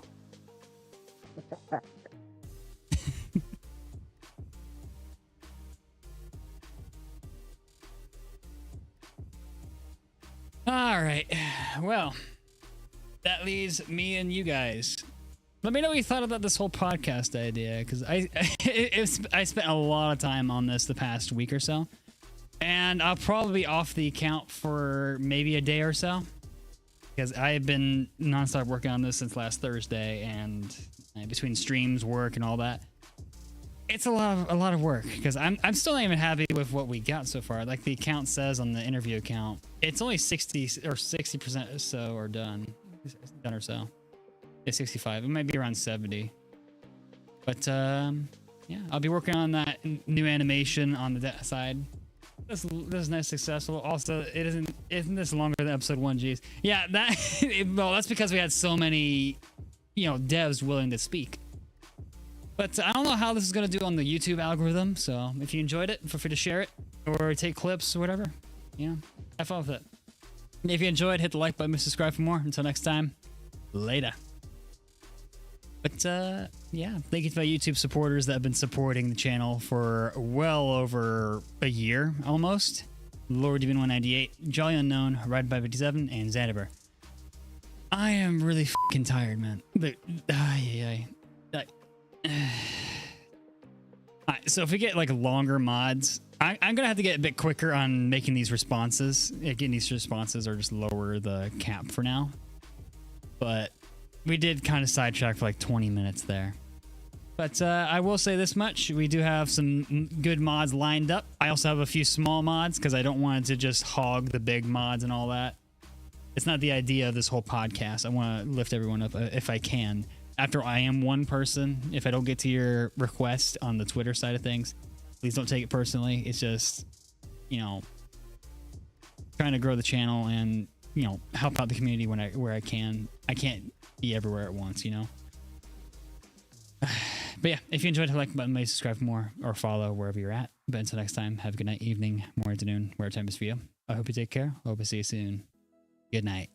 All right. Well, that leaves me and you guys. Let me know what you thought about this whole podcast idea, because I spent a lot of time on this the past week or so, and I'll probably be off the account for maybe a day or so, because I have been nonstop working on this since last Thursday, and between streams, work, and all that, it's a lot of work, because I'm still not even happy with what we got so far. Like the account says on the interview account, it's only 60% or so are done or so. Yeah, 65. It might be around 70. But yeah, I'll be working on that new animation on the side. This is nice, successful. Also, isn't this longer than episode 1? Geez. Yeah, well, that's because we had so many, devs willing to speak. But I don't know how this is going to do on the YouTube algorithm, so if you enjoyed it, feel free to share it or take clips or whatever. Have fun with it. If you enjoyed, hit the like button, subscribe for more. Until next time, later. But yeah, thank you to my YouTube supporters that have been supporting the channel for well over a year almost. Lord Demon 198, Jolly Unknown, Ride by 57, and Xandiver. I am really fucking tired, man. Alright, so if we get like longer mods, I'm gonna have to get a bit quicker on making these responses. Getting these responses, or just lower the cap for now. But we did kind of sidetrack for like 20 minutes there. But I will say this much. We do have some good mods lined up. I also have a few small mods because I don't want it to just hog the big mods and all that. It's not the idea of this whole podcast. I want to lift everyone up if I can. After I am one person, if I don't get to your request on the Twitter side of things, please don't take it personally. It's just, you know, trying to grow the channel and, you know, help out the community where I can. I can't be everywhere at once, you know. But yeah, if you enjoyed, hit the like button, maybe subscribe for more or follow wherever you're at. But until next time, have a good night, evening, morning, afternoon, wherever time is for you. I hope you take care. I hope to see you soon. Good night.